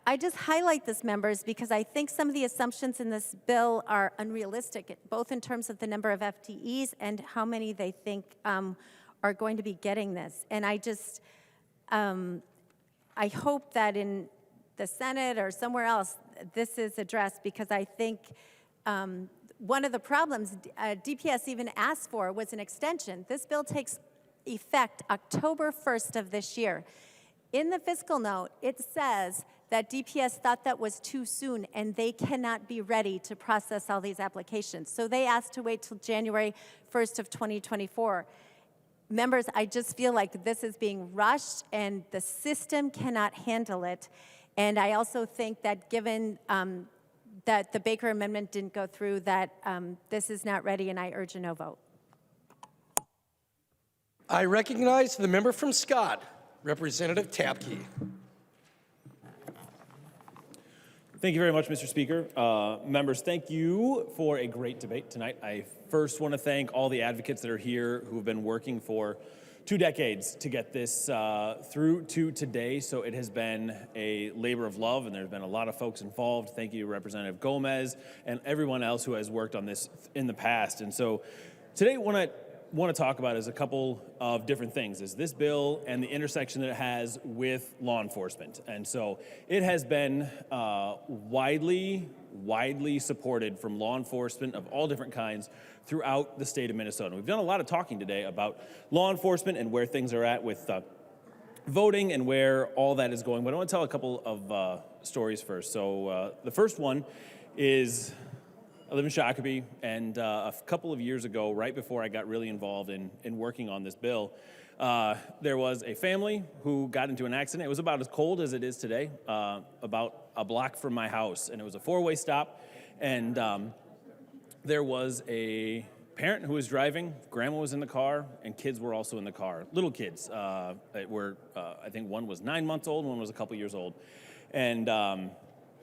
I just highlight this, members, because I think some of the assumptions in this bill are unrealistic, both in terms of the number of FTEs and how many they think are going to be getting this. And I just, I hope that in the Senate or somewhere else, this is addressed, because I think one of the problems DPS even asked for was an extension. This bill takes effect October 1st of this year. In the fiscal note, it says that DPS thought that was too soon and they cannot be ready to process all these applications. So they asked to wait till January 1st of 2024. Members, I just feel like this is being rushed and the system cannot handle it. And I also think that given that the Baker Amendment didn't go through, that this is not ready, and I urge a no vote. I recognize the member from Scott, Representative Tapke. Thank you very much, Mr. Speaker. Members, thank you for a great debate tonight. I first want to thank all the advocates that are here who have been working for 2 decades to get this through to today. So it has been a labor of love, and there's been a lot of folks involved. Thank you, Representative Gomez, and everyone else who has worked on this in the past. And so today, what I want to talk about is a couple of different things, is this bill and the intersection that it has with law enforcement. And so it has been widely supported from law enforcement of all different kinds throughout the state of Minnesota. We've done a lot of talking today about law enforcement and where things are at with voting and where all that is going. But I want to tell a couple of stories first. So the first one is, I live in Shakopee, and a couple of years ago, right before I got really involved in working on this bill, there was a family who got into an accident. It was about as cold as it is today, about a block from my house, and it was a 4-way stop, and there was a parent who was driving, grandma was in the car, and kids were also in the car, little kids. I think one was 9 months old, one was a couple years old. And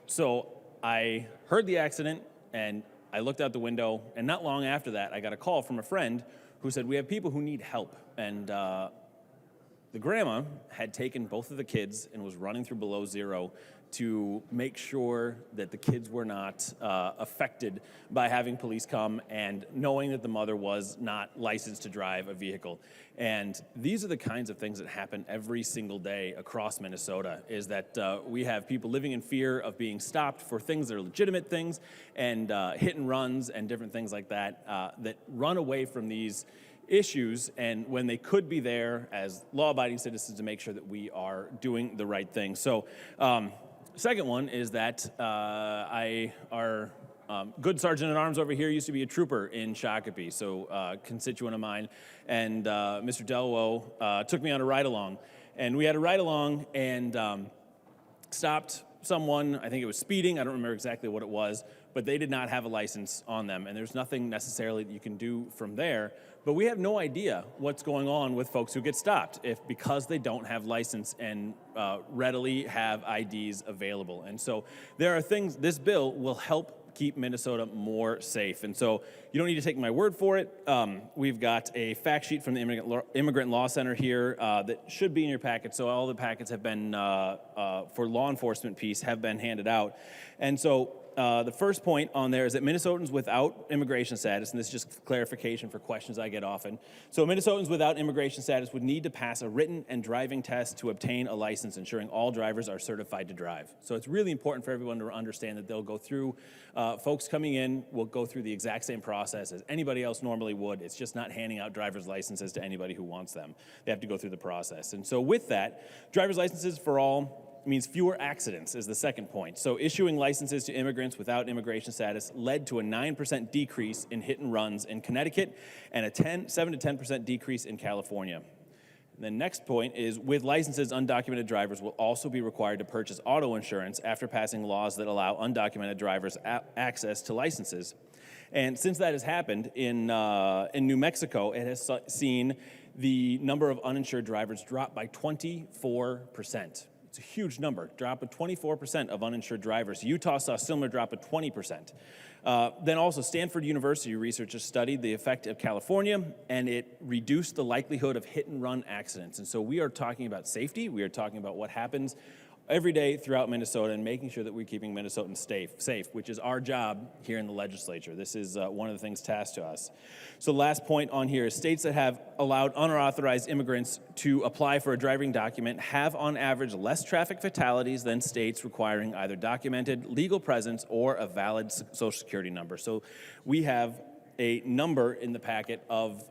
so I heard the accident, and I looked out the window, and not long after that, I got a call from a friend who said, we have people who need help. And the grandma had taken both of the kids and was running through below zero to make sure that the kids were not affected by having police come and knowing that the mother was not licensed to drive a vehicle. And these are the kinds of things that happen every single day across Minnesota, is that we have people living in fear of being stopped for things that are legitimate things, and hit and runs and different things like that, that run away from these issues, and when they could be there as law-abiding citizens to make sure that we are doing the right thing. So second one is that our good sergeant-at-arms over here used to be a trooper in Shakopee, so a constituent of mine, and Mr. Delwo took me on a ride-along, and we had a ride-along and stopped someone. I think it was speeding. I don't remember exactly what it was, but they did not have a license on them, and there's nothing necessarily that you can do from there. But we have no idea what's going on with folks who get stopped because they don't have license and readily have IDs available. And so there are things, this bill will help keep Minnesota more safe. And so you don't need to take my word for it. We've got a fact sheet from the Immigrant Law Center here that should be in your packet. So all the packets have been, for law enforcement piece, have been handed out. And so the first point on there is that Minnesotans without immigration status, and this is just clarification for questions I get often. So Minnesotans without immigration status would need to pass a written and driving test to obtain a license, ensuring all drivers are certified to drive. So it's really important for everyone to understand that they'll go through, folks coming in will go through the exact same process as anybody else normally would. It's just not handing out driver's licenses to anybody who wants them. They have to go through the process. And so with that, driver's licenses for all means fewer accidents is the second point. So issuing licenses to immigrants without immigration status led to a 9% decrease in hit and runs in Connecticut and a 7 to 10% decrease in California. The next point is, with licenses, undocumented drivers will also be required to purchase auto insurance after passing laws that allow undocumented drivers access to licenses. And since that has happened in New Mexico, it has seen the number of uninsured drivers drop by 24%. It's a huge number, drop of 24% of uninsured drivers. Utah saw a similar drop of 20%. Then also Stanford University researchers studied the effect of California, and it reduced the likelihood of hit and run accidents. And so we are talking about safety. We are talking about what happens every day throughout Minnesota and making sure that we're keeping Minnesotans safe, which is our job here in the legislature. This is one of the things tasked to us. So the last point on here is states that have allowed unauthorized immigrants to apply for a driving document have on average less traffic fatalities than states requiring either documented legal presence or a valid social security number. So we have a number in the packet of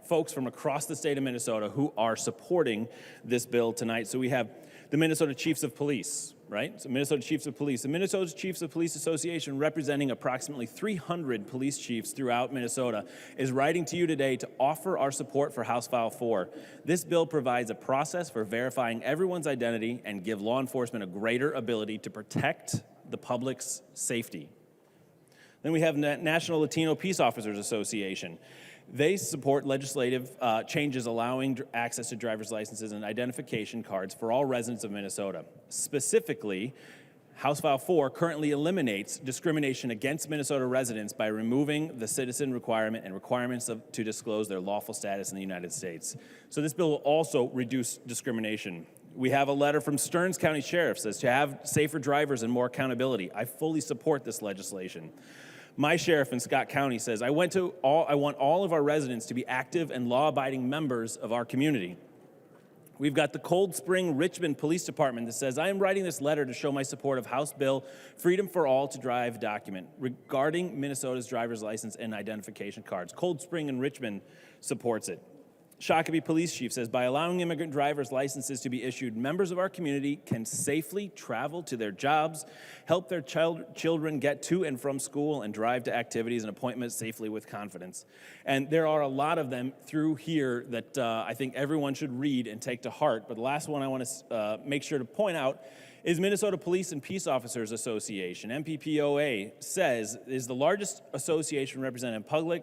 folks from across the state of Minnesota who are supporting this bill tonight. So we have the Minnesota Chiefs of Police, right? So Minnesota Chiefs of Police. The Minnesota Chiefs of Police Association, representing approximately 300 police chiefs throughout Minnesota, is writing to you today to offer our support for House File 4. This bill provides a process for verifying everyone's identity and give law enforcement a greater ability to protect the public's safety. Then we have National Latino Peace Officers Association. They support legislative changes allowing access to driver's licenses and identification cards for all residents of Minnesota. Specifically, House File 4 currently eliminates discrimination against Minnesota residents by removing the citizen requirement and requirements to disclose their lawful status in the United States. So this bill will also reduce discrimination. We have a letter from Stearns County Sheriff that says to have safer drivers and more accountability. I fully support this legislation. My sheriff in Scott County says, I want all of our residents to be active and law-abiding members of our community. We've got the Cold Spring Richmond Police Department that says, I am writing this letter to show my support of House Bill Freedom for All to Drive document regarding Minnesota's driver's license and identification cards. Cold Spring and Richmond supports it. Shakopee Police Chief says, by allowing immigrant driver's licenses to be issued, members of our community can safely travel to their jobs, help their children get to and from school, and drive to activities and appointments safely with confidence. And there are a lot of them through here that I think everyone should read and take to heart. But the last one I want to make sure to point out is Minnesota Police and Peace Officers Association. MPPOA says is the largest association representing public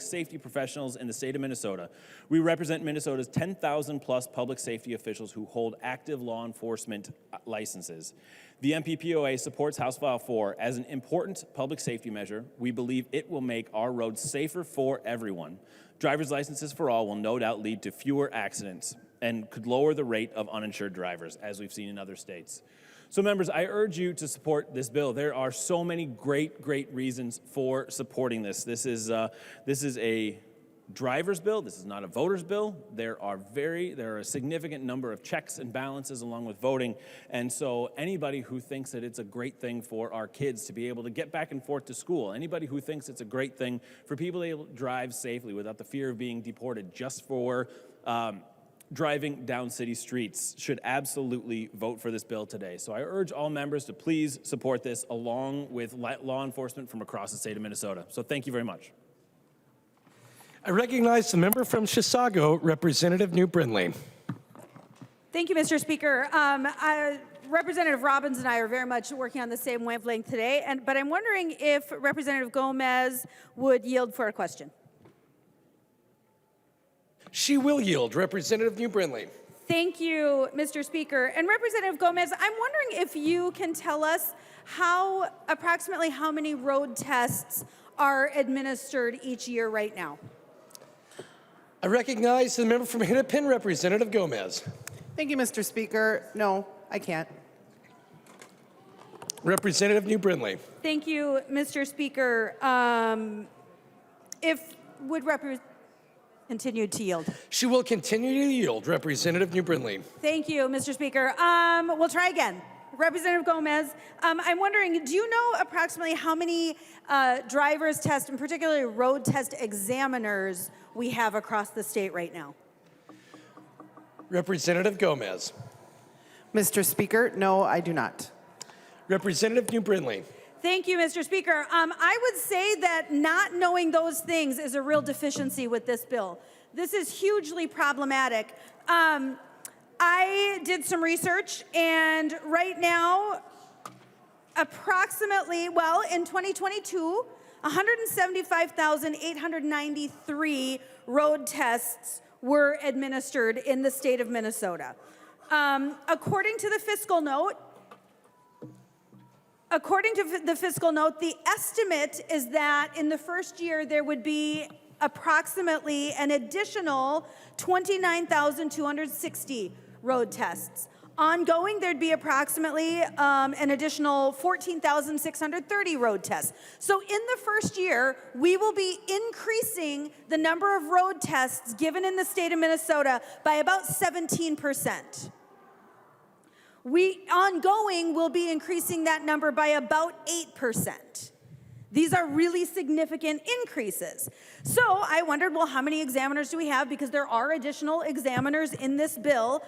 safety professionals in the state of Minnesota. We represent Minnesota's 10,000 plus public safety officials who hold active law enforcement licenses. The MPPOA supports House File 4 as an important public safety measure. We believe it will make our roads safer for everyone. Driver's licenses for all will no doubt lead to fewer accidents and could lower the rate of uninsured drivers, as we've seen in other states. So members, I urge you to support this bill. There are so many great reasons for supporting this. This is a driver's bill. This is not a voter's bill. There are a significant number of checks and balances along with voting. And so anybody who thinks that it's a great thing for our kids to be able to get back and forth to school, anybody who thinks it's a great thing for people to be able to drive safely without the fear of being deported just for driving down city streets should absolutely vote for this bill today. So I urge all members to please support this along with law enforcement from across the state of Minnesota. So thank you very much. I recognize the member from Chisago, Representative New Brindley. Thank you, Mr. Speaker. Representative Robbins and I are very much working on the same wavelength today, but I'm wondering if Representative Gomez would yield for a question. She will yield. Representative New Brindley. Thank you, Mr. Speaker. And Representative Gomez, I'm wondering if you can tell us approximately how many road tests are administered each year right now. I recognize the member from Hennepin, Representative Gomez. Thank you, Mr. Speaker. No, I can't. Representative New Brindley. Thank you, Mr. Speaker. Continue to yield. She will continue to yield. Representative New Brindley. Thank you, Mr. Speaker. We'll try again. Representative Gomez, I'm wondering, do you know approximately how many driver's test, and particularly road test examiners, we have across the state right now? Representative Gomez. Mr. Speaker, no, I do not. Representative New Brindley. Thank you, Mr. Speaker. I would say that not knowing those things is a real deficiency with this bill. This is hugely problematic. I did some research, and right now, approximately, in 2022, 175,893 road tests were administered in the state of Minnesota. According to the fiscal note, the estimate is that in the first year there would be approximately an additional 29,260 road tests. Ongoing, there'd be approximately an additional 14,630 road tests. So in the first year, we will be increasing the number of road tests given in the state of Minnesota by about 17%. We, ongoing, will be increasing that number by about 8%. These are really significant increases. So I wondered, well, how many examiners do we have? Because there are additional examiners in this bill.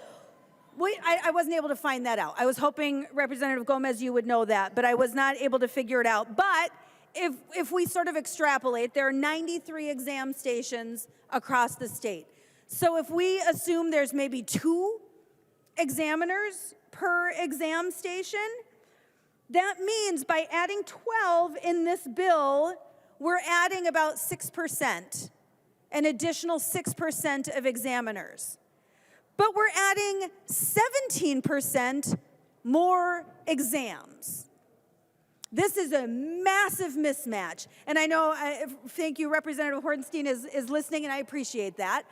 I wasn't able to find that out. I was hoping, Representative Gomez, you would know that, but I was not able to figure it out. But if we sort of extrapolate, there are 93 exam stations across the state. So if we assume there's maybe 2 examiners per exam station, that means by adding 12 in this bill, we're adding about 6%, an additional 6% of examiners. But we're adding 17% more exams. This is a massive mismatch. And I know, thank you, Representative Hornstein is listening, and I appreciate that.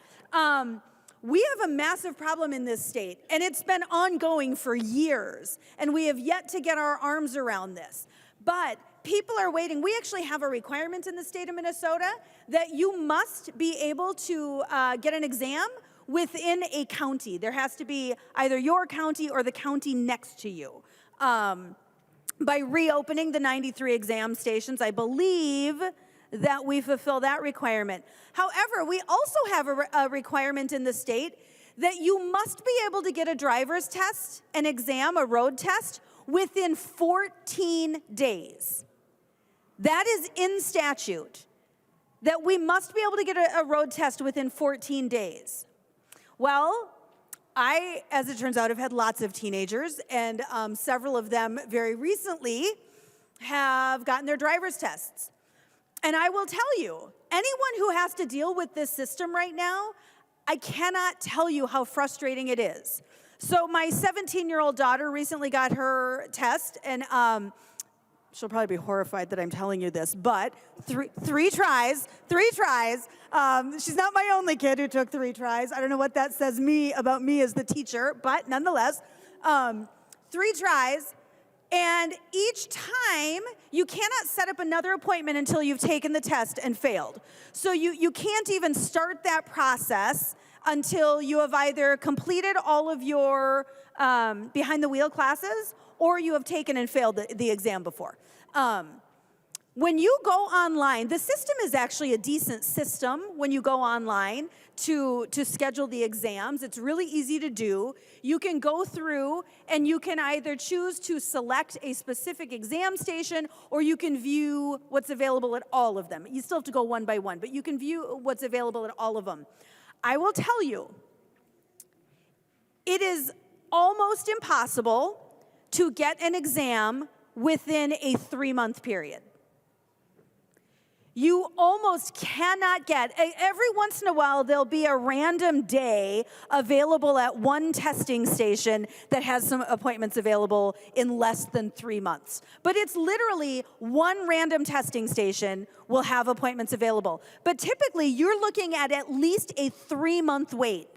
We have a massive problem in this state, and it's been ongoing for years, and we have yet to get our arms around this. But people are waiting. We actually have a requirement in the state of Minnesota that you must be able to get an exam within a county. There has to be either your county or the county next to you. By reopening the 93 exam stations, I believe that we fulfill that requirement. However, we also have a requirement in the state that you must be able to get a driver's test, an exam, a road test, within 14 days. That is in statute, that we must be able to get a road test within 14 days. Well, I, as it turns out, have had lots of teenagers, and several of them very recently have gotten their driver's tests. And I will tell you, anyone who has to deal with this system right now, I cannot tell you how frustrating it is. So my 17-year-old daughter recently got her test, and she'll probably be horrified that I'm telling you this, but three tries. She's not my only kid who took 3 tries. I don't know what that says about me as the teacher, but nonetheless, 3 tries. And each time, you cannot set up another appointment until you've taken the test and failed. So you can't even start that process until you have either completed all of your behind-the-wheel classes or you have taken and failed the exam before. When you go online, the system is actually a decent system when you go online to schedule the exams. It's really easy to do. You can go through and you can either choose to select a specific exam station or you can view what's available at all of them. You still have to go one by one, but you can view what's available at all of them. I will tell you, it is almost impossible to get an exam within a 3-month period. You almost cannot get, every once in a while, there'll be a random day available at one testing station that has some appointments available in less than 3 months. But it's literally one random testing station will have appointments available. But typically, you're looking at least a 3-month wait.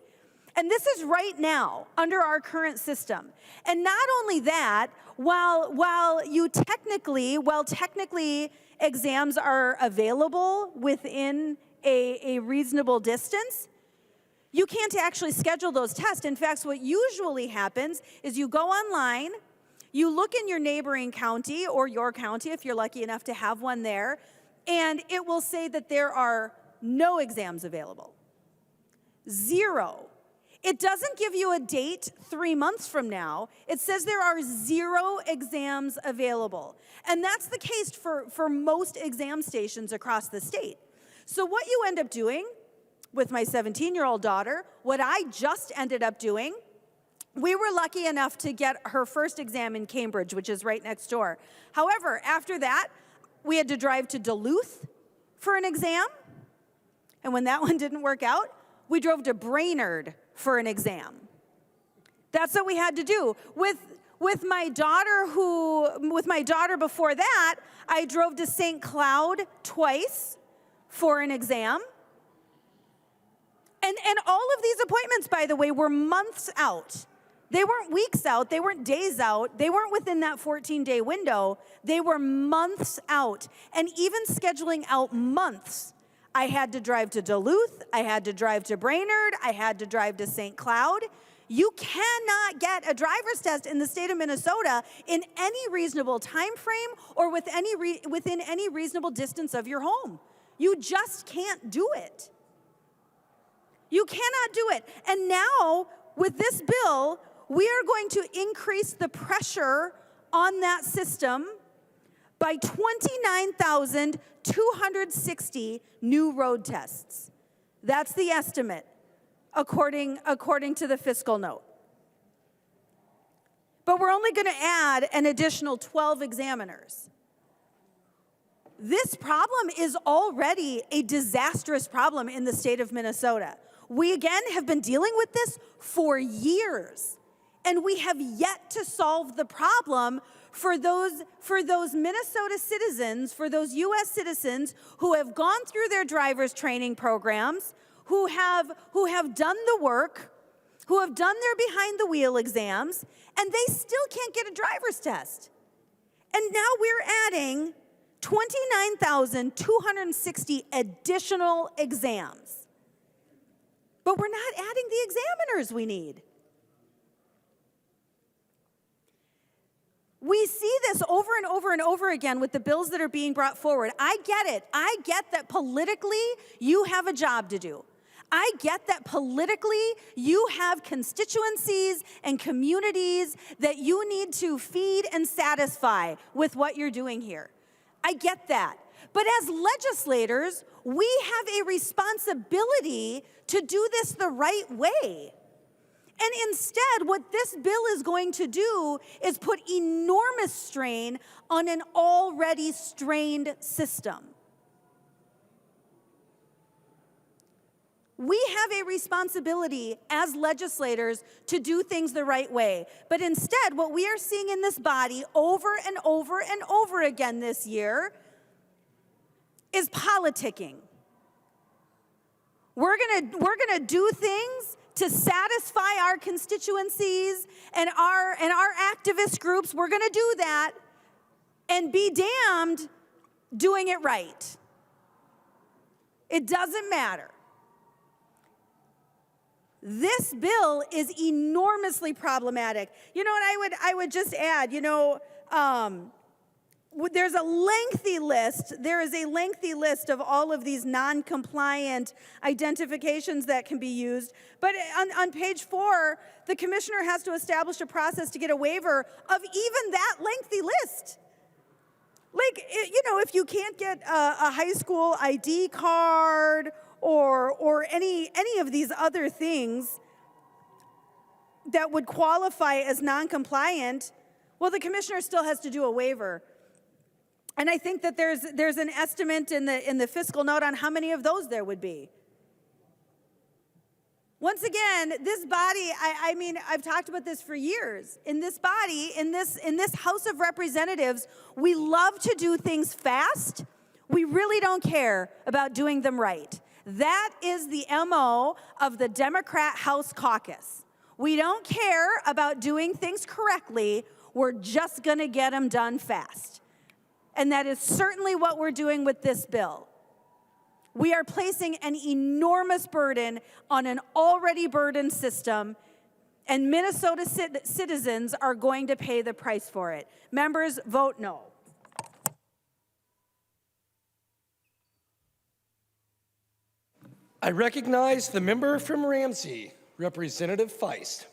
And this is right now under our current system. And not only that, while technically exams are available within a reasonable distance, you can't actually schedule those tests. In fact, what usually happens is you go online, you look in your neighboring county or your county if you're lucky enough to have one there, and it will say that there are no exams available. 0. It doesn't give you a date 3 months from now. It says there are 0 exams available. And that's the case for most exam stations across the state. So what you end up doing with my 17-year-old daughter, what I just ended up doing, we were lucky enough to get her first exam in Cambridge, which is right next door. However, after that, we had to drive to Duluth for an exam. And when that one didn't work out, we drove to Brainerd for an exam. That's what we had to do. With my daughter before that, I drove to St. Cloud twice for an exam. And all of these appointments, by the way, were months out. They weren't weeks out, they weren't days out, they weren't within that 14-day window, they were months out. And even scheduling out months, I had to drive to Duluth, I had to drive to Brainerd, I had to drive to St. Cloud. You cannot get a driver's test in the state of Minnesota in any reasonable time frame or within any reasonable distance of your home. You just can't do it. You cannot do it. And now, with this bill, we are going to increase the pressure on that system by 29,260 new road tests. That's the estimate, according to the fiscal note. But we're only going to add an additional 12 examiners. This problem is already a disastrous problem in the state of Minnesota. We, again, have been dealing with this for years, and we have yet to solve the problem for those Minnesota citizens, for those U.S. citizens who have gone through their driver's training programs, who have done the work, who have done their behind-the-wheel exams, and they still can't get a driver's test. And now we're adding 29,260 additional exams. But we're not adding the examiners we need. We see this over and over and over again with the bills that are being brought forward. I get it. I get that politically you have a job to do. I get that politically you have constituencies and communities that you need to feed and satisfy with what you're doing here. I get that. But as legislators, we have a responsibility to do this the right way. And instead, what this bill is going to do is put enormous strain on an already strained system. We have a responsibility as legislators to do things the right way. But instead, what we are seeing in this body over and over and over again this year is politicking. We're gonna do things to satisfy our constituencies and our activist groups. We're gonna do that and be damned doing it right. It doesn't matter. This bill is enormously problematic. You know, and I would just add, you know, there's a lengthy list. There is a lengthy list of all of these non-compliant identifications that can be used. But on page 4, the commissioner has to establish a process to get a waiver of even that lengthy list. Like, you know, if you can't get a high school ID card or any of these other things that would qualify as non-compliant, well, the commissioner still has to do a waiver. And I think that there's an estimate in the fiscal note on how many of those there would be. Once again, this body, I mean, I've talked about this for years. In this body, in this House of Representatives, we love to do things fast. We really don't care about doing them right. That is the MO of the Democrat House Caucus. We don't care about doing things correctly. We're just going to get them done fast. And that is certainly what we're doing with this bill. We are placing an enormous burden on an already burdened system, and Minnesota citizens are going to pay the price for it. Members, vote no. I recognize the member from Ramsey, Representative Feist.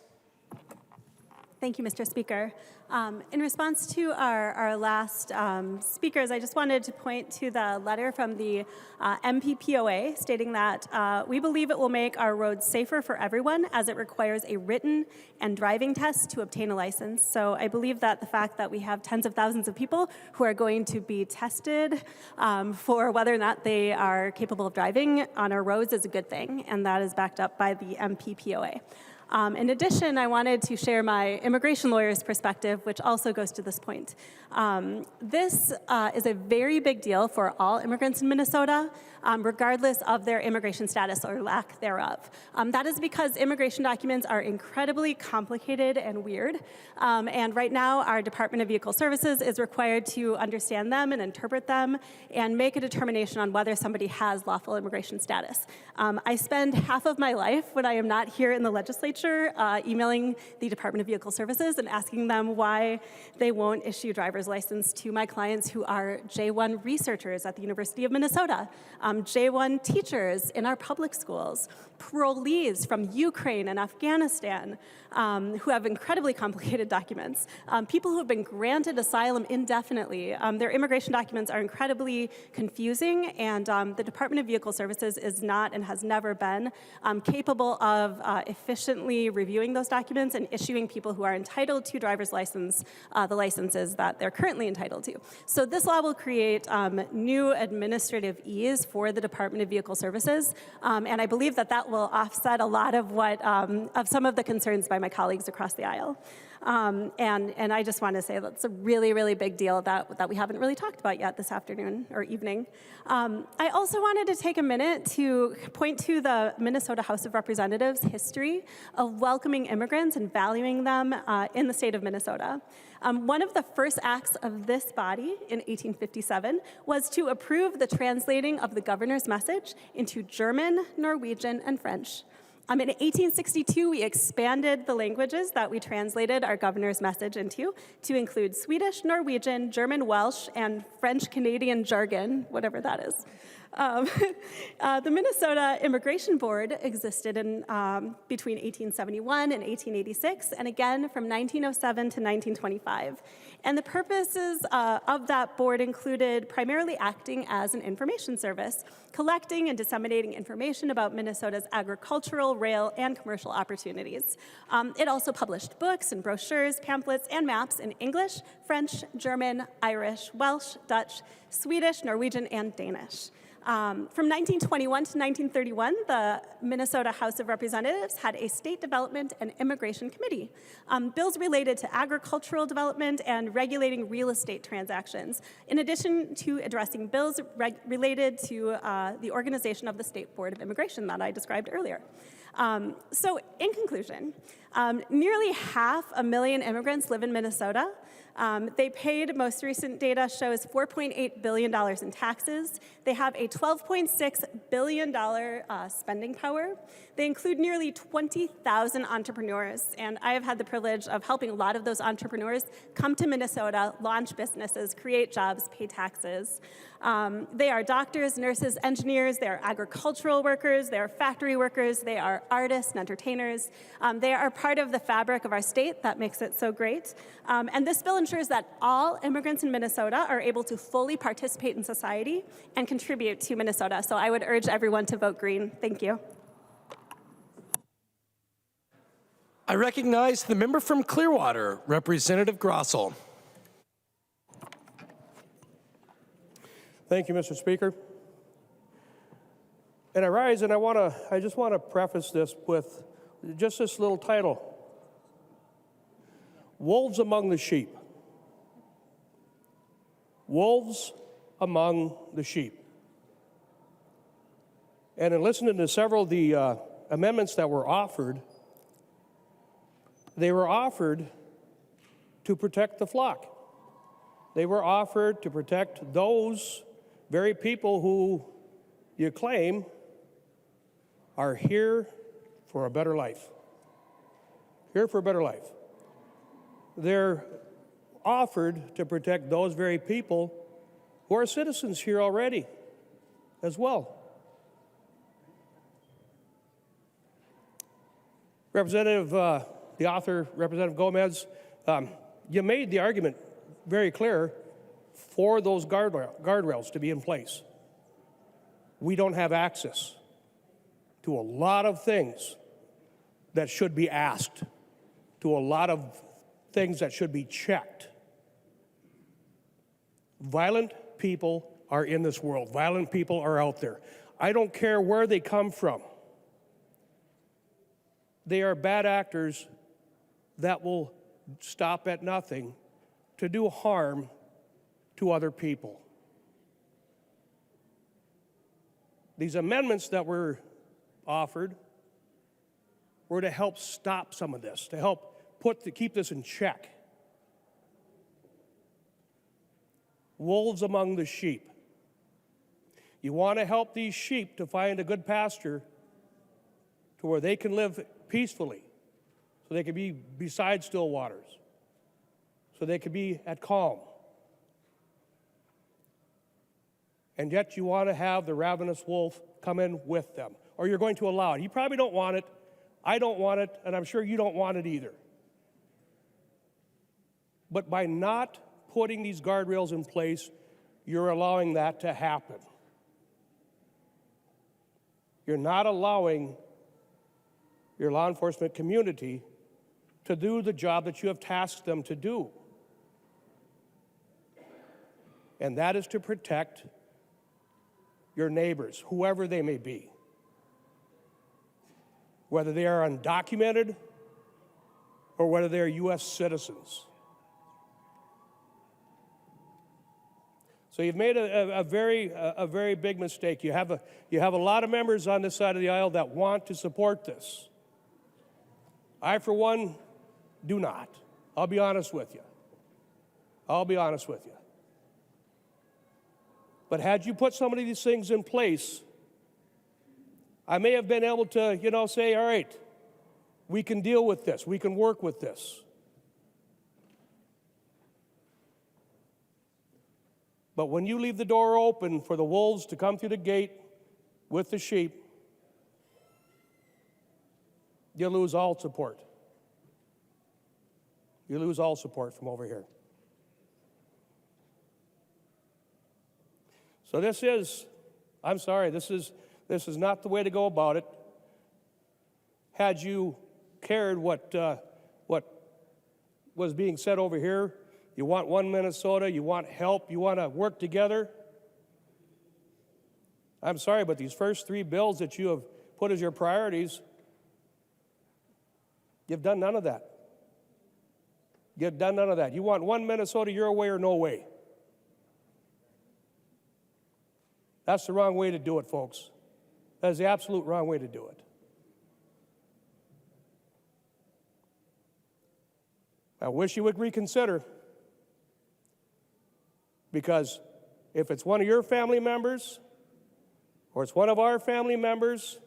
Thank you, Mr. Speaker. In response to our last speakers, I just wanted to point to the letter from the MPPOA stating that we believe it will make our roads safer for everyone as it requires a written and driving test to obtain a license. So I believe that the fact that we have tens of thousands of people who are going to be tested for whether or not they are capable of driving on our roads is a good thing, and that is backed up by the MPPOA. In addition, I wanted to share my immigration lawyer's perspective, which also goes to this point. This is a very big deal for all immigrants in Minnesota, regardless of their immigration status or lack thereof. That is because immigration documents are incredibly complicated and weird, and right now our Department of Vehicle Services is required to understand them and interpret them and make a determination on whether somebody has lawful immigration status. I spend half of my life when I am not here in the legislature emailing the Department of Vehicle Services and asking them why they won't issue driver's license to my clients who are J1 researchers at the University of Minnesota, J1 teachers in our public schools, parolees from Ukraine and Afghanistan who have incredibly complicated documents, people who have been granted asylum indefinitely. Their immigration documents are incredibly confusing, and the Department of Vehicle Services is not and has never been capable of efficiently reviewing those documents and issuing people who are entitled to driver's license the licenses that they're currently entitled to. So this law will create new administrative ease for the Department of Vehicle Services, and I believe that that will offset a lot of what of some of the concerns by my colleagues across the aisle. And I just want to say that's a really, really big deal that we haven't really talked about yet this afternoon or evening. I also wanted to take a minute to point to the Minnesota House of Representatives' history of welcoming immigrants and valuing them in the state of Minnesota. One of the first acts of this body in 1857 was to approve the translating of the governor's message into German, Norwegian, and French. In 1862, we expanded the languages that we translated our governor's message into to include Swedish, Norwegian, German, Welsh, and French-Canadian jargon, whatever that is. The Minnesota Immigration Board existed in between 1871 and 1886, and again from 1907 to 1925. And the purposes of that board included primarily acting as an information service, collecting and disseminating information about Minnesota's agricultural, rail, and commercial opportunities. It also published books and brochures, pamphlets, and maps in English, French, German, Irish, Welsh, Dutch, Swedish, Norwegian, and Danish. From 1921 to 1931, the Minnesota House of Representatives had a State Development and Immigration Committee. Bills related to agricultural development and regulating real estate transactions, in addition to addressing bills related to the organization of the State Board of Immigration that I described earlier. So in conclusion, nearly 500,000 immigrants live in Minnesota. They paid, most recent data shows, $4.8 billion in taxes. They have a $12.6 billion spending power. They include nearly 20,000 entrepreneurs, and I have had the privilege of helping a lot of those entrepreneurs come to Minnesota, launch businesses, create jobs, pay taxes. They are doctors, nurses, engineers, they are agricultural workers, they are factory workers, they are artists and entertainers. They are part of the fabric of our state that makes it so great. And this bill ensures that all immigrants in Minnesota are able to fully participate in society and contribute to Minnesota. So I would urge everyone to vote green. Thank you. I recognize the member from Clearwater, Representative Grossel. Thank you, Mr. Speaker. And I rise and I just want to preface this with just this little title: Wolves Among the Sheep. Wolves among the sheep. And in listening to several of the amendments that were offered, they were offered to protect the flock. They were offered to protect those very people who you claim are here for a better life. Here for a better life. They're offered to protect those very people who are citizens here already as well. Representative, the author, Representative Gomez, you made the argument very clear for those guardrails to be in place. We don't have access to a lot of things that should be asked, to a lot of things that should be checked. Violent people are in this world. Violent people are out there. I don't care where they come from. they are bad actors that will stop at nothing to do harm to other people. These amendments that were offered were to help stop some of this, to help keep this in check. Wolves among the sheep. You want to help these sheep to find a good pasture to where they can live peacefully, so they can be beside still waters, so they can be at calm. And yet you want to have the ravenous wolf come in with them, or you're going to allow it. You probably don't want it. I don't want it, and I'm sure you don't want it either. But by not putting these guardrails in place, you're allowing that to happen. You're not allowing your law enforcement community to do the job that you have tasked them to do. And that is to protect your neighbors, whoever they may be, whether they are undocumented or whether they are U.S. citizens. So you've made a very big mistake. You have a lot of members on this side of the aisle that want to support this. I, for one, do not. I'll be honest with you. But had you put some of these things in place, I may have been able to, say, all right, we can deal with this. We can work with this. But when you leave the door open for the wolves to come through the gate with the sheep, you lose all support. You lose all support from over here. So this is not the way to go about it. Had you cared what was being said over here, you want one Minnesota, you want help, you want to work together. I'm sorry, but these first three bills that you have put as your priorities, you've done none of that. You've done none of that. You want one Minnesota, your way or no way. That's the wrong way to do it, folks. That is the absolute wrong way to do it. I wish you would reconsider, because if it's one of your family members or it's one of our family members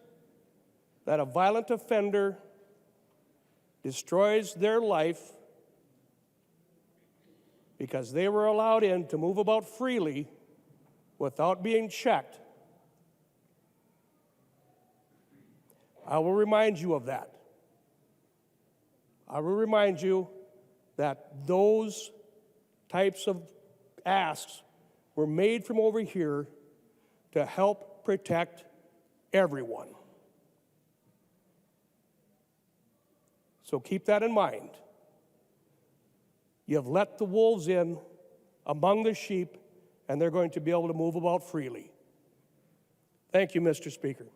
that a violent offender destroys their life because they were allowed in to move about freely without being checked, I will remind you of that. I will remind you that those types of asks were made from over here to help protect everyone. So keep that in mind. You have let the wolves in among the sheep, and they're going to be able to move about freely. Thank you, Mr. Speaker.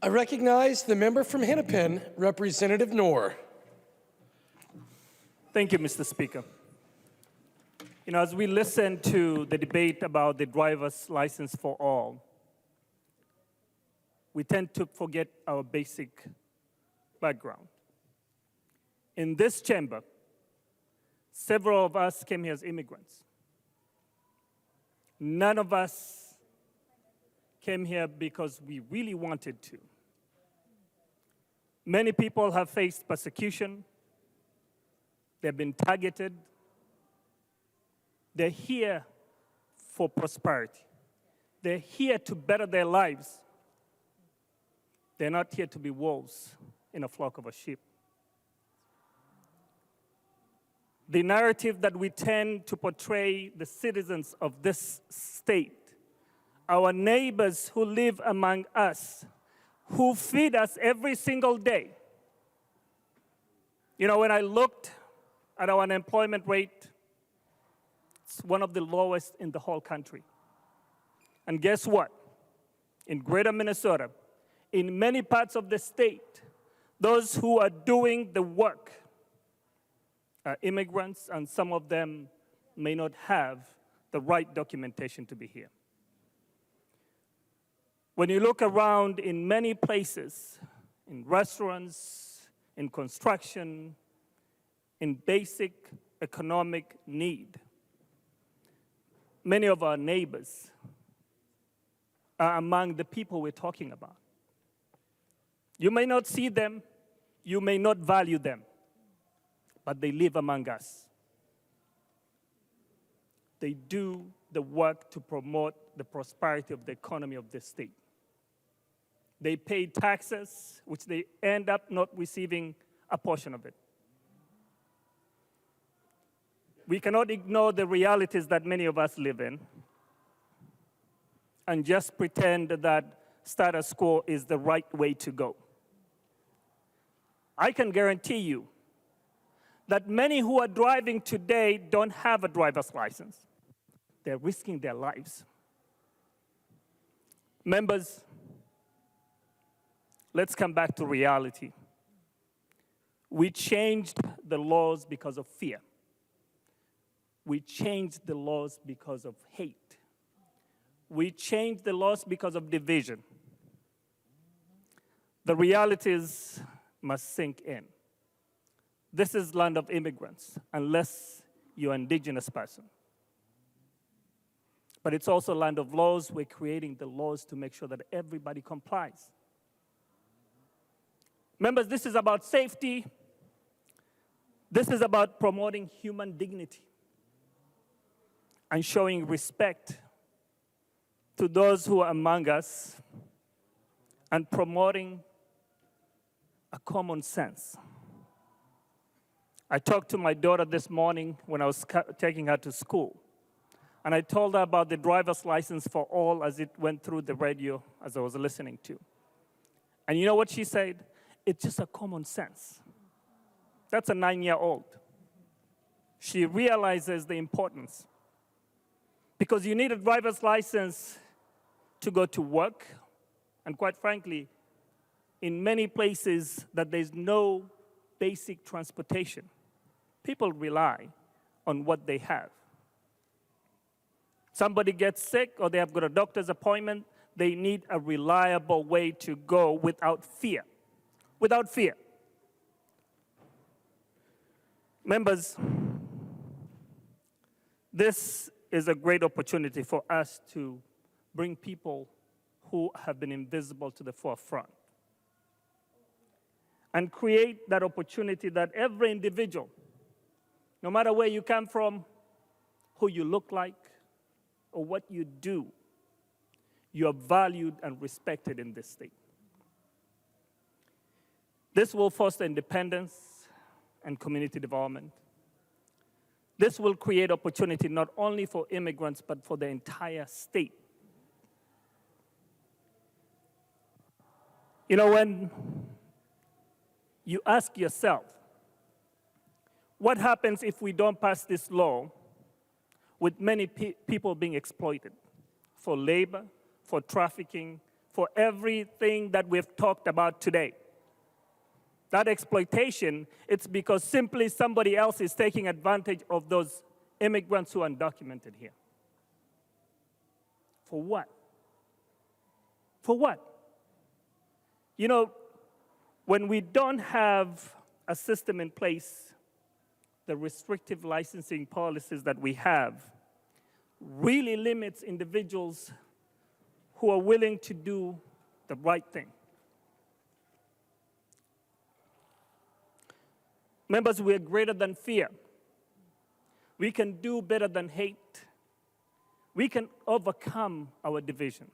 I recognize the member from Hennepin, Representative Knorr. Thank you, Mr. Speaker. As we listen to the debate about the driver's license for all, we tend to forget our basic background. In this chamber, several of us came here as immigrants. None of us came here because we really wanted to. Many people have faced persecution. They've been targeted. They're here for prosperity. They're here to better their lives. They're not here to be wolves in a flock of sheep. The narrative that we tend to portray the citizens of this state, our neighbors who live among us, who feed us every single day. When I looked at our unemployment rate, it's one of the lowest in the whole country. And guess what? In greater Minnesota, in many parts of the state, those who are doing the work are immigrants, and some of them may not have the right documentation to be here. When you look around in many places, in restaurants, in construction, in basic economic need, many of our neighbors are among the people we're talking about. You may not see them, you may not value them, but they live among us. They do the work to promote the prosperity of the economy of the state. They pay taxes, which they end up not receiving a portion of it. We cannot ignore the realities that many of us live in and just pretend that status quo is the right way to go. I can guarantee you that many who are driving today don't have a driver's license. They're risking their lives. Members, let's come back to reality. We changed the laws because of fear. We changed the laws because of hate. We changed the laws because of division. The realities must sink in. This is land of immigrants, unless you're an indigenous person. But it's also land of laws. We're creating the laws to make sure that everybody complies. Members, this is about safety. This is about promoting human dignity and showing respect to those who are among us and promoting a common sense. I talked to my daughter this morning when I was taking her to school, and I told her about the driver's license for all as it went through the radio as I was listening to. And you know what she said? It's just a common sense. That's a 9-year-old. She realizes the importance. Because you need a driver's license to go to work, and quite frankly, in many places that there's no basic transportation, people rely on what they have. Somebody gets sick or they have got a doctor's appointment, they need a reliable way to go without fear. Without fear. Members, this is a great opportunity for us to bring people who have been invisible to the forefront and create that opportunity that every individual, no matter where you come from, who you look like, or what you do, you are valued and respected in this state. This will foster independence and community development. This will create opportunity not only for immigrants, but for the entire state. You know, when you ask yourself, what happens if we don't pass this law with many people being exploited for labor, for trafficking, for everything that we've talked about today? That exploitation, it's because simply somebody else is taking advantage of those immigrants who are undocumented here. For what? For what? You know, when we don't have a system in place, the restrictive licensing policies that we have really limits individuals who are willing to do the right thing. Members, we are greater than fear. We can do better than hate. We can overcome our division.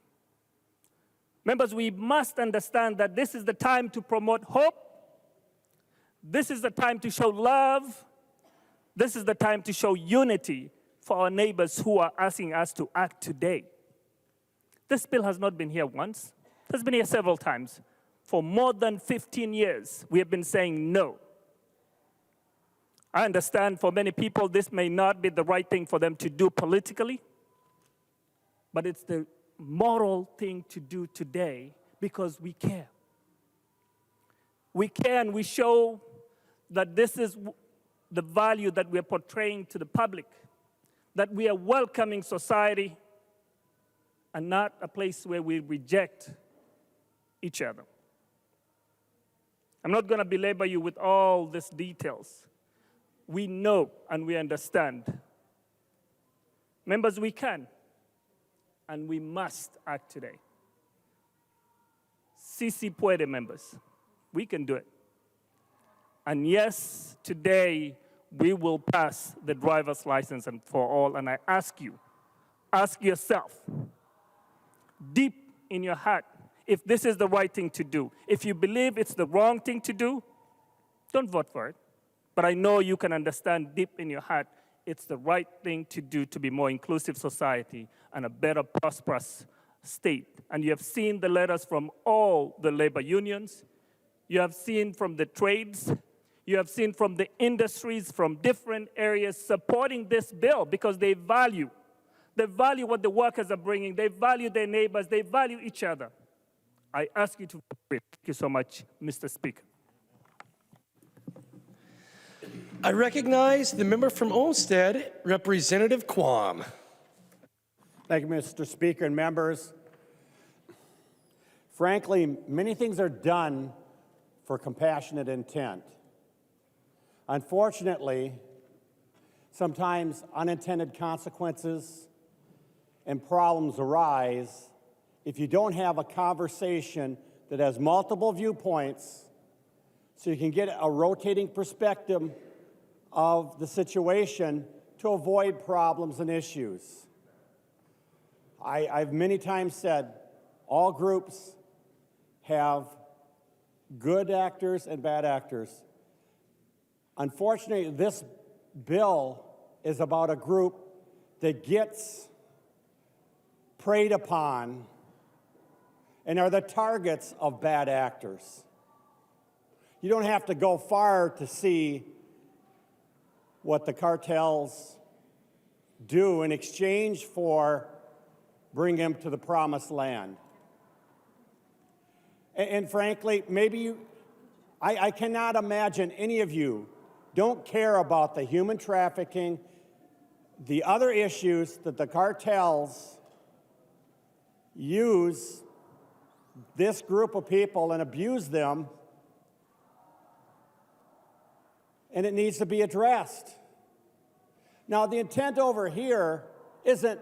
Members, we must understand that this is the time to promote hope. This is the time to show love. This is the time to show unity for our neighbors who are asking us to act today. This bill has not been here once. It has been here several times. For more than 15 years, we have been saying no. I understand for many people this may not be the right thing for them to do politically, but it's the moral thing to do today because we care. We care and we show that this is the value that we're portraying to the public, that we are a welcoming society and not a place where we reject each other. I'm not going to belabor you with all these details. We know and we understand. Members, we can and we must act today. Si puede, members. We can do it. And yes, today we will pass the driver's license and for all. And I ask you, ask yourself, deep in your heart, if this is the right thing to do. If you believe it's the wrong thing to do, don't vote for it. But I know you can understand deep in your heart it's the right thing to do to be more inclusive society and a better, prosperous state. And you have seen the letters from all the labor unions. You have seen from the trades. You have seen from the industries from different areas supporting this bill because they value what the workers are bringing. They value their neighbors. They value each other. I ask you to vote for it. Thank you so much, Mr. Speaker. I recognize the member from Olmsted, Representative Quam. Thank you, Mr. Speaker and members. Frankly, many things are done for compassionate intent. Unfortunately, sometimes unintended consequences and problems arise if you don't have a conversation that has multiple viewpoints so you can get a rotating perspective of the situation to avoid problems and issues. I've many times said all groups have good actors and bad actors. Unfortunately, this bill is about a group that gets preyed upon and are the targets of bad actors. You don't have to go far to see what the cartels do in exchange for bringing them to the promised land. And frankly, maybe I cannot imagine any of you don't care about the human trafficking, the other issues that the cartels use this group of people and abuse them, and it needs to be addressed. Now, the intent over here isn't,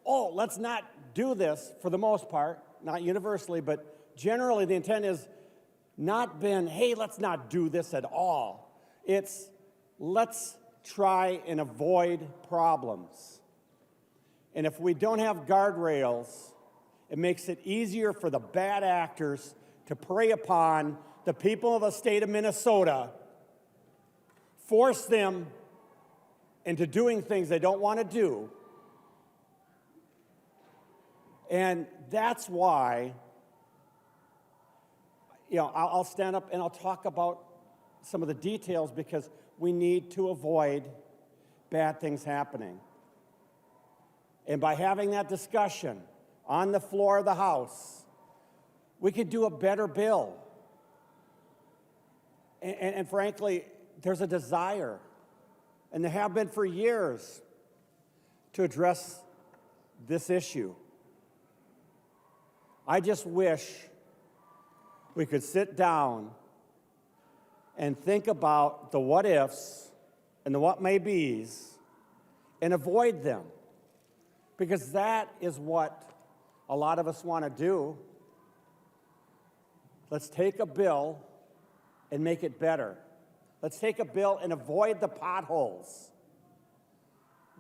oh, let's not do this for the most part, not universally, but generally the intent is not been, hey, let's not do this at all. It's, let's try and avoid problems. And if we don't have guardrails, it makes it easier for the bad actors to prey upon the people of the state of Minnesota, force them into doing things they don't want to do. And that's why, I'll stand up and I'll talk about some of the details because we need to avoid bad things happening. And by having that discussion on the floor of the House, we could do a better bill. And frankly, there's a desire, and there have been for years, to address this issue. I just wish we could sit down and think about the what ifs and the what may be's and avoid them, because that is what a lot of us want to do. Let's take a bill and make it better. Let's take a bill and avoid the potholes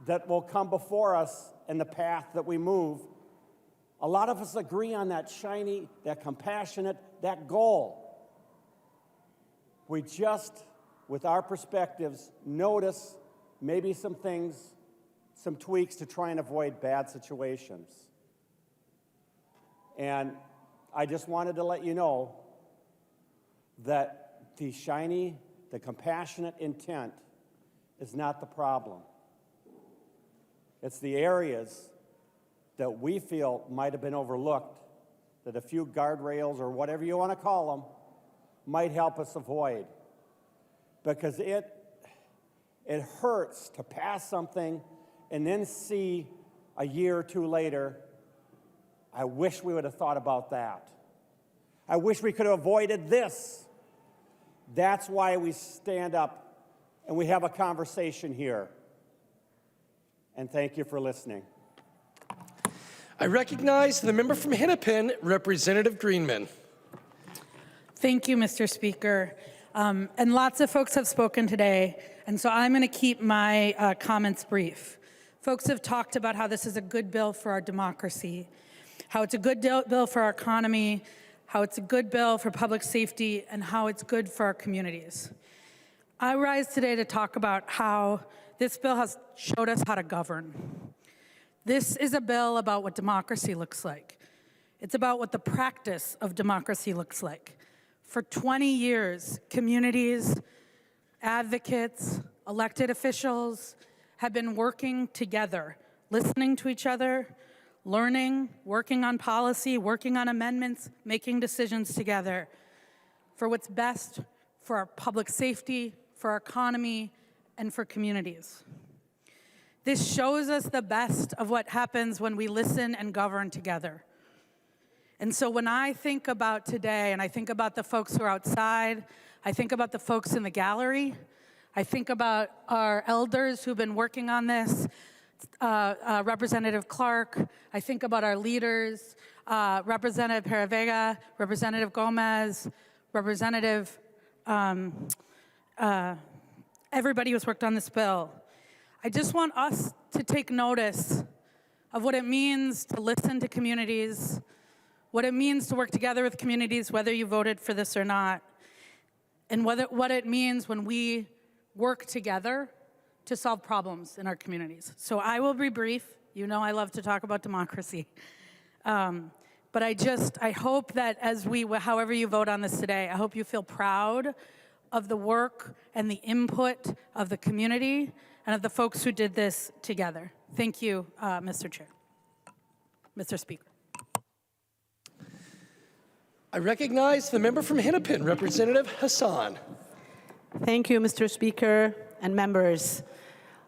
that will come before us in the path that we move. A lot of us agree on that shiny, that compassionate, that goal. We just, with our perspectives, notice maybe some things, some tweaks to try and avoid bad situations. And I just wanted to let you know that the shiny, the compassionate intent is not the problem. It's the areas that we feel might have been overlooked that a few guardrails or whatever you want to call them might help us avoid. Because it hurts to pass something and then see a year or two later, I wish we would have thought about that. I wish we could have avoided this. That's why we stand up and we have a conversation here. And thank you for listening. I recognize the member from Hennepin, Representative Greenman. Thank you, Mr. Speaker. And lots of folks have spoken today, and so I'm going to keep my comments brief. Folks have talked about how this is a good bill for our democracy, how it's a good bill for our economy, how it's a good bill for public safety, and how it's good for our communities. I rise today to talk about how this bill has showed us how to govern. This is a bill about what democracy looks like. It's about what the practice of democracy looks like. For 20 years, communities, advocates, elected officials have been working together, listening to each other, learning, working on policy, working on amendments, making decisions together for what's best for our public safety, for our economy, and for communities. This shows us the best of what happens when we listen and govern together. And so when I think about today, and I think about the folks who are outside, I think about the folks in the gallery, I think about our elders who've been working on this, Representative Clark, I think about our leaders, Representative Peravega, Representative Gomez, Representative, everybody who's worked on this bill. I just want us to take notice of what it means to listen to communities, what it means to work together with communities, whether you voted for this or not, and what it means when we work together to solve problems in our communities. So I will be brief. You know I love to talk about democracy. But I hope that however you vote on this today, I hope you feel proud of the work and the input of the community and of the folks who did this together. Thank you, Mr. Chair. Mr. Speaker. I recognize the member from Hennepin, Representative Hassan. Thank you, Mr. Speaker and members.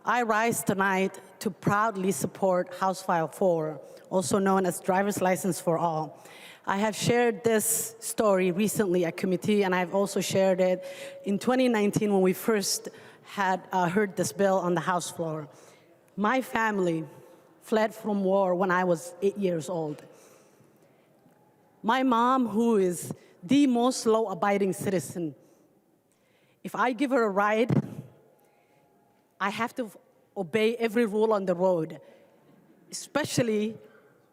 I rise tonight to proudly support House File 4, also known as Driver's License for All. I have shared this story recently at committee, and I've also shared it in 2019 when we first had heard this bill on the House floor. My family fled from war when I was 8 years old. My mom, who is the most law-abiding citizen, if I give her a ride, I have to obey every rule on the road, especially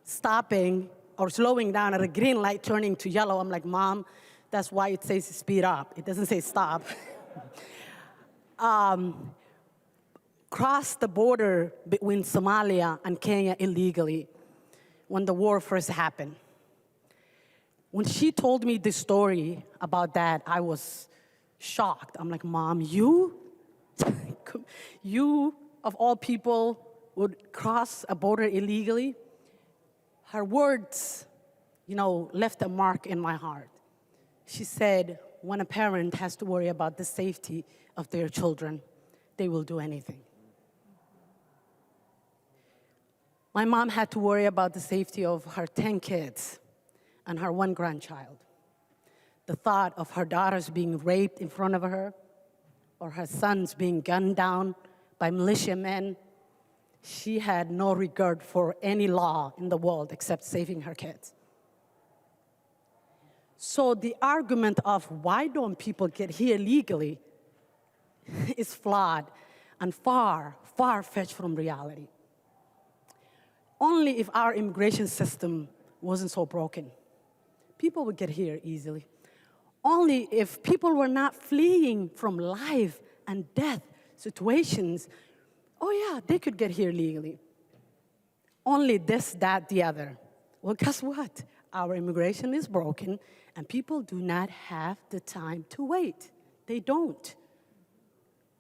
stopping or slowing down at a green light, turning to yellow. I'm like, Mom, that's why it says speed up. It doesn't say stop. Crossed the border between Somalia and Kenya illegally when the war first happened. When she told me this story about that, I was shocked. I'm like, Mom, you of all people would cross a border illegally? Her words, left a mark in my heart. She said, when a parent has to worry about the safety of their children, they will do anything. My mom had to worry about the safety of her 10 kids and her 1 grandchild. The thought of her daughters being raped in front of her, or her sons being gunned down by militiamen, she had no regard for any law in the world except saving her kids. So the argument of why don't people get here legally is flawed and far, far-fetched from reality. Only if our immigration system wasn't so broken, people would get here easily. Only if people were not fleeing from life and death situations, oh yeah, they could get here legally. Only this, that, the other. Well, guess what? Our immigration is broken, and people do not have the time to wait. They don't.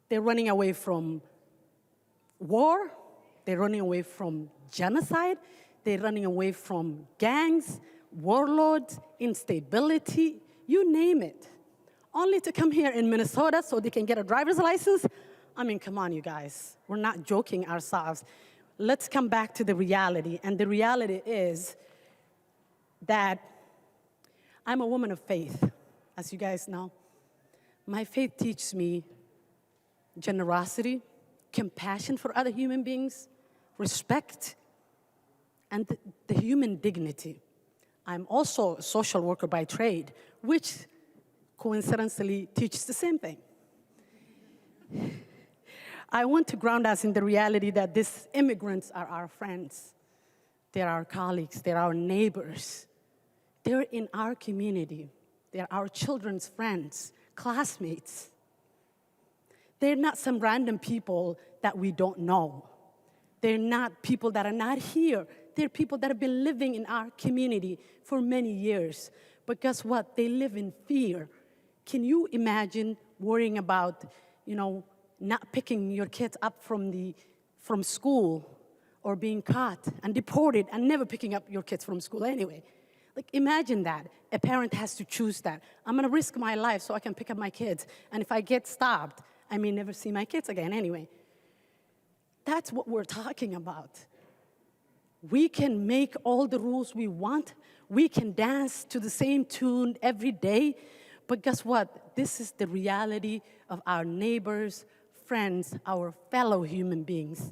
They're running away from war. They're running away from genocide. They're running away from gangs. warlords, instability, you name it. Only to come here in Minnesota so they can get a driver's license? I mean, come on, you guys. We're not joking ourselves. Let's come back to the reality. And the reality is that I'm a woman of faith, as you guys know. My faith teaches me generosity, compassion for other human beings, respect, and the human dignity. I'm also a social worker by trade, which coincidentally teaches the same thing. I want to ground us in the reality that these immigrants are our friends. They're our colleagues, they're our neighbors. They're in our community. They're our children's friends, classmates. They're not some random people that we don't know. They're not people that are not here. They're people that have been living in our community for many years. But guess what? They live in fear. Can you imagine worrying about, not picking your kids up from school or being caught and deported and never picking up your kids from school anyway? Like, imagine that. A parent has to choose that. I'm gonna risk my life so I can pick up my kids. And if I get stopped, I may never see my kids again anyway. That's what we're talking about. We can make all the rules we want. We can dance to the same tune every day. But guess what? This is the reality of our neighbors, friends, our fellow human beings.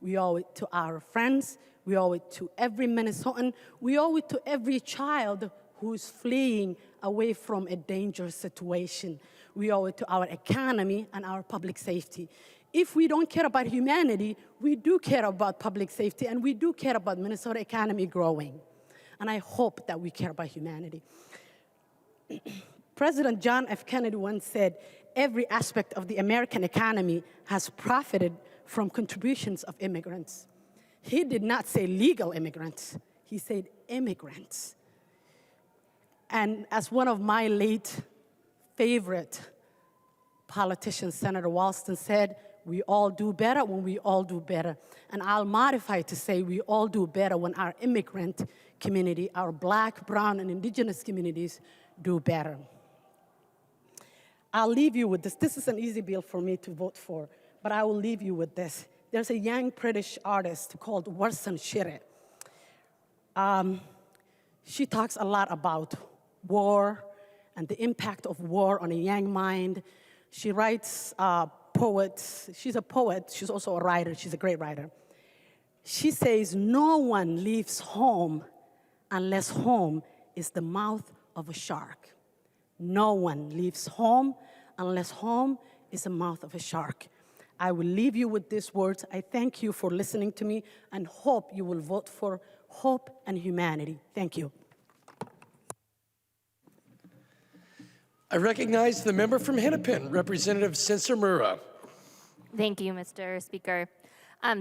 We owe it to our friends. We owe it to every Minnesotan. We owe it to every child who's fleeing away from a dangerous situation. We owe it to our economy and our public safety. If we don't care about humanity, we do care about public safety, and we do care about Minnesota economy growing. And I hope that we care about humanity. President John F. Kennedy once said, every aspect of the American economy has profited from contributions of immigrants. He did not say legal immigrants. He said immigrants. And as one of my late favorite politicians, Senator Walston, said, we all do better when we all do better. And I'll modify to say we all do better when our immigrant community, our Black, brown, and indigenous communities do better. I'll leave you with this. This is an easy bill for me to vote for, but I will leave you with this. There's a young British artist called Warsan Shire. She talks a lot about war and the impact of war on a young mind. She writes poets. She's a poet. She's also a writer. She's a great writer. She says, no one leaves home unless home is the mouth of a shark. No one leaves home unless home is the mouth of a shark. I will leave you with these words. I thank you for listening to me and hope you will vote for hope and humanity. Thank you. I recognize the member from Hennepin, Representative Sensor-Mura. Thank you, Mr. Speaker.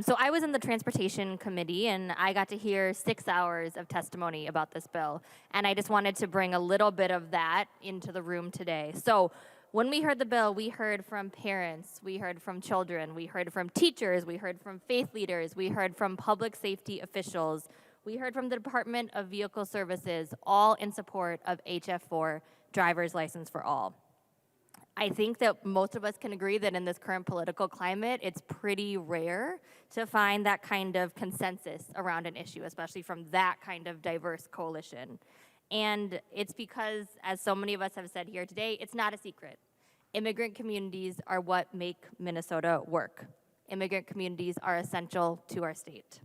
So I was in the Transportation Committee, and I got to hear 6 hours of testimony about this bill. And I just wanted to bring a little bit of that into the room today. So when we heard the bill, we heard from parents, we heard from children, we heard from teachers, we heard from faith leaders, we heard from public safety officials, we heard from the Department of Vehicle Services, all in support of HF4, driver's license for all. I think that most of us can agree that in this current political climate, it's pretty rare to find that kind of consensus around an issue, especially from that kind of diverse coalition. And it's because, as so many of us have said here today, it's not a secret. Immigrant communities are what make Minnesota work. Immigrant communities are essential to our state.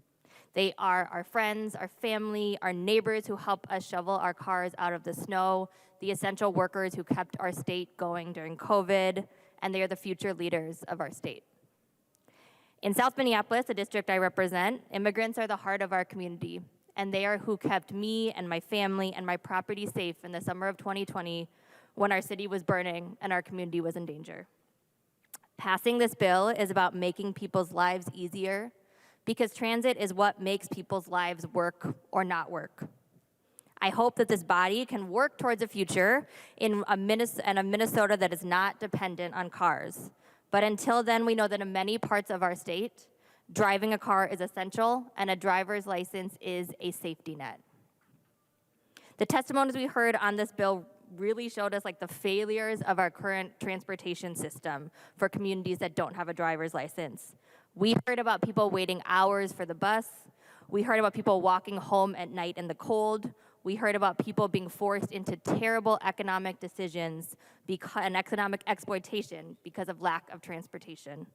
They are our friends, our family, our neighbors who help us shovel our cars out of the snow, the essential workers who kept our state going during COVID, and they are the future leaders of our state. In South Minneapolis, the district I represent, immigrants are the heart of our community, and they are who kept me and my family and my property safe in the summer of 2020 when our city was burning and our community was in danger. Passing this bill is about making people's lives easier, because transit is what makes people's lives work or not work. I hope that this body can work towards a future in a Minnesota that is not dependent on cars. But until then, we know that in many parts of our state, driving a car is essential and a driver's license is a safety net. The testimonies we heard on this bill really showed us like the failures of our current transportation system for communities that don't have a driver's license. We heard about people waiting hours for the bus. We heard about people walking home at night in the cold. We heard about people being forced into terrible economic decisions and economic exploitation because of lack of transportation.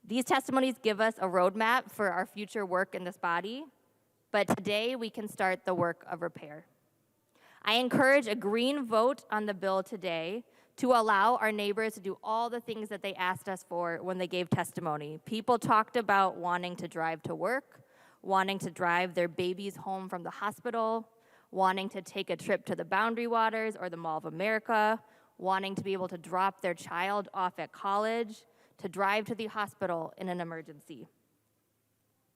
These testimonies give us a roadmap for our future work in this body, but today we can start the work of repair. I encourage a green vote on the bill today to allow our neighbors to do all the things that they asked us for when they gave testimony. People talked about wanting to drive to work, wanting to drive their babies home from the hospital, wanting to take a trip to the Boundary Waters or the Mall of America, wanting to be able to drop their child off at college, to drive to the hospital in an emergency.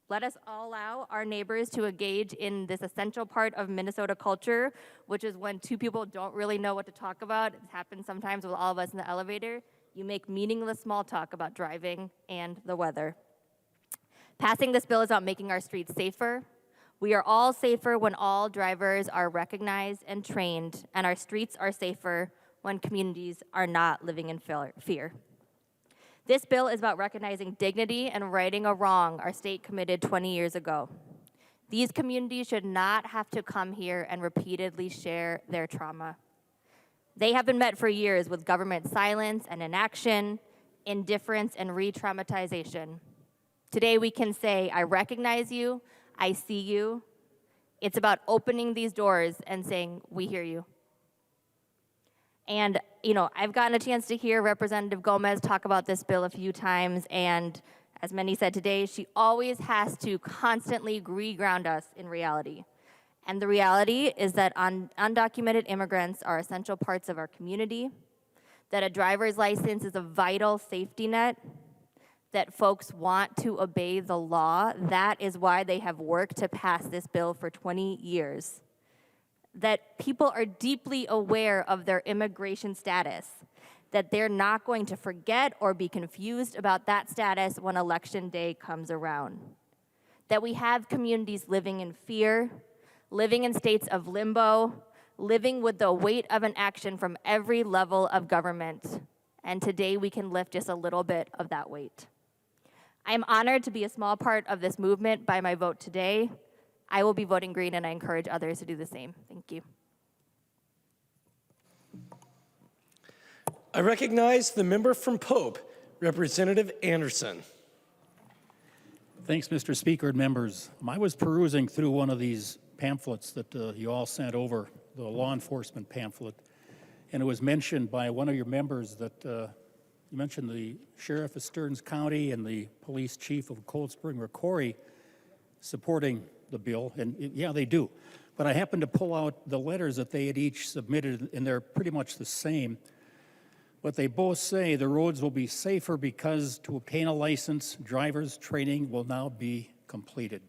Let us all allow our neighbors to engage in this essential part of Minnesota culture, which is when two people don't really know what to talk about. It happens sometimes with all of us in the elevator. You make meaningless small talk about driving and the weather. Passing this bill is about making our streets safer. We are all safer when all drivers are recognized and trained, and our streets are safer when communities are not living in fear. This bill is about recognizing dignity and righting a wrong our state committed 20 years ago. These communities should not have to come here and repeatedly share their trauma. They have been met for years with government silence and inaction, indifference and re-traumatization. Today we can say, I recognize you, I see you. It's about opening these doors and saying, we hear you. And, I've gotten a chance to hear Representative Gomez talk about this bill a few times, and as many said today, she always has to constantly re-ground us in reality. And the reality is that undocumented immigrants are essential parts of our community, that a driver's license is a vital safety net, that folks want to obey the law. That is why they have worked to pass this bill for 20 years. That people are deeply aware of their immigration status, that they're not going to forget or be confused about that status when election day comes around. That we have communities living in fear, living in states of limbo, living with the weight of an action from every level of government. And today we can lift just a little bit of that weight. I am honored to be a small part of this movement by my vote today. I will be voting green, and I encourage others to do the same. Thank you. I recognize the member from Pope, Representative Anderson. Thanks, Mr. Speaker and members. I was perusing through one of these pamphlets that you all sent over, the law enforcement pamphlet, and it was mentioned by one of your members that you mentioned the sheriff of Stearns County and the police chief of Cold Spring Rocori supporting the bill, and yeah, they do. But I happened to pull out the letters that they had each submitted, and they're pretty much the same. But they both say the roads will be safer because to obtain a license, driver's training will now be completed.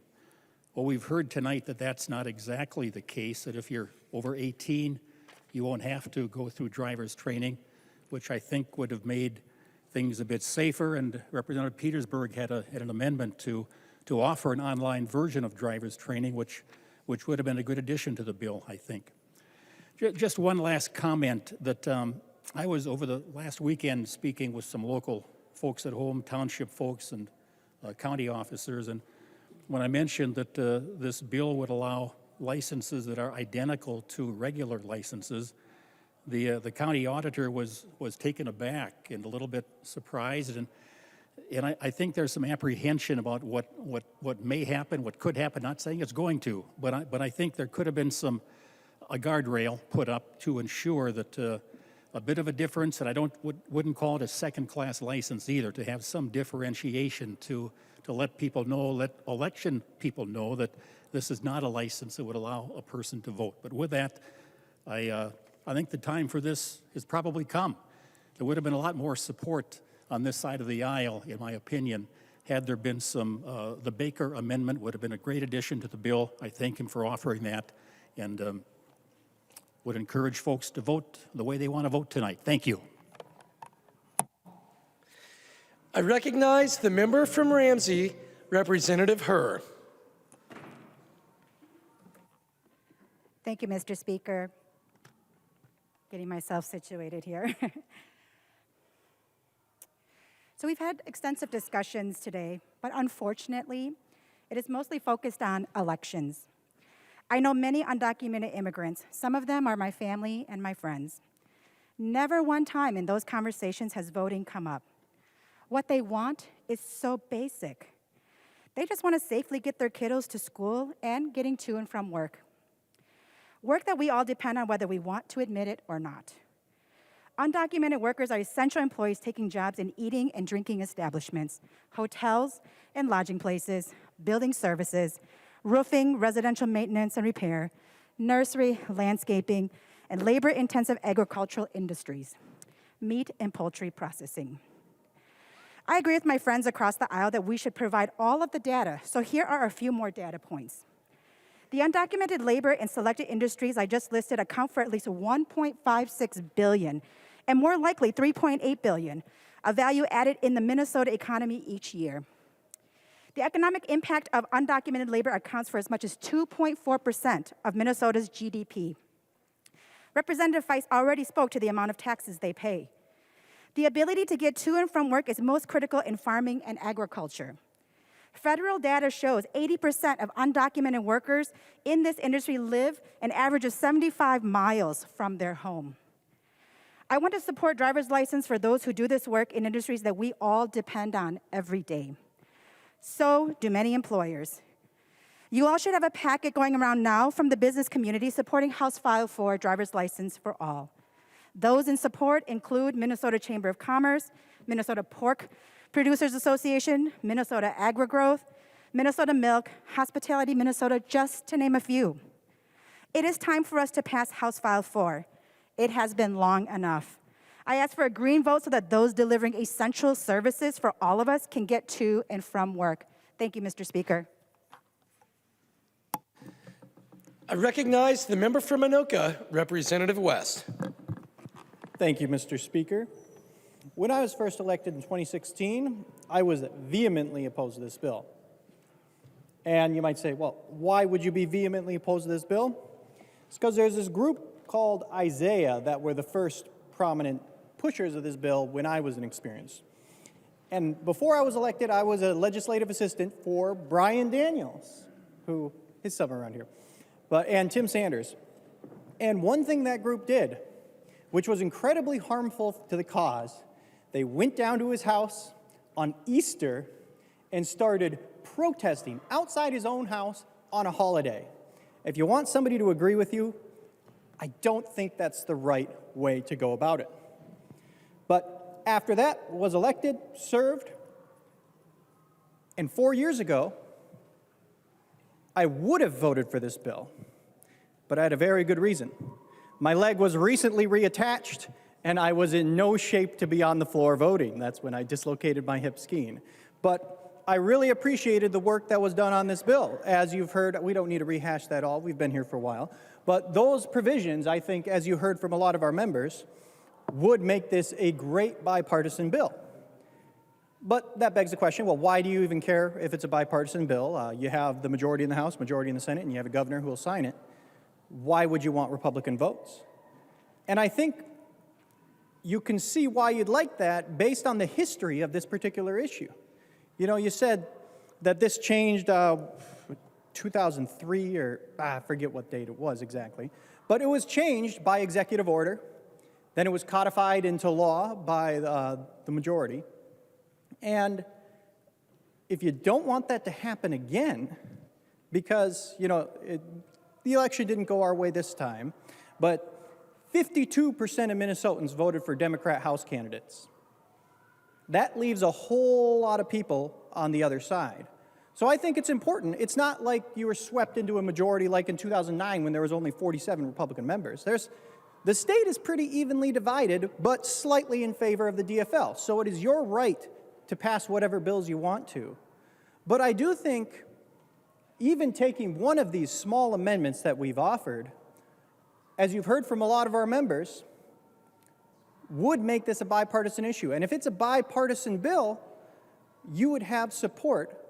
Well, we've heard tonight that that's not exactly the case, that if you're over 18, you won't have to go through driver's training, which I think would have made things a bit safer, and Representative Petersburg had an amendment to offer an online version of driver's training, which would have been a good addition to the bill, I think. Just one last comment that I was over the last weekend speaking with some local folks at home, township folks and county officers, and when I mentioned that this bill would allow licenses that are identical to regular licenses, the county auditor was taken aback and a little bit surprised, and I think there's some apprehension about what may happen, what could happen. Not saying it's going to, but I think there could have been a guardrail put up to ensure that a bit of a difference, and I wouldn't call it a second-class license either, to have some differentiation to let people know, let election people know that this is not a license that would allow a person to vote. But with that, I think the time for this has probably come. There would have been a lot more support on this side of the aisle, in my opinion, had there been the Baker Amendment would have been a great addition to the bill. I thank him for offering that, and would encourage folks to vote the way they want to vote tonight. Thank you. I recognize the member from Ramsey, Representative Herr. Thank you, Mr. Speaker. Getting myself situated here. So we've had extensive discussions today, but unfortunately, it is mostly focused on elections. I know many undocumented immigrants. Some of them are my family and my friends. Never one time in those conversations has voting come up. What they want is so basic. They just want to safely get their kiddos to school and getting to and from work. Work that we all depend on whether we want to admit it or not. Undocumented workers are essential employees taking jobs in eating and drinking establishments, hotels and lodging places, building services, roofing, residential maintenance and repair, nursery, landscaping, and labor-intensive agricultural industries, meat and poultry processing. I agree with my friends across the aisle that we should provide all of the data, so here are a few more data points. The undocumented labor in selected industries I just listed account for at least $1.56 billion, and more likely $3.8 billion, of value added in the Minnesota economy each year. The economic impact of undocumented labor accounts for as much as 2.4% of Minnesota's GDP. Representative Feist already spoke to the amount of taxes they pay. The ability to get to and from work is most critical in farming and agriculture. Federal data shows 80% of undocumented workers in this industry live an average of 75 miles from their home. I want to support driver's license for those who do this work in industries that we all depend on every day. So do many employers. You all should have a packet going around now from the business community supporting House File 4 driver's license for all. Those in support include Minnesota Chamber of Commerce, Minnesota Pork Producers Association, Minnesota Agri-Growth, Minnesota Milk, Hospitality Minnesota, just to name a few. It is time for us to pass House File 4. It has been long enough. I ask for a green vote so that those delivering essential services for all of us can get to and from work. Thank you, Mr. Speaker. I recognize the member from Anoka, Representative West. Thank you, Mr. Speaker. When I was first elected in 2016, I was vehemently opposed to this bill. And you might say, well, why would you be vehemently opposed to this bill? It's because there's this group called Isaiah that were the first prominent pushers of this bill when I was an experienced. And before I was elected, I was a legislative assistant for Brian Daniels, who is somewhere around here, and Tim Sanders. And one thing that group did, which was incredibly harmful to the cause, they went down to his house on Easter and started protesting outside his own house on a holiday. If you want somebody to agree with you, I don't think that's the right way to go about it. But after that, was elected, served, and 4 years ago, I would have voted for this bill, but I had a very good reason. My leg was recently reattached, and I was in no shape to be on the floor voting. That's when I dislocated my hip skiing. But I really appreciated the work that was done on this bill. As you've heard, we don't need to rehash that all. We've been here for a while. But those provisions, I think, as you heard from a lot of our members, would make this a great bipartisan bill. But that begs the question, well, why do you even care if it's a bipartisan bill? You have the majority in the House, majority in the Senate, and you have a governor who will sign it. Why would you want Republican votes? And I think you can see why you'd like that based on the history of this particular issue. You know, you said that this changed 2003 or I forget what date it was exactly, but it was changed by executive order. Then it was codified into law by the majority. And if you don't want that to happen again, because, you know, the election didn't go our way this time, but 52% of Minnesotans voted for Democrat House candidates. That leaves a whole lot of people on the other side. So I think it's important. It's not like you were swept into a majority like in 2009 when there was only 47 Republican members. The state is pretty evenly divided, but slightly in favor of the DFL. So it is your right to pass whatever bills you want to. But I do think even taking one of these small amendments that we've offered, as you've heard from a lot of our members, would make this a bipartisan issue. And if it's a bipartisan bill, you would have support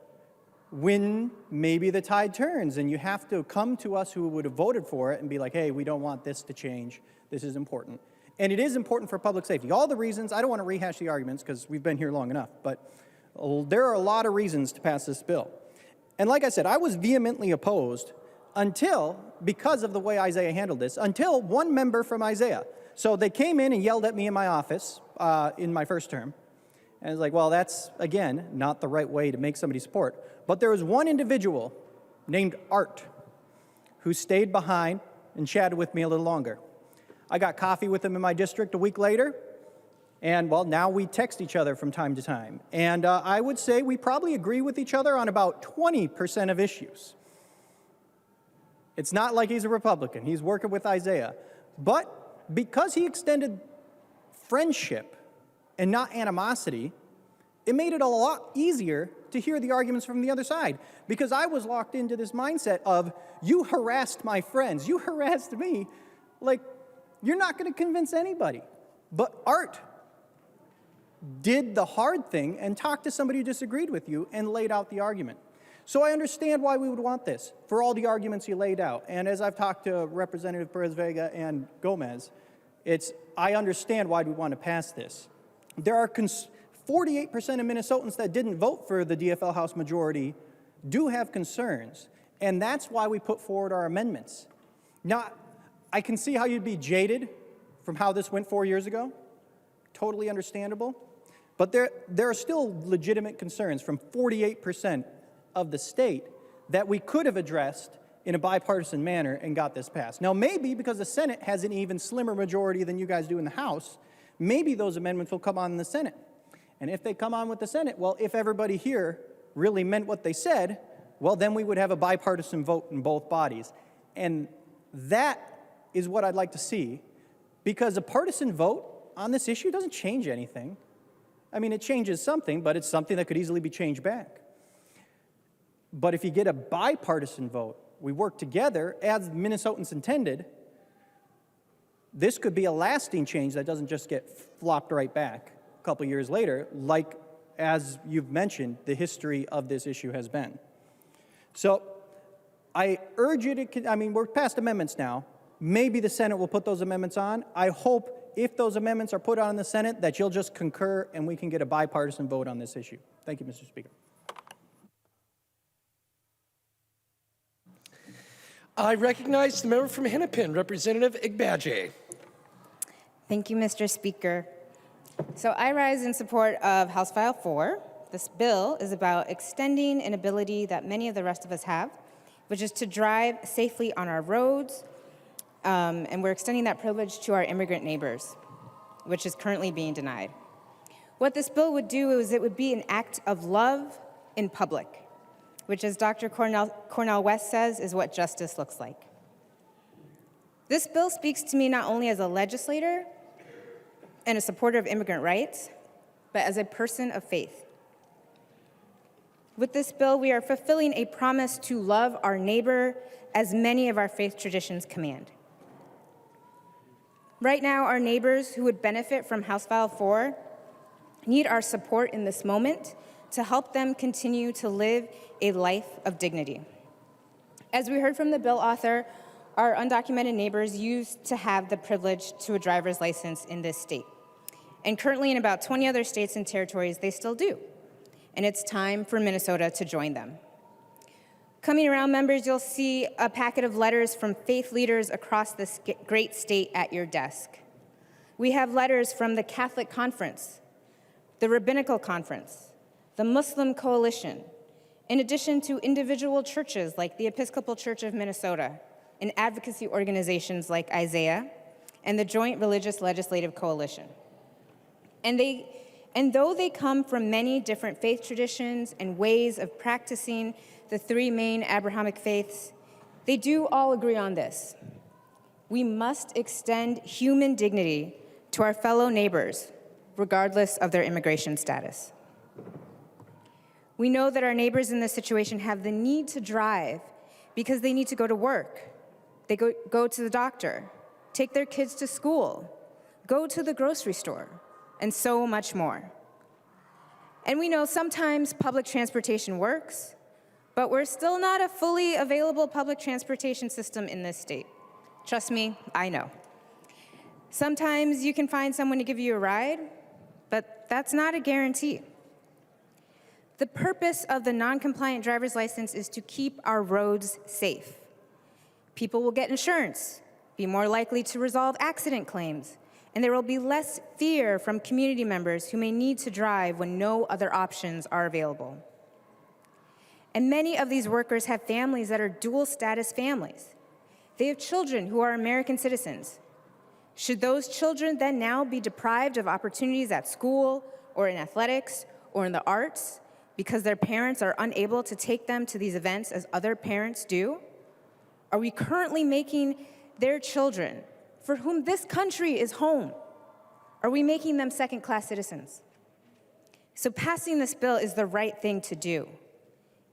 when maybe the tide turns and you have to come to us who would have voted for it and be like, hey, we don't want this to change. This is important. And it is important for public safety. All the reasons, I don't want to rehash the arguments because we've been here long enough, but there are a lot of reasons to pass this bill. And like I said, I was vehemently opposed until, because of the way Isaiah handled this, until one member from Isaiah. So they came in and yelled at me in my office in my first term. And I was like, well, that's, again, not the right way to make somebody support. But there was one individual named Art who stayed behind and chatted with me a little longer. I got coffee with him in my district a week later, and, well, now we text each other from time to time. And I would say we probably agree with each other on about 20% of issues. It's not like he's a Republican. He's working with Isaiah. But because he extended friendship and not animosity, it made it a lot easier to hear the arguments from the other side. Because I was locked into this mindset of, you harassed my friends, you harassed me. Like, you're not going to convince anybody. But Art did the hard thing and talked to somebody who disagreed with you and laid out the argument. So I understand why we would want this, for all the arguments he laid out. And as I've talked to Representative Perez-Vega and Gomez, I understand why we want to pass this. There are 48% of Minnesotans that didn't vote for the DFL House majority do have concerns, and that's why we put forward our amendments. Now, I can see how you'd be jaded from how this went 4 years ago. Totally understandable. But there are still legitimate concerns from 48% of the state that we could have addressed in a bipartisan manner and got this passed. Now, maybe because the Senate has an even slimmer majority than you guys do in the House, maybe those amendments will come on in the Senate. And if they come on with the Senate, well, if everybody here really meant what they said, well, then we would have a bipartisan vote in both bodies. And that is what I'd like to see, because a partisan vote on this issue doesn't change anything. I mean, it changes something, but it's something that could easily be changed back. But if you get a bipartisan vote, we work together as Minnesotans intended, this could be a lasting change that doesn't just get flopped right back a couple years later, like, as you've mentioned, the history of this issue has been. So I urge you to, we're past amendments now. Maybe the Senate will put those amendments on. I hope if those amendments are put on in the Senate that you'll just concur and we can get a bipartisan vote on this issue. Thank you, Mr. Speaker. I recognize the member from Hennepin, Representative Igbaje. Thank you, Mr. Speaker. So I rise in support of House File 4. This bill is about extending an ability that many of the rest of us have, which is to drive safely on our roads, and we're extending that privilege to our immigrant neighbors, which is currently being denied. What this bill would do is it would be an act of love in public, which, as Dr. Cornell West says, is what justice looks like. This bill speaks to me not only as a legislator and a supporter of immigrant rights, but as a person of faith. With this bill, we are fulfilling a promise to love our neighbor as many of our faith traditions command. Right now, our neighbors who would benefit from House File 4 need our support in this moment to help them continue to live a life of dignity. As we heard from the bill author, our undocumented neighbors used to have the privilege to a driver's license in this state. And currently in about 20 other states and territories, they still do. And it's time for Minnesota to join them. Coming around, members, you'll see a packet of letters from faith leaders across this great state at your desk. We have letters from the Catholic Conference, the Rabbinical Conference, the Muslim Coalition, in addition to individual churches like the Episcopal Church of Minnesota and advocacy organizations like Isaiah and the Joint Religious Legislative Coalition. And though they come from many different faith traditions and ways of practicing the three main Abrahamic faiths, they do all agree on this. We must extend human dignity to our fellow neighbors, regardless of their immigration status. We know that our neighbors in this situation have the need to drive because they need to go to work. They go to the doctor, take their kids to school, go to the grocery store, and so much more. And we know sometimes public transportation works, But we're still not a fully available public transportation system in this state. Trust me, I know. Sometimes you can find someone to give you a ride, but that's not a guarantee. The purpose of the non-compliant driver's license is to keep our roads safe. People will get insurance, be more likely to resolve accident claims, and there will be less fear from community members who may need to drive when no other options are available. And many of these workers have families that are dual status families. They have children who are American citizens. Should those children then now be deprived of opportunities at school or in athletics or in the arts because their parents are unable to take them to these events as other parents do? Are we currently making their children, for whom this country is home, are we making them second-class citizens? So passing this bill is the right thing to do.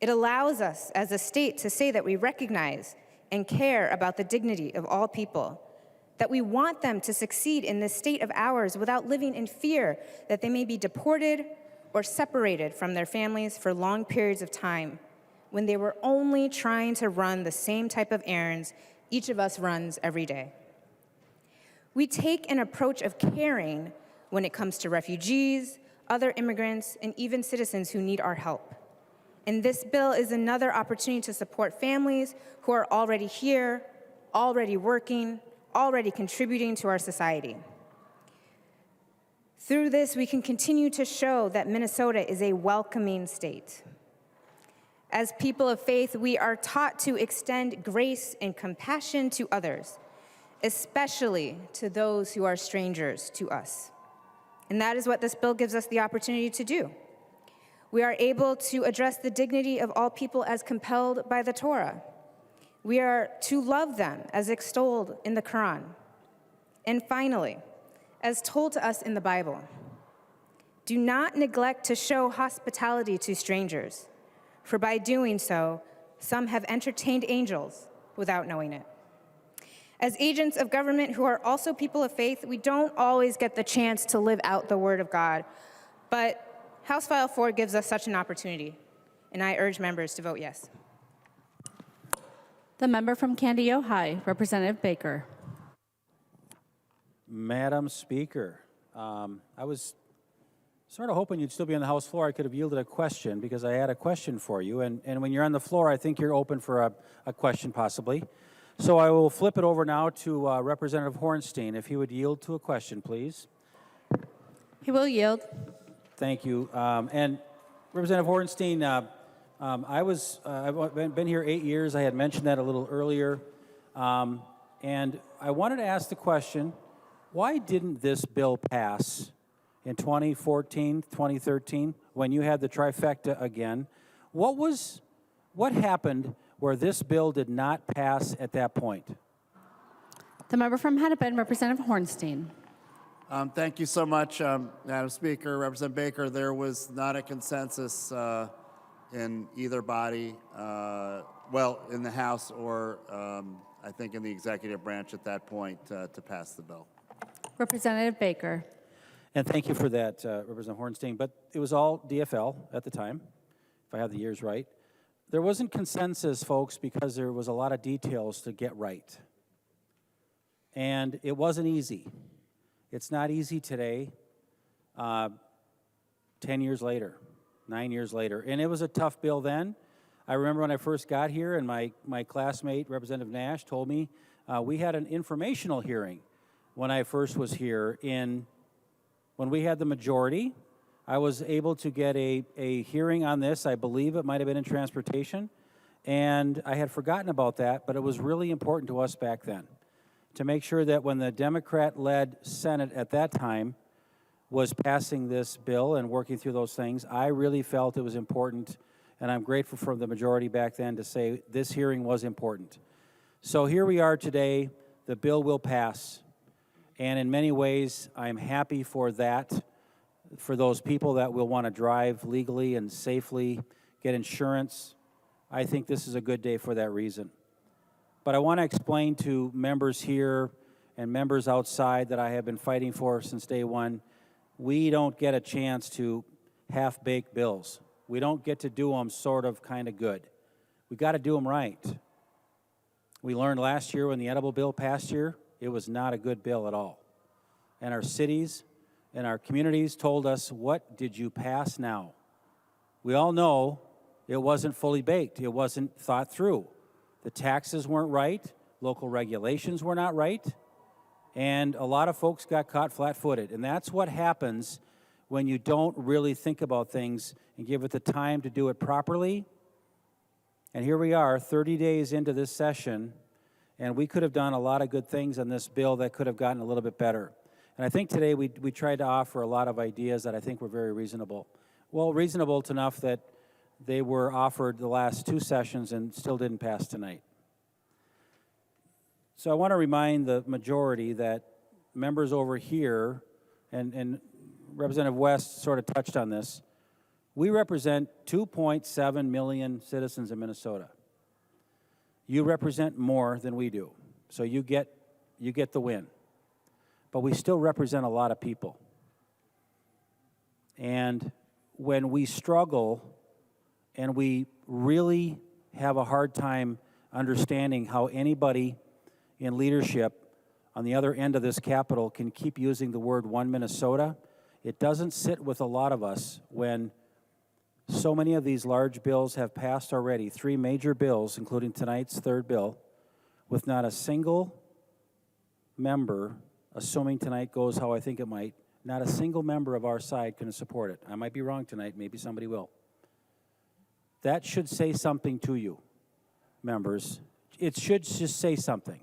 It allows us as a state to say that we recognize and care about the dignity of all people, that we want them to succeed in this state of ours without living in fear that they may be deported or separated from their families for long periods of time when they were only trying to run the same type of errands each of us runs every day. We take an approach of caring when it comes to refugees, other immigrants, and even citizens who need our help. And this bill is another opportunity to support families who are already here, already working, already contributing to our society. Through this, we can continue to show that Minnesota is a welcoming state. As people of faith, we are taught to extend grace and compassion to others, especially to those who are strangers to us. And that is what this bill gives us the opportunity to do. We are able to address the dignity of all people as compelled by the Torah. We are to love them as extolled in the Quran. And finally, as told to us in the Bible, do not neglect to show hospitality to strangers, for by doing so, some have entertained angels without knowing it. As agents of government who are also people of faith, we don't always get the chance to live out the Word of God, but House File 4 gives us such an opportunity, and I urge members to vote yes. The member from Candy Ojai, Representative Baker. Madam Speaker, I was sort of hoping you'd still be on the House floor. I could have yielded a question because I had a question for you, and when you're on the floor, I think you're open for a question possibly. So I will flip it over now to Representative Hornstein. If he would yield to a question, please. He will yield. Thank you. And Representative Hornstein, I've been here 8 years. I had mentioned that a little earlier. And I wanted to ask the question, why didn't this bill pass in 2014, 2013, when you had the trifecta again? What happened where this bill did not pass at that point? The member from Hennepin, Representative Hornstein. Thank you so much, Madam Speaker. Representative Baker, there was not a consensus in either body, in the House or I think in the executive branch at that point to pass the bill. Representative Baker. And thank you for that, Representative Hornstein. But it was all DFL at the time, if I have the years right. There wasn't consensus, folks, because there was a lot of details to get right. And it wasn't easy. It's not easy today, 10 years later, 9 years later. And it was a tough bill then. I remember when I first got here and my classmate, Representative Nash, told me we had an informational hearing when I first was here. When we had the majority, I was able to get a hearing on this. I believe it might have been in transportation. And I had forgotten about that, but it was really important to us back then to make sure that when the Democrat-led Senate at that time was passing this bill and working through those things, I really felt it was important, and I'm grateful for the majority back then to say this hearing was important. So here we are today. The bill will pass, and in many ways, I'm happy for that, for those people that will want to drive legally and safely, get insurance. I think this is a good day for that reason. But I want to explain to members here and members outside that I have been fighting for since day one, we don't get a chance to half-bake bills. We don't get to do them sort of kind of good. We got to do them right. We learned last year when the edible bill passed here, it was not a good bill at all. And our cities and our communities told us, what did you pass now? We all know it wasn't fully baked. It wasn't thought through. The taxes weren't right. Local regulations were not right. And a lot of folks got caught flat-footed. And that's what happens when you don't really think about things and give it the time to do it properly. And here we are, 30 days into this session, and we could have done a lot of good things on this bill that could have gotten a little bit better. And I think today we tried to offer a lot of ideas that I think were very reasonable. Well, reasonable enough that they were offered the last 2 sessions and still didn't pass tonight. So I want to remind the majority that members over here, and Representative West sort of touched on this, we represent 2.7 million citizens in Minnesota. You represent more than we do, so you get the win. But we still represent a lot of people. And when we struggle and we really have a hard time understanding how anybody in leadership on the other end of this Capitol can keep using the word one Minnesota, it doesn't sit with a lot of us when so many of these large bills have passed already, 3 major bills, including tonight's 3rd bill, with not a single member, assuming tonight goes how I think it might, not a single member of our side can support it. I might be wrong tonight, maybe somebody will. That should say something to you, members. It should just say something.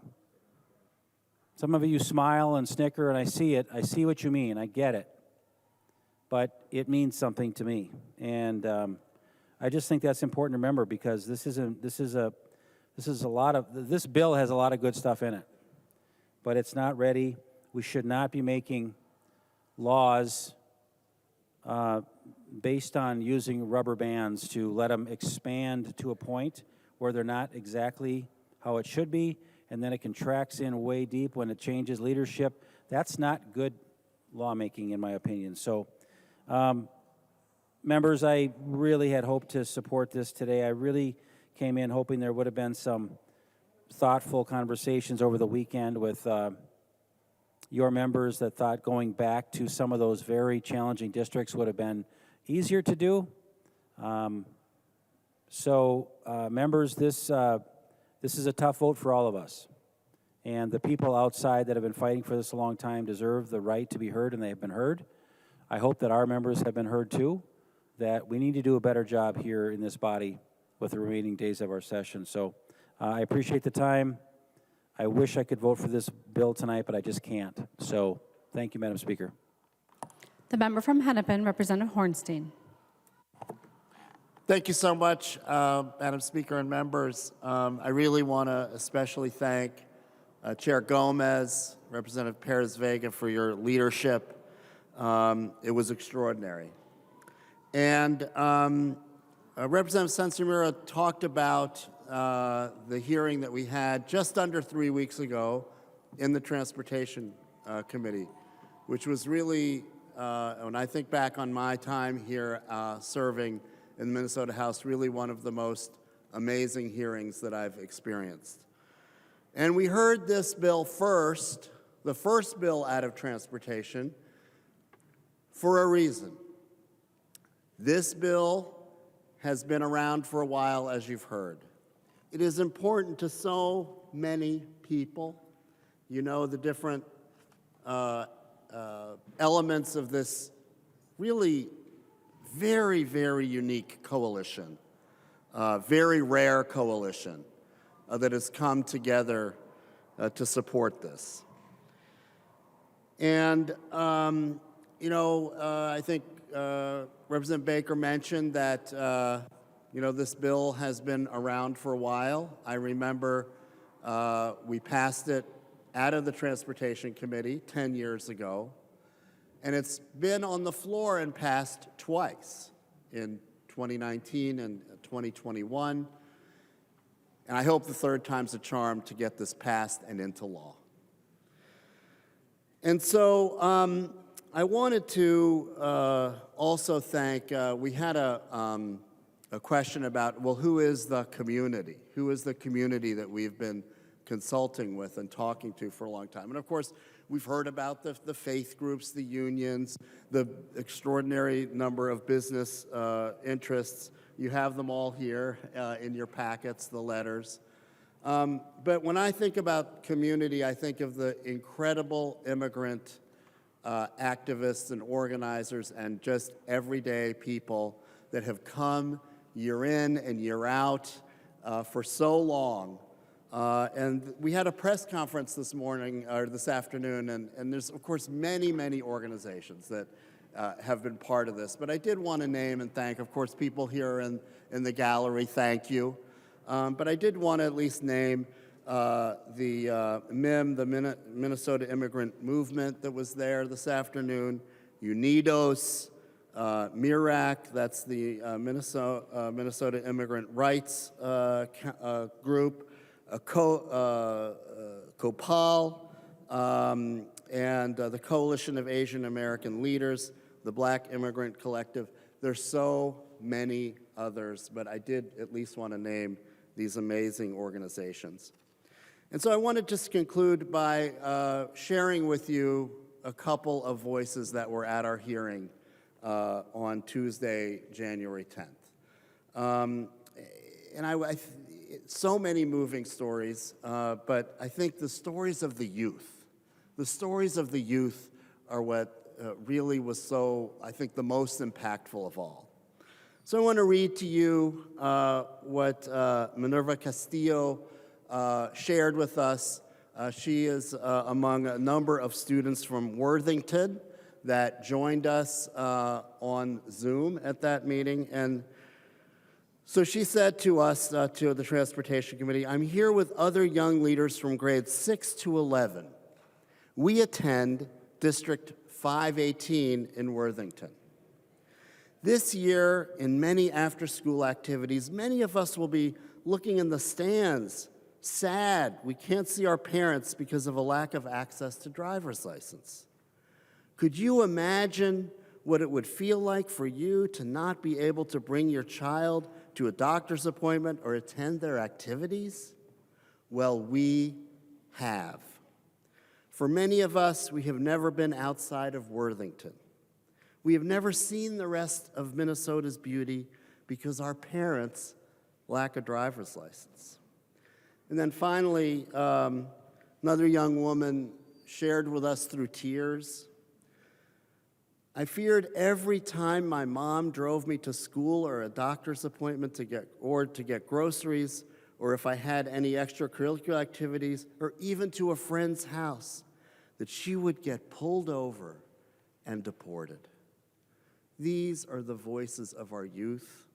Some of you smile and snicker, and I see it. I see what you mean. I get it. But it means something to me. And I just think that's important to remember because this bill has a lot of good stuff in it. But it's not ready. We should not be making laws based on using rubber bands to let them expand to a point where they're not exactly how it should be, and then it contracts in way deep when it changes leadership. That's not good lawmaking, in my opinion. So, members, I really had hoped to support this today. I really came in hoping there would have been some thoughtful conversations over the weekend with your members that thought going back to some of those very challenging districts would have been easier to do. Members, this is a tough vote for all of us. And the people outside that have been fighting for this a long time deserve the right to be heard, and they have been heard. I hope that our members have been heard too, that we need to do a better job here in this body with the remaining days of our session. So I appreciate the time. I wish I could vote for this bill tonight, but I just can't. So thank you, Madam Speaker. The member from Hennepin, Representative Hornstein. Thank you so much, Madam Speaker and members. I really want to especially thank Chair Gomez, Representative Perez Vega for your leadership. It was extraordinary. And Representative Sensimura talked about the hearing that we had just under 3 weeks ago in the Transportation Committee, which was really, when I think back on my time here serving in the Minnesota House, really one of the most amazing hearings that I've experienced. And we heard this bill first, the first bill out of transportation, for a reason. This bill has been around for a while, as you've heard. It is important to so many people. You know the different elements of this really very, very unique coalition, very rare coalition that has come together to support this. And, I think Representative Baker mentioned that, this bill has been around for a while. I remember we passed it out of the Transportation Committee 10 years ago. And it's been on the floor and passed twice, in 2019 and 2021. And I hope the third time's a charm to get this passed and into law. And so I wanted to also thank, we had a a question about, well, who is the community? Who is the community that we've been consulting with and talking to for a long time? And of course, we've heard about the faith groups, the unions, the extraordinary number of business interests. You have them all here in your packets, the letters. But when I think about community, I think of the incredible immigrant activists and organizers and just everyday people that have come year in and year out for so long. And we had a press conference this morning, or this afternoon, and there's, of course, many, many organizations that have been part of this. But I did want to name and thank, of course, people here in the gallery, thank you. But I did want to at least name the MIM, the Minnesota Immigrant Movement that was there this afternoon, UNIDOS, MIRAC, that's the Minnesota Immigrant Rights Group, COPAL, and the Coalition of Asian American Leaders, the Black Immigrant Collective. There's so many others, but I did at least want to name these amazing organizations. And so I want to just conclude by sharing with you a couple of voices that were at our hearing on Tuesday, January 10th. And so many moving stories, but I think the stories of the youth are what really was so, I think, the most impactful of all. So I want to read to you what Minerva Castillo shared with us. She is among a number of students from Worthington that joined us on Zoom at that meeting. And so she said to us, to the Transportation Committee, "I'm here with other young leaders from grades 6 to 11. We attend District 518 in Worthington. This year, in many after-school activities, many of us will be looking in the stands, sad we can't see our parents because of a lack of access to driver's license. Could you imagine what it would feel like for you to not be able to bring your child to a doctor's appointment or attend their activities? Well, we have. For many of us, we have never been outside of Worthington. We have never seen the rest of Minnesota's beauty because our parents lack a driver's license." And then finally, another young woman shared with us through tears, "I feared every time my mom drove me to school or a doctor's appointment to get groceries, or if I had any extracurricular activities, or even to a friend's house, that she would get pulled over and deported." These are the voices of our youth.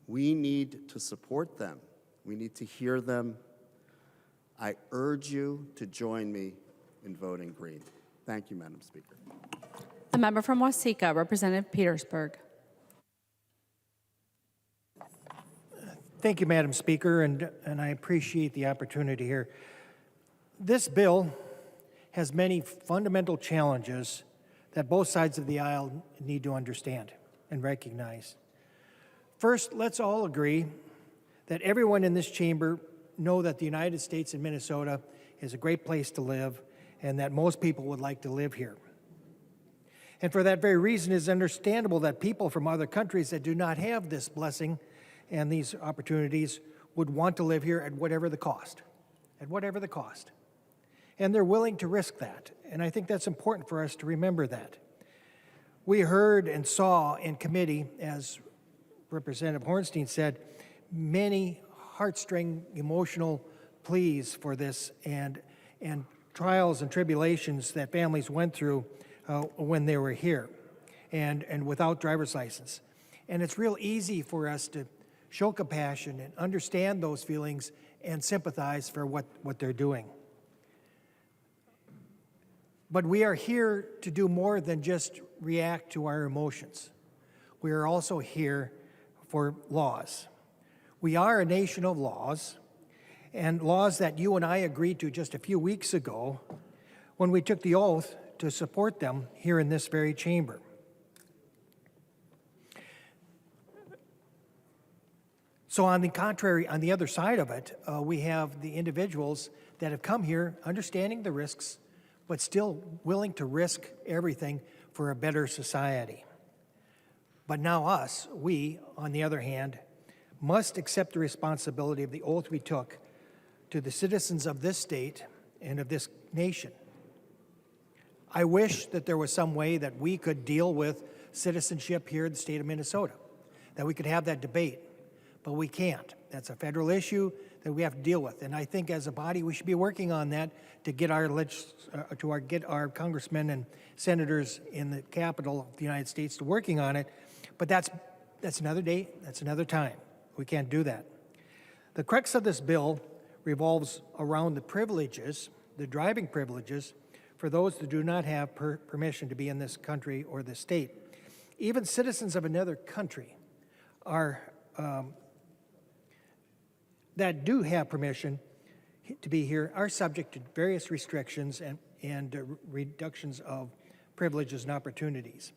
We need to support them. We need to hear them. I urge you to join me in voting green. Thank you, Madam Speaker. The member from Waseca, Representative Petersburg. Thank you, Madam Speaker, and I appreciate the opportunity here. This bill has many fundamental challenges that both sides of the aisle need to understand and recognize. First, let's all agree that everyone in this chamber know that the United States and Minnesota is a great place to live and that most people would like to live here. And for that very reason, it's understandable that people from other countries that do not have this blessing and these opportunities would want to live here at whatever the cost, And they're willing to risk that. And I think that's important for us to remember that. We heard and saw in committee, as Representative Hornstein said, many heartstring emotional pleas for this and trials and tribulations that families went through when they were here and without driver's license. And it's real easy for us to show compassion and understand those feelings and sympathize for what they're doing. But we are here to do more than just react to our emotions. We are also here for laws. We are a nation of laws, and laws that you and I agreed to just a few weeks ago when we took the oath to support them here in this very chamber. So on the contrary, on the other side of it, we have the individuals that have come here understanding the risks, but still willing to risk everything for a better society. But now us, we, on the other hand, must accept the responsibility of the oath we took to the citizens of this state and of this nation. I wish that there was some way that we could deal with citizenship here in the state of Minnesota, that we could have that debate, but we can't. That's a federal issue that we have to deal with, and I think as a body we should be working on that to get our congressmen and senators in the capital of the United States to working on it. But that's another day, that's another time. We can't do that. The crux of this bill revolves around the privileges, the driving privileges, for those that do not have permission to be in this country or this state. Even citizens of another country that do have permission to be here are subject to various restrictions and reductions of privileges and opportunities.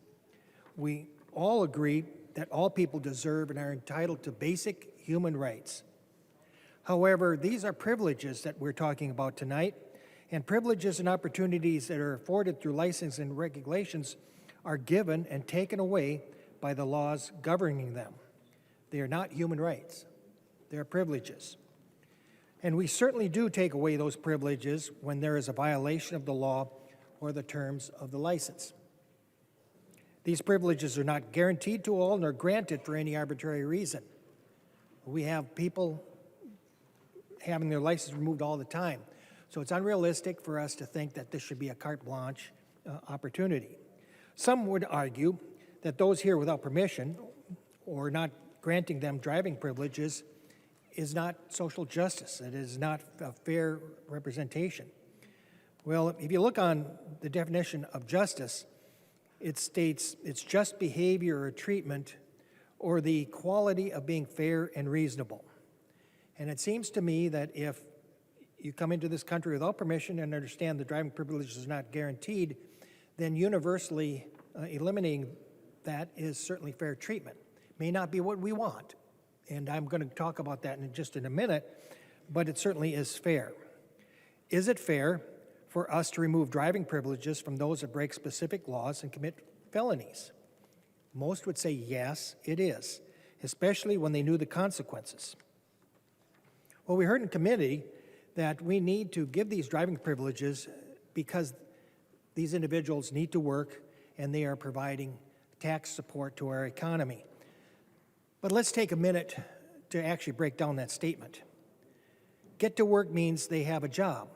We all agree that all people deserve and are entitled to basic human rights. However, these are privileges that we're talking about tonight, and privileges and opportunities that are afforded through license and regulations are given and taken away by the laws governing them. They are not human rights. They are privileges. And we certainly do take away those privileges when there is a violation of the law or the terms of the license. These privileges are not guaranteed to all nor granted for any arbitrary reason. We have people having their license removed all the time. So it's unrealistic for us to think that this should be a carte blanche opportunity. Some would argue that those here without permission or not granting them driving privileges is not social justice. It is not a fair representation. Well, if you look on the definition of justice, it states it's just behavior or treatment or the quality of being fair and reasonable. And it seems to me that if you come into this country without permission and understand the driving privilege is not guaranteed, then universally eliminating that is certainly fair treatment. May not be what we want, and I'm going to talk about that in a minute, but it certainly is fair. Is it fair for us to remove driving privileges from those that break specific laws and commit felonies? Most would say yes, it is, especially when they knew the consequences. Well, we heard in committee that we need to give these driving privileges because these individuals need to work and they are providing tax support to our economy. But let's take a minute to actually break down that statement. Get to work means they have a job.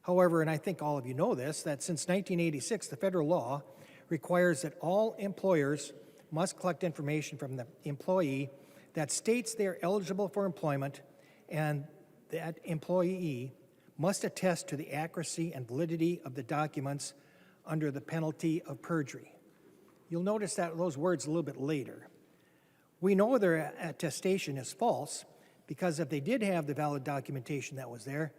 However, and I think all of you know this, that since 1986, the federal law requires that all employers must collect information from the employee that states they are eligible for employment, and that employee must attest to the accuracy and validity of the documents under the penalty of perjury. You'll notice that those words a little bit later. We know their attestation is false because if they did have the valid documentation that was there,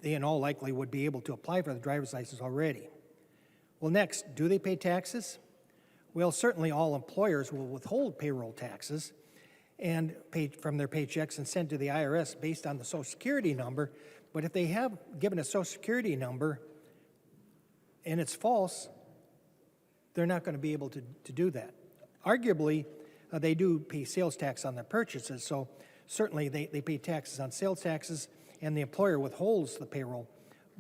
they in all likelihood would be able to apply for the driver's license already. Well, next, do they pay taxes? Well, certainly all employers will withhold payroll taxes and pay from their paychecks and send to the IRS based on the Social Security number. But if they have given a Social Security number and it's false, they're not going to be able to do that. Arguably, they do pay sales tax on their purchases, so certainly they pay taxes on sales taxes and the employer withholds the payroll.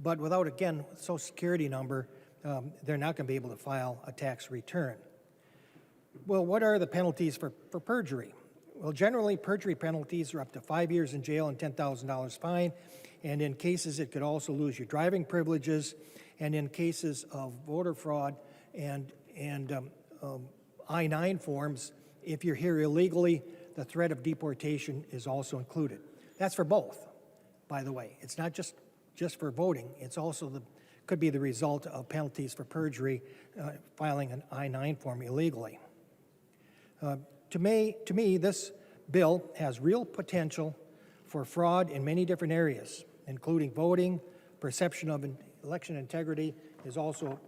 But without, again, Social Security number, they're not going to be able to file a tax return. Well, what are the penalties for perjury? Well, generally, perjury penalties are up to 5 years in jail and $10,000 fine. And in cases, it could also lose your driving privileges. And in cases of voter fraud and I-9 forms, if you're here illegally, the threat of deportation is also included. That's for both, by the way. It's not just for voting. It's also could be the result of penalties for perjury, filing an I-9 form illegally. To me, this bill has real potential for fraud in many different areas, including voting. Perception of election integrity is also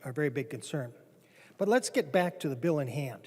a very big concern. But let's get back to the bill in hand.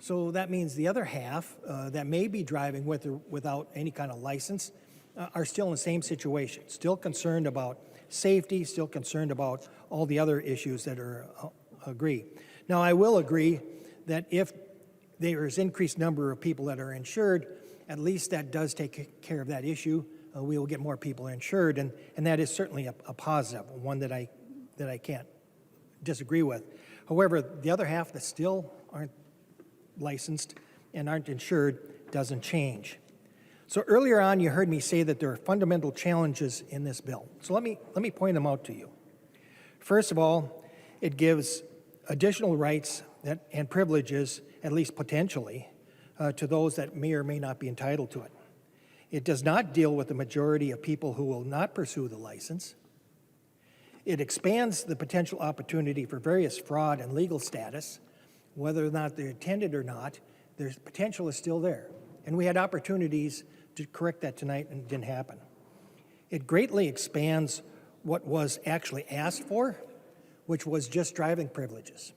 So that means the other half that may be driving with or without any kind of license are still in the same situation, still concerned about safety, still concerned about all the other issues that are agree. Now, I will agree that if there is increased number of people that are insured, at least that does take care of that issue. We will get more people insured, and that is certainly a positive, one that I can't disagree with. However, the other half that still aren't licensed and aren't insured doesn't change. So earlier on, you heard me say that there are fundamental challenges in this bill. So let me point them out to you. First of all, it gives additional rights and privileges, at least potentially, to those that may or may not be entitled to it. It does not deal with the majority of people who will not pursue the license. It expands the potential opportunity for various fraud and legal status. Whether or not they're intended or not, their potential is still there. And we had opportunities to correct that tonight, and it didn't happen. It greatly expands what was actually asked for, which was just driving privileges.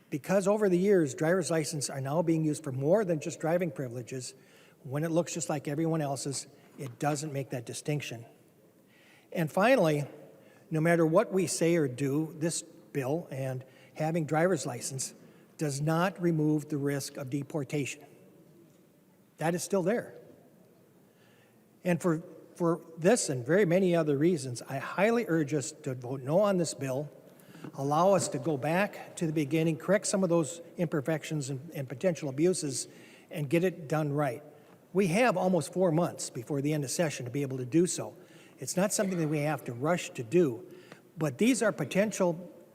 Because over the years, driver's licenses are now being used for more than just driving privileges, when it looks just like everyone else's, it doesn't make that distinction. And finally, no matter what we say or do, this bill and having driver's license does not remove the risk of deportation. That is still there. And for this and very many other reasons, I highly urge us to vote no on this bill, allow us to go back to the beginning, correct some of those imperfections and potential abuses, and get it done right. We have almost 4 months before the end of session to be able to do so. It's not something that we have to rush to do, but these are potential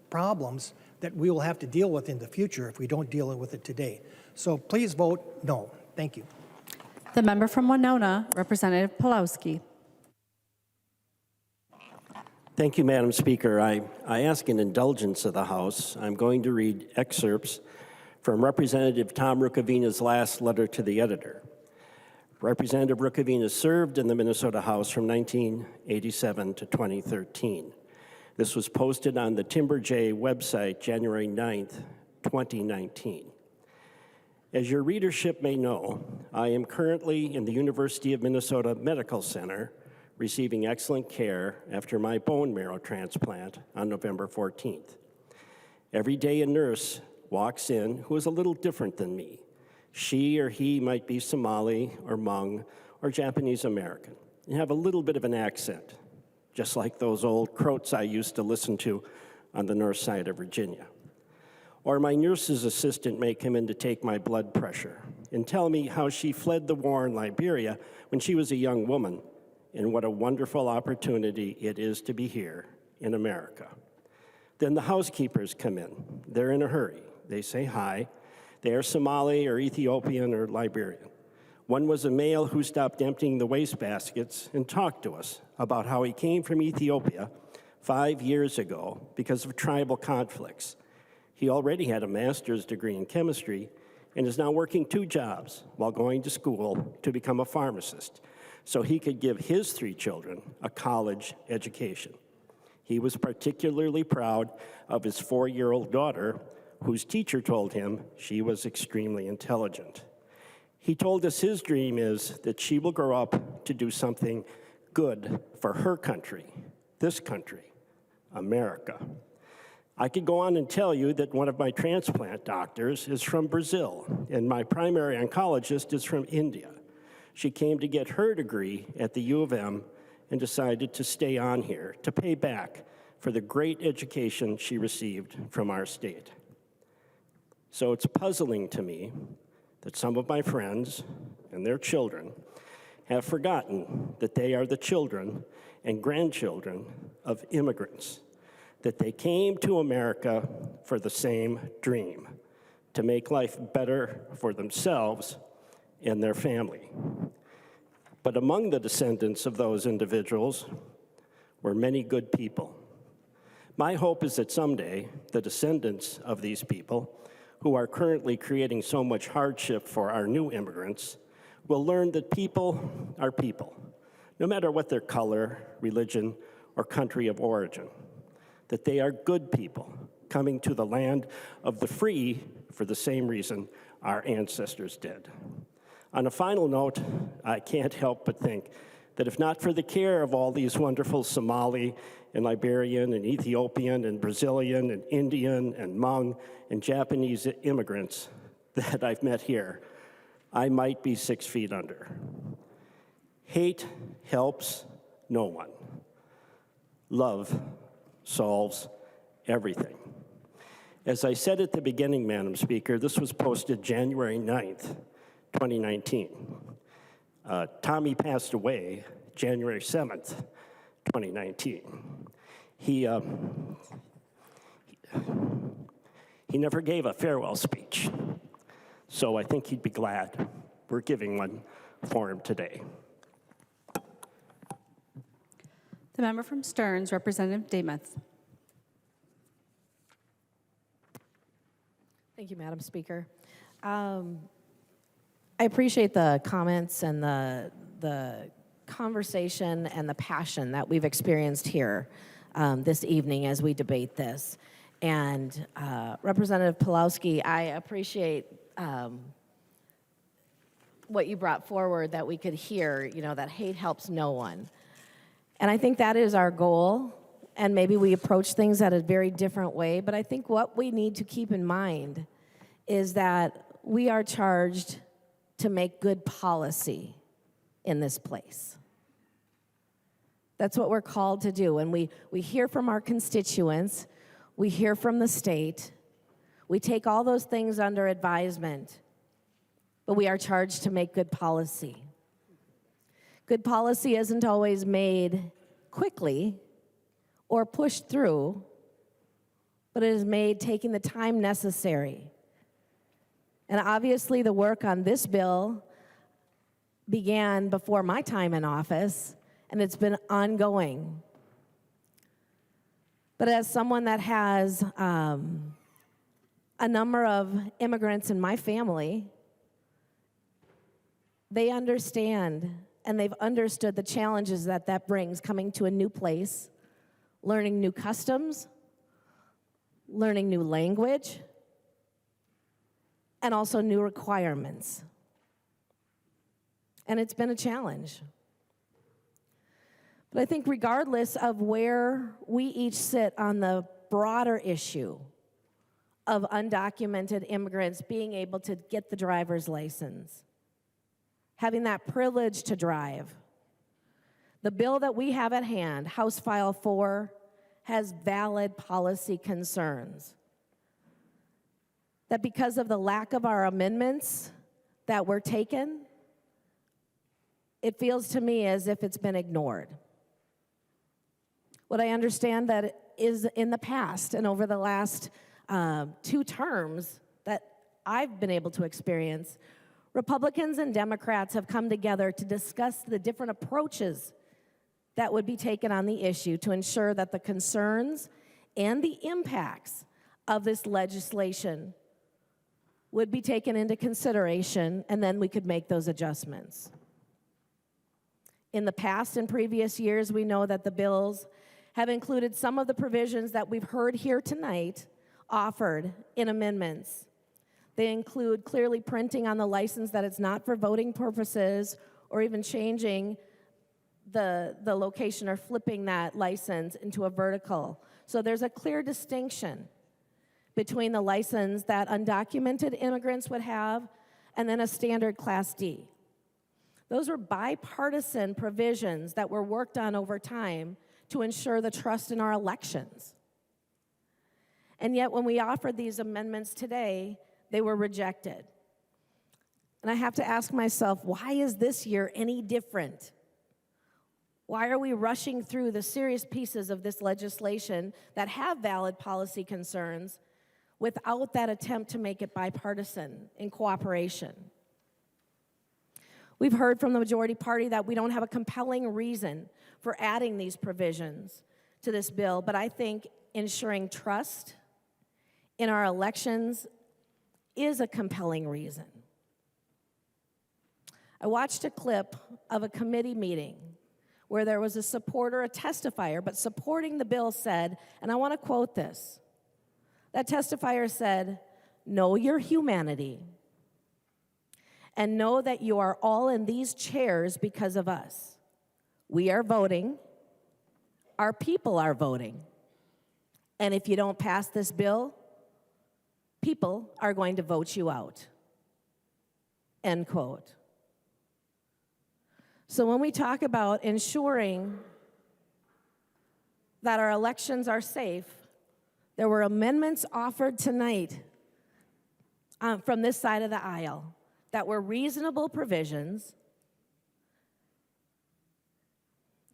problems that we will have to deal with in the future if we don't deal with it today. So please vote no. Thank you. The member from Winona, Representative Pulowski. Thank you, Madam Speaker. I ask an indulgence of the House. I'm going to read excerpts from Representative Tom Rukavina's last letter to the editor. Representative Rukavina served in the Minnesota House from 1987 to 2013. This was posted on the Timber J website January 9th, 2019. As your readership may know, I am currently in the University of Minnesota Medical Center receiving excellent care after my bone marrow transplant on November 14th. Every day a nurse walks in who is a little different than me. She or he might be Somali or Hmong or Japanese American and have a little bit of an accent, just like those old Croats I used to listen to on the north side of Virginia. Or my nurse's assistant may come in to take my blood pressure and tell me how she fled the war in Liberia when she was a young woman, and what a wonderful opportunity it is to be here in America. Then the housekeepers come in. They're in a hurry. They say hi. They are Somali or Ethiopian or Liberian. One was a male who stopped emptying the wastebaskets and talked to us about how he came from Ethiopia 5 years ago because of tribal conflicts. He already had a master's degree in chemistry and is now working 2 jobs while going to school to become a pharmacist so he could give his 3 children a college education. He was particularly proud of his 4-year-old daughter, whose teacher told him she was extremely intelligent. He told us his dream is that she will grow up to do something good for her country, this country, America. I could go on and tell you that one of my transplant doctors is from Brazil, and my primary oncologist is from India. She came to get her degree at the U of M and decided to stay on here to pay back for the great education she received from our state. So it's puzzling to me that some of my friends and their children have forgotten that they are the children and grandchildren of immigrants, that they came to America for the same dream, to make life better for themselves and their family. But among the descendants of those individuals were many good people. My hope is that someday the descendants of these people, who are currently creating so much hardship for our new immigrants, will learn that people are people, no matter what their color, religion, or country of origin, that they are good people coming to the land of the free for the same reason our ancestors did. On a final note, I can't help but think that if not for the care of all these wonderful Somali and Liberian and Ethiopian and Brazilian and Indian and Hmong and Japanese immigrants that I've met here, I might be 6 feet under. Hate helps no one. Love solves everything. As I said at the beginning, Madam Speaker, this was posted January 9th, 2019. Tommy passed away January 7th, 2019. He never gave a farewell speech, so I think he'd be glad we're giving one for him today. The member from Stearns, Representative Demuth. Thank you, Madam Speaker. I appreciate the comments and the conversation and the passion that we've experienced here this evening as we debate this. And Representative Pawlowski, I appreciate what you brought forward, that we could hear, that hate helps no one. And I think that is our goal, and maybe we approach things at a very different way, but I think what we need to keep in mind is that we are charged to make good policy in this place. That's what we're called to do. And we hear from our constituents, we hear from the state, we take all those things under advisement, but we are charged to make good policy. Good policy isn't always made quickly or pushed through, but it is made taking the time necessary. And obviously the work on this bill began before my time in office, and it's been ongoing. But as someone that has a number of immigrants in my family, they understand and they've understood the challenges that brings, coming to a new place, learning new customs, learning new language, and also new requirements. And it's been a challenge. But I think regardless of where we each sit on the broader issue of undocumented immigrants being able to get the driver's license, having that privilege to drive, the bill that we have at hand, House File 4, has valid policy concerns. That because of the lack of our amendments that were taken, it feels to me as if it's been ignored. What I understand that is in the past and over the last 2 terms that I've been able to experience, Republicans and Democrats have come together to discuss the different approaches that would be taken on the issue to ensure that the concerns and the impacts of this legislation would be taken into consideration, and then we could make those adjustments. In the past and previous years, we know that the bills have included some of the provisions that we've heard here tonight offered in amendments. They include clearly printing on the license that it's not for voting purposes, or even changing the location or flipping that license into a vertical. So there's a clear distinction between the license that undocumented immigrants would have and then a standard Class D. Those were bipartisan provisions that were worked on over time to ensure the trust in our elections. And yet when we offered these amendments today, they were rejected. And I have to ask myself, why is this year any different? Why are we rushing through the serious pieces of this legislation that have valid policy concerns without that attempt to make it bipartisan in cooperation? We've heard from the majority party that we don't have a compelling reason for adding these provisions to this bill, but I think ensuring trust in our elections is a compelling reason. I watched a clip of a committee meeting where there was a supporter, a testifier, but supporting the bill said, and I want to quote this, that testifier said, "Know your humanity. And know that you are all in these chairs because of us. We are voting. Our people are voting. And if you don't pass this bill, people are going to vote you out. End quote. So when we talk about ensuring that our elections are safe, there were amendments offered tonight from this side of the aisle that were reasonable provisions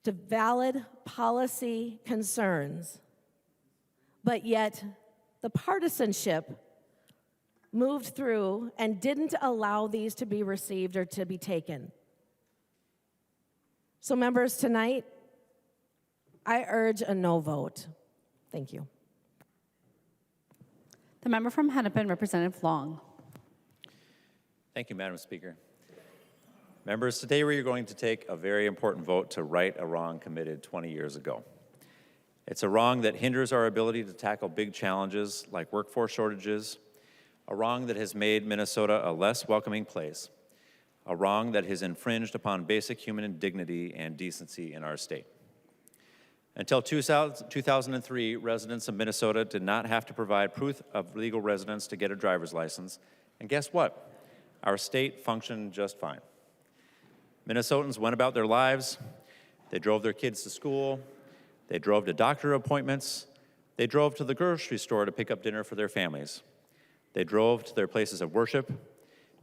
to valid policy concerns, but yet the partisanship moved through and didn't allow these to be received or to be taken. So members, tonight, I urge a no vote. Thank you. The member from Hennepin, Representative Long. Thank you, Madam Speaker. Members, today we are going to take a very important vote to right a wrong committed 20 years ago. It's a wrong that hinders our ability to tackle big challenges like workforce shortages, a wrong that has made Minnesota a less welcoming place, a wrong that has infringed upon basic human dignity and decency in our state. Until 2003, residents of Minnesota did not have to provide proof of legal residence to get a driver's license, and guess what? Our state functioned just fine. Minnesotans went about their lives, they drove their kids to school, they drove to doctor appointments, they drove to the grocery store to pick up dinner for their families. They drove to their places of worship,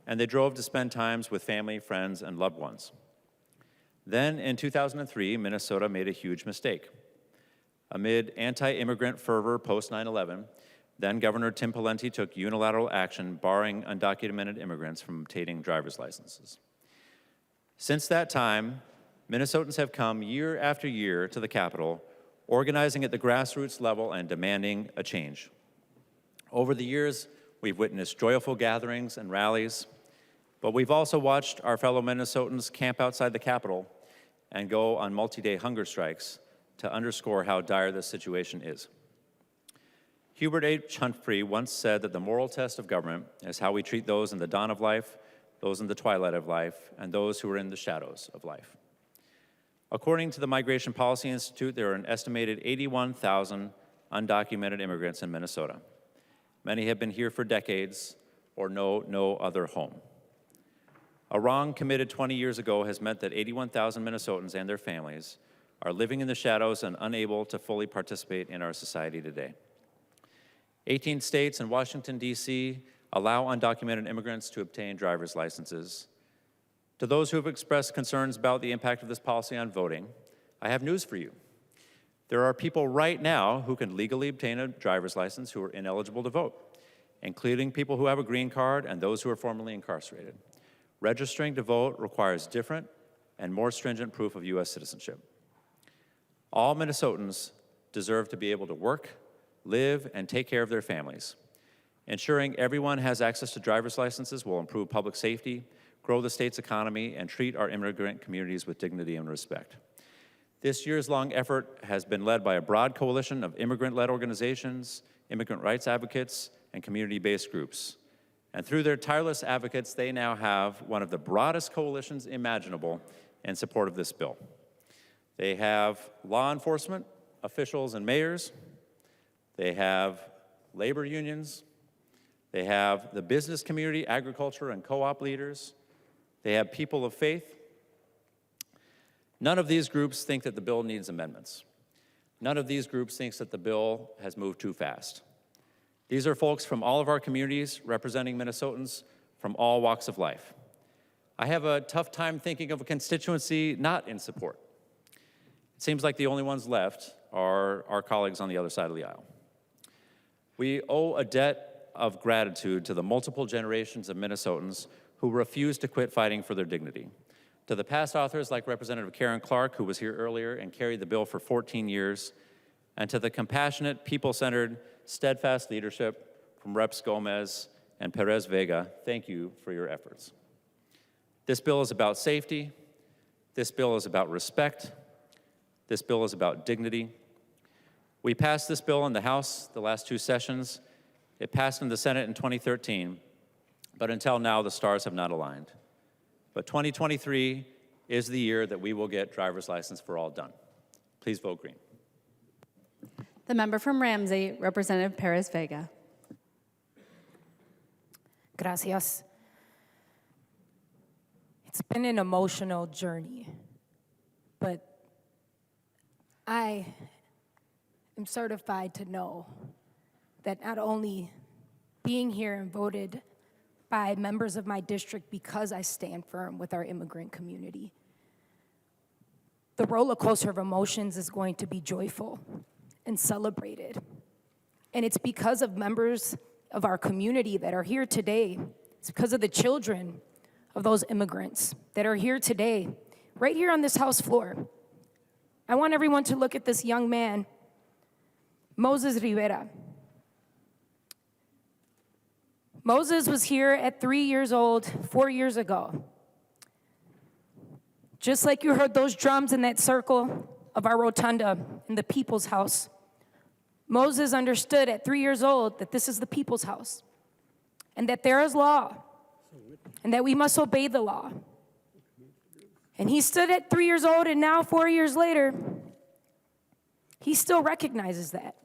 and they drove to spend times with family, friends, and loved ones. Then, in 2003, Minnesota made a huge mistake. Amid anti-immigrant fervor post 9/11, then Governor Tim Pawlenty took unilateral action barring undocumented immigrants from obtaining driver's licenses. Since that time, Minnesotans have come year after year to the Capitol, organizing at the grassroots level and demanding a change. Over the years, we've witnessed joyful gatherings and rallies, but we've also watched our fellow Minnesotans camp outside the Capitol and go on multi-day hunger strikes to underscore how dire this situation is. Hubert H. Humphrey once said that the moral test of government is how we treat those in the dawn of life, those in the twilight of life, and those who are in the shadows of life. According to the Migration Policy Institute, there are an estimated 81,000 undocumented immigrants in Minnesota. Many have been here for decades or know no other home. A wrong committed 20 years ago has meant that 81,000 Minnesotans and their families are living in the shadows and unable to fully participate in our society today. 18 states and Washington, D.C. allow undocumented immigrants to obtain driver's licenses. To those who have expressed concerns about the impact of this policy on voting, I have news for you. There are people right now who can legally obtain a driver's license who are ineligible to vote, including people who have a green card and those who are formerly incarcerated. Registering to vote requires different and more stringent proof of U.S. citizenship. All Minnesotans deserve to be able to work, live, and take care of their families. Ensuring everyone has access to driver's licenses will improve public safety, grow the state's economy, and treat our immigrant communities with dignity and respect. This years-long effort has been led by a broad coalition of immigrant-led organizations, immigrant rights advocates, and community-based groups. And through their tireless advocates, they now have one of the broadest coalitions imaginable in support of this bill. They have law enforcement, officials, and mayors. They have labor unions. They have the business community, agriculture, and co-op leaders. They have people of faith. None of these groups think that the bill needs amendments. None of these groups thinks that the bill has moved too fast. These are folks from all of our communities representing Minnesotans from all walks of life. I have a tough time thinking of a constituency not in support. It seems like the only ones left are our colleagues on the other side of the aisle. We owe a debt of gratitude to the multiple generations of Minnesotans who refuse to quit fighting for their dignity. To the past authors like Representative Karen Clark, who was here earlier and carried the bill for 14 years, and to the compassionate, people-centered, steadfast leadership from Reps Gomez and Perez Vega, thank you for your efforts. This bill is about safety. This bill is about respect. This bill is about dignity. We passed this bill in the House the last two sessions. It passed in the Senate in 2013, but until now, the stars have not aligned. But 2023 is the year that we will get driver's license for all done. Please vote green. The member from Ramsey, Representative Perez Vega. Gracias. It's been an emotional journey, but I am certified to know that not only being here and voted by members of my district because I stand firm with our immigrant community, the roller coaster of emotions is going to be joyful and celebrated. And it's because of members of our community that are here today. It's because of the children of those immigrants that are here today, right here on this House floor. I want everyone to look at this young man, Moses Rivera. Moses was here at 3 years old 4 years ago. Just like you heard those drums in that circle of our rotunda in the People's House, Moses understood at 3 years old that this is the People's House and that there is law and that we must obey the law. And he stood at 3 years old, and now 4 years later, he still recognizes that.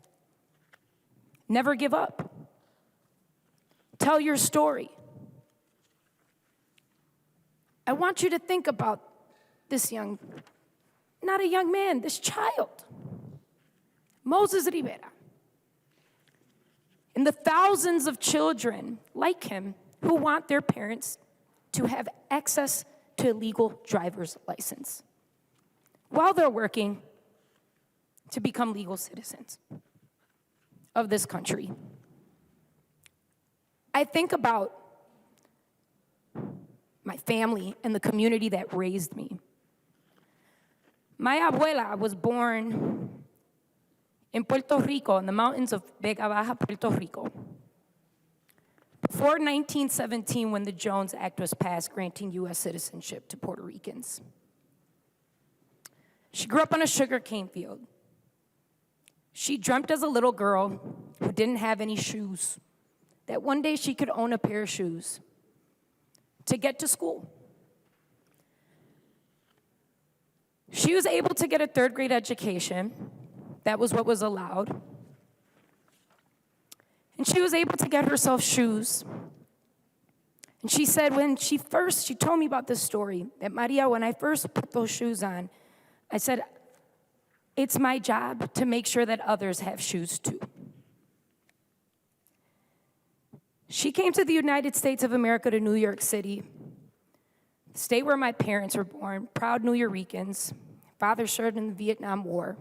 Never give up. Tell your story. I want you to think about this not a young man, this child, Moses Rivera, and the thousands of children like him who want their parents to have access to a legal driver's license while they're working to become legal citizens of this country. I think about my family and the community that raised me. My abuela was born in Puerto Rico, in the mountains of Vega Baja, Puerto Rico. Before 1917, when the Jones Act was passed, granting U.S. citizenship to Puerto Ricans. She grew up on a sugarcane field. She dreamt as a little girl who didn't have any shoes that one day she could own a pair of shoes to get to school. She was able to get a third grade education. That was what was allowed. And she was able to get herself shoes. And she said she told me about this story, that Maria, when I first put those shoes on, I said, it's my job to make sure that others have shoes too. She came to the United States of America, to New York City, the state where my parents were born, proud New Yorkers. Father served in the Vietnam War.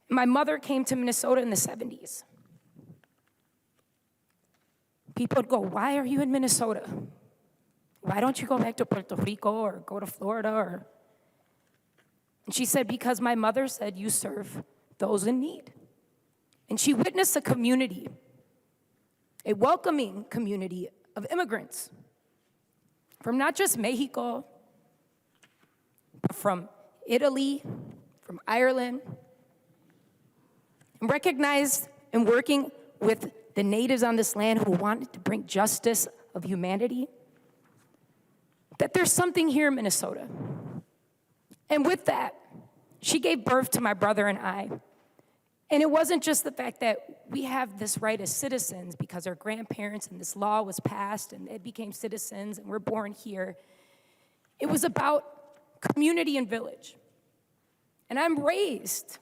My mother came to Minnesota in the 70s. People would go, why are you in Minnesota? Why don't you go back to Puerto Rico or go to Florida? And she said, because my mother said you serve those in need. And she witnessed a community, a welcoming community of immigrants from not just Mexico, but from Italy, from Ireland, and recognized and working with the natives on this land who wanted to bring justice of humanity, that there's something here in Minnesota. And with that, she gave birth to my brother and I. And it wasn't just the fact that we have this right as citizens because our grandparents and this law was passed and they became citizens and we're born here. It was about community and village. And I'm raised,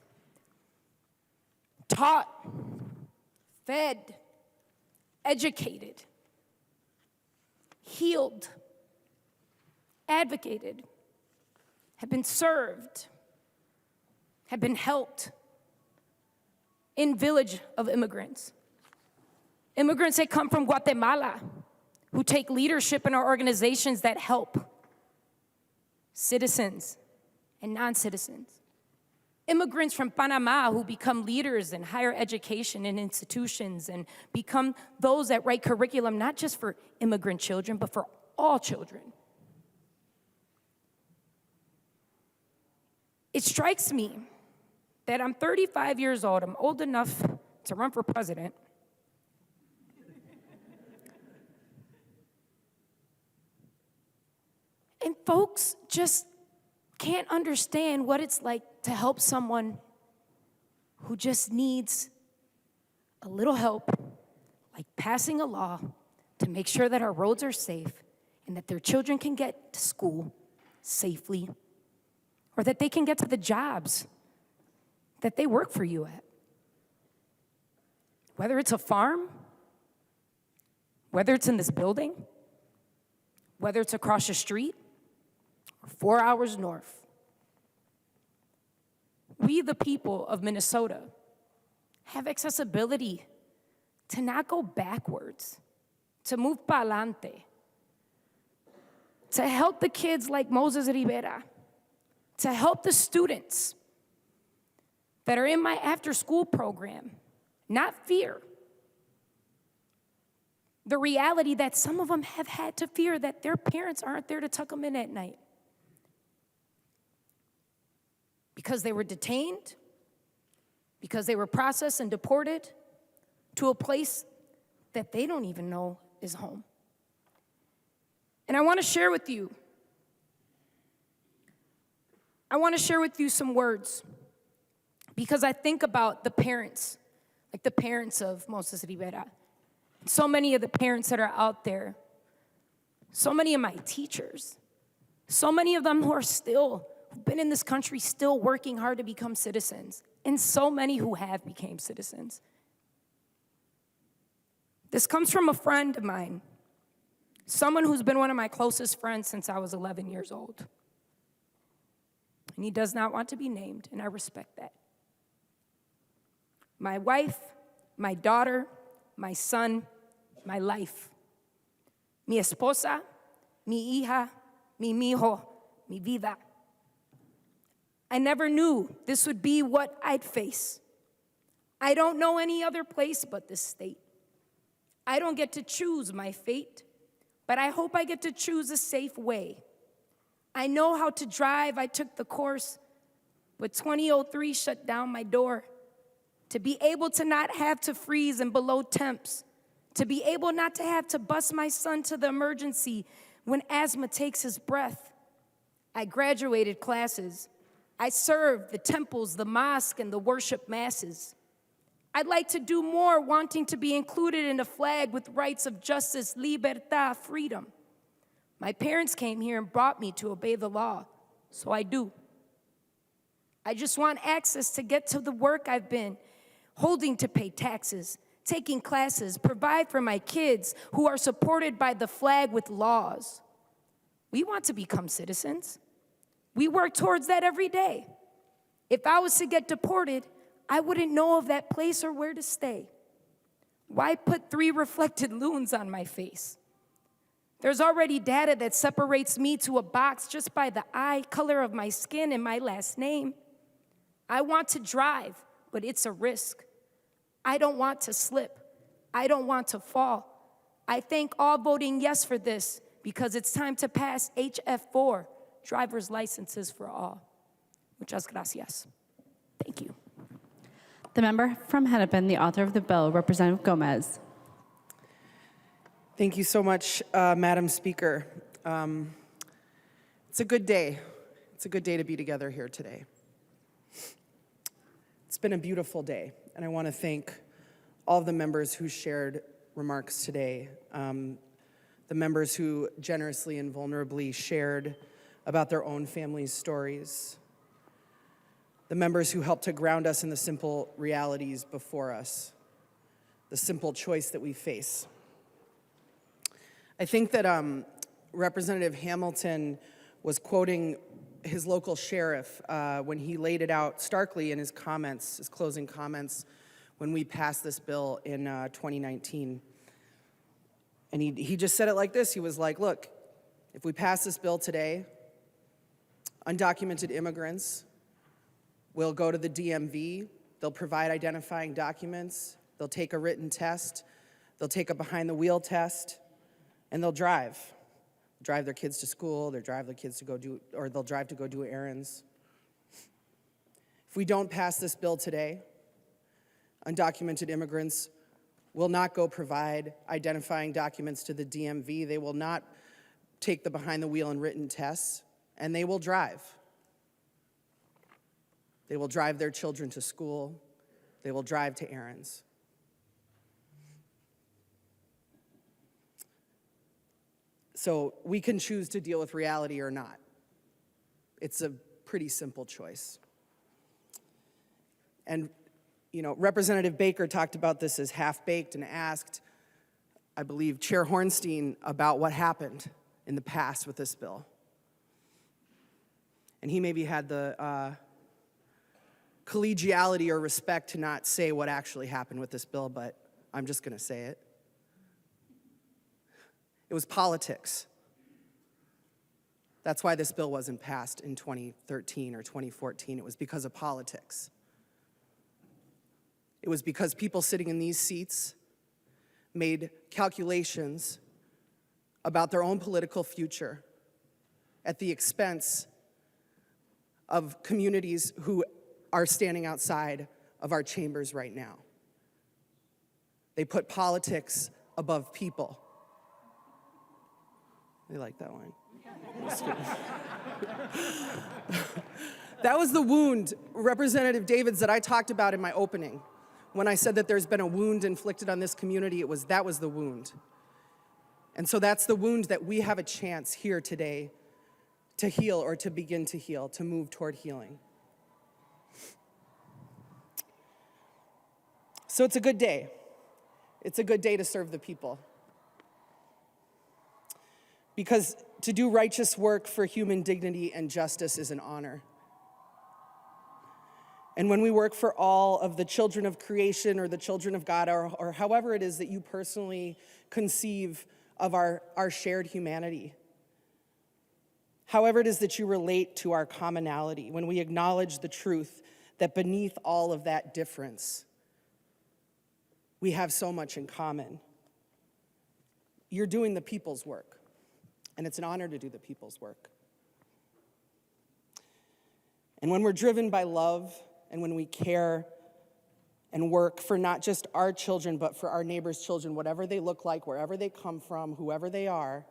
taught, fed, educated, healed, advocated, have been served, have been helped in village of immigrants. Immigrants that come from Guatemala, who take leadership in our organizations that help citizens and non-citizens. Immigrants from Panama who become leaders in higher education and institutions and become those that write curriculum not just for immigrant children, but for all children. It strikes me that I'm 35 years old, I'm old enough to run for president. And folks just can't understand what it's like to help someone who just needs a little help, like passing a law to make sure that our roads are safe and that their children can get to school safely, or that they can get to the jobs that they work for you at. Whether it's a farm, whether it's in this building, whether it's across the street, or 4 hours north. We, the people of Minnesota, have accessibility to not go backwards, to move pa'lante, to help the kids like Moses Rivera, to help the students that are in my after-school program, not fear the reality that some of them have had to fear that their parents aren't there to tuck them in at night because they were detained, because they were processed and deported to a place that they don't even know is home. And I want to share with you some words, because I think about the parents, like the parents of Moses Rivera, so many of the parents that are out there, so many of my teachers, so many of them who've been in this country still working hard to become citizens, and so many who have become citizens. This comes from a friend of mine, someone who's been one of my closest friends since I was 11 years old. And he does not want to be named, and I respect that. My wife, my daughter, my son, my life. Mi esposa, mi hija, mi mijo, mi vida. I never knew this would be what I'd face. I don't know any other place but this state. I don't get to choose my fate, but I hope I get to choose a safe way. I know how to drive, I took the course, but 2003 shut down my door. To be able to not have to freeze in below temps, to be able not to have to bus my son to the emergency when asthma takes his breath. I graduated classes. I served the temples, the mosque, and the worship masses. I'd like to do more, wanting to be included in a flag with rights of justice, libertad, freedom. My parents came here and brought me to obey the law, so I do. I just want access to get to the work I've been holding, to pay taxes, taking classes, provide for my kids who are supported by the flag with laws. We want to become citizens. We work towards that every day. If I was to get deported, I wouldn't know of that place or where to stay. Why put 3 reflected loons on my face? There's already data that separates me to a box just by the eye color of my skin and my last name. I want to drive, but it's a risk. I don't want to slip. I don't want to fall. I thank all voting yes for this, because it's time to pass HF4, driver's licenses for all. Muchas gracias. Thank you. The member from Hennepin, the author of the bill, Representative Gomez. Thank you so much, Madam Speaker. It's a good day. It's a good day to be together here today. It's been a beautiful day, and I want to thank all of the members who shared remarks today, the members who generously and vulnerably shared about their own families' stories, the members who helped to ground us in the simple realities before us, the simple choice that we face. I think that Representative Hamilton was quoting his local sheriff when he laid it out starkly in his comments, his closing comments, when we passed this bill in 2019. And he just said it like this. He was like, look, if we pass this bill today, undocumented immigrants will go to the DMV, they'll provide identifying documents, they'll take a written test, they'll take a behind-the-wheel test, and they'll drive their kids to school, they'll drive their kids to go do, or they'll drive to go do errands. If we don't pass this bill today, undocumented immigrants will not go provide identifying documents to the DMV. They will not take the behind the wheel and written tests, and they will drive. They will drive their children to school. They will drive to errands. So we can choose to deal with reality or not. It's a pretty simple choice. And, you know, Representative Baker talked about this as half-baked and asked, I believe, Chair Hornstein about what happened in the past with this bill. And he maybe had the collegiality or respect to not say what actually happened with this bill, but I'm just going to say it. It was politics. That's why this bill wasn't passed in 2013 or 2014. It was because of politics. It was because people sitting in these seats made calculations about their own political future at the expense of communities who are standing outside of our chambers right now. They put politics above people. They like that line. That was the wound, Representative Davids, that I talked about in my opening. When I said that there's been a wound inflicted on this community, that was the wound. And so that's the wound that we have a chance here today to heal or to begin to heal, to move toward healing. So it's a good day. It's a good day to serve the people. Because to do righteous work for human dignity and justice is an honor. And when we work for all of the children of creation or the children of God, or however it is that you personally conceive of our shared humanity, however it is that you relate to our commonality, when we acknowledge the truth that beneath all of that difference, we have so much in common, you're doing the people's work. And it's an honor to do the people's work. And when we're driven by love, and when we care and work for not just our children, but for our neighbors' children, whatever they look like, wherever they come from, whoever they are,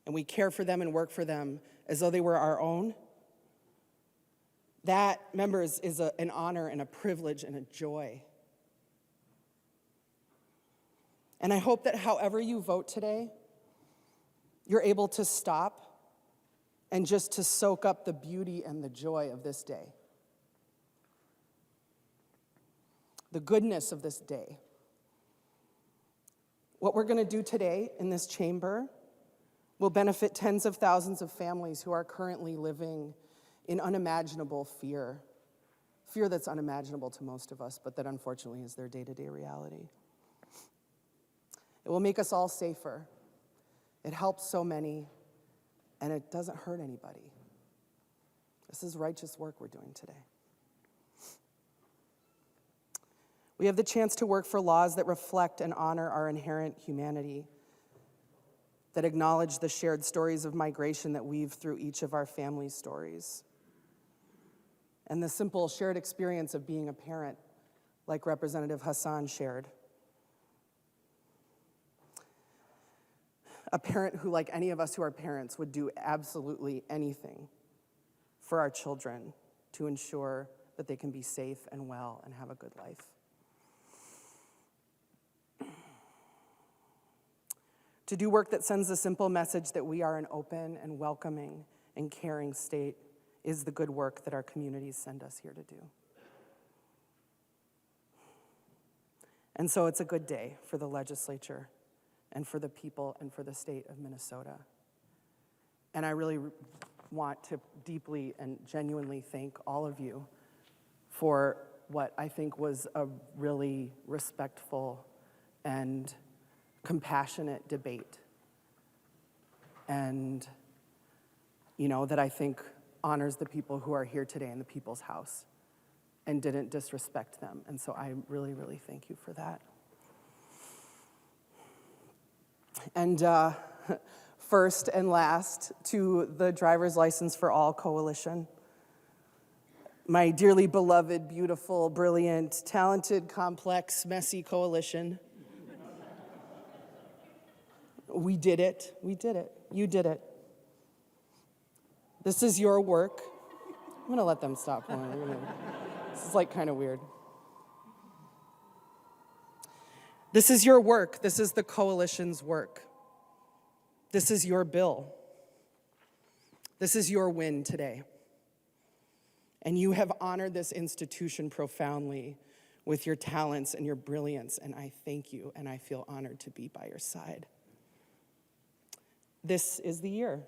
and we care for them and work for them as though they were our own, that, members, is an honor and a privilege and a joy. And I hope that however you vote today, you're able to stop and just to soak up the beauty and the joy of this day. The goodness of this day. What we're going to do today in this chamber will benefit tens of thousands of families who are currently living in unimaginable fear. Fear that's unimaginable to most of us, but that unfortunately is their day-to-day reality. It will make us all safer. It helps so many, and it doesn't hurt anybody. This is righteous work we're doing today. We have the chance to work for laws that reflect and honor our inherent humanity, that acknowledge the shared stories of migration that weave through each of our families' stories, and the simple shared experience of being a parent, like Representative Hassan shared. A parent who, like any of us who are parents, would do absolutely anything for our children to ensure that they can be safe and well and have a good life. To do work that sends a simple message that we are an open and welcoming and caring state is the good work that our communities send us here to do. And so it's a good day for the legislature and for the people and for the state of Minnesota. And I really want to deeply and genuinely thank all of you for what I think was a really respectful and compassionate debate. And, you know, that I think honors the people who are here today in the People's House and didn't disrespect them. And so I really, really thank you for that. And first and last, to the Driver's License for All Coalition, my dearly beloved, beautiful, brilliant, talented, complex, messy coalition. We did it. We did it. You did it. This is your work. I'm gonna let them stop. Hold on, this is like kind of weird. This is your work. This is the coalition's work. This is your bill. This is your win today. And you have honored this institution profoundly with your talents and your brilliance, and I thank you, and I feel honored to be by your side. This is the year.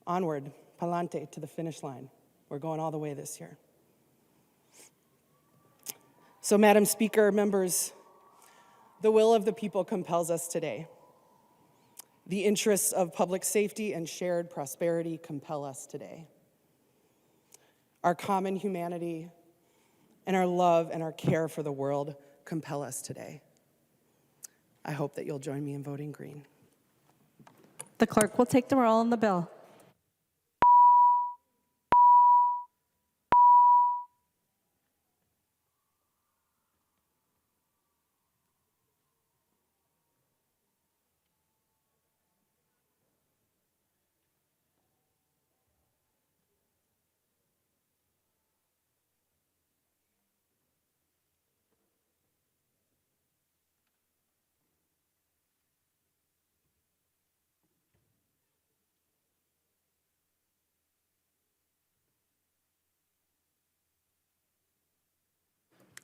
Onward, pa'lante, to the finish line. We're going all the way this year. So, Madam Speaker, members, the will of the people compels us today. The interests of public safety and shared prosperity compel us today. Our common humanity and our love and our care for the world compel us today. I hope that you'll join me in voting green. The clerk will take the roll on the bill.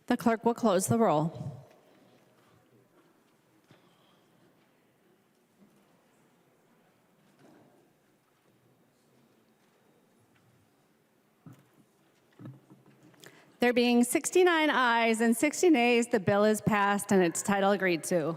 The clerk will close the roll. There being 69 ayes and 60 nays, the bill is passed and its title agreed to.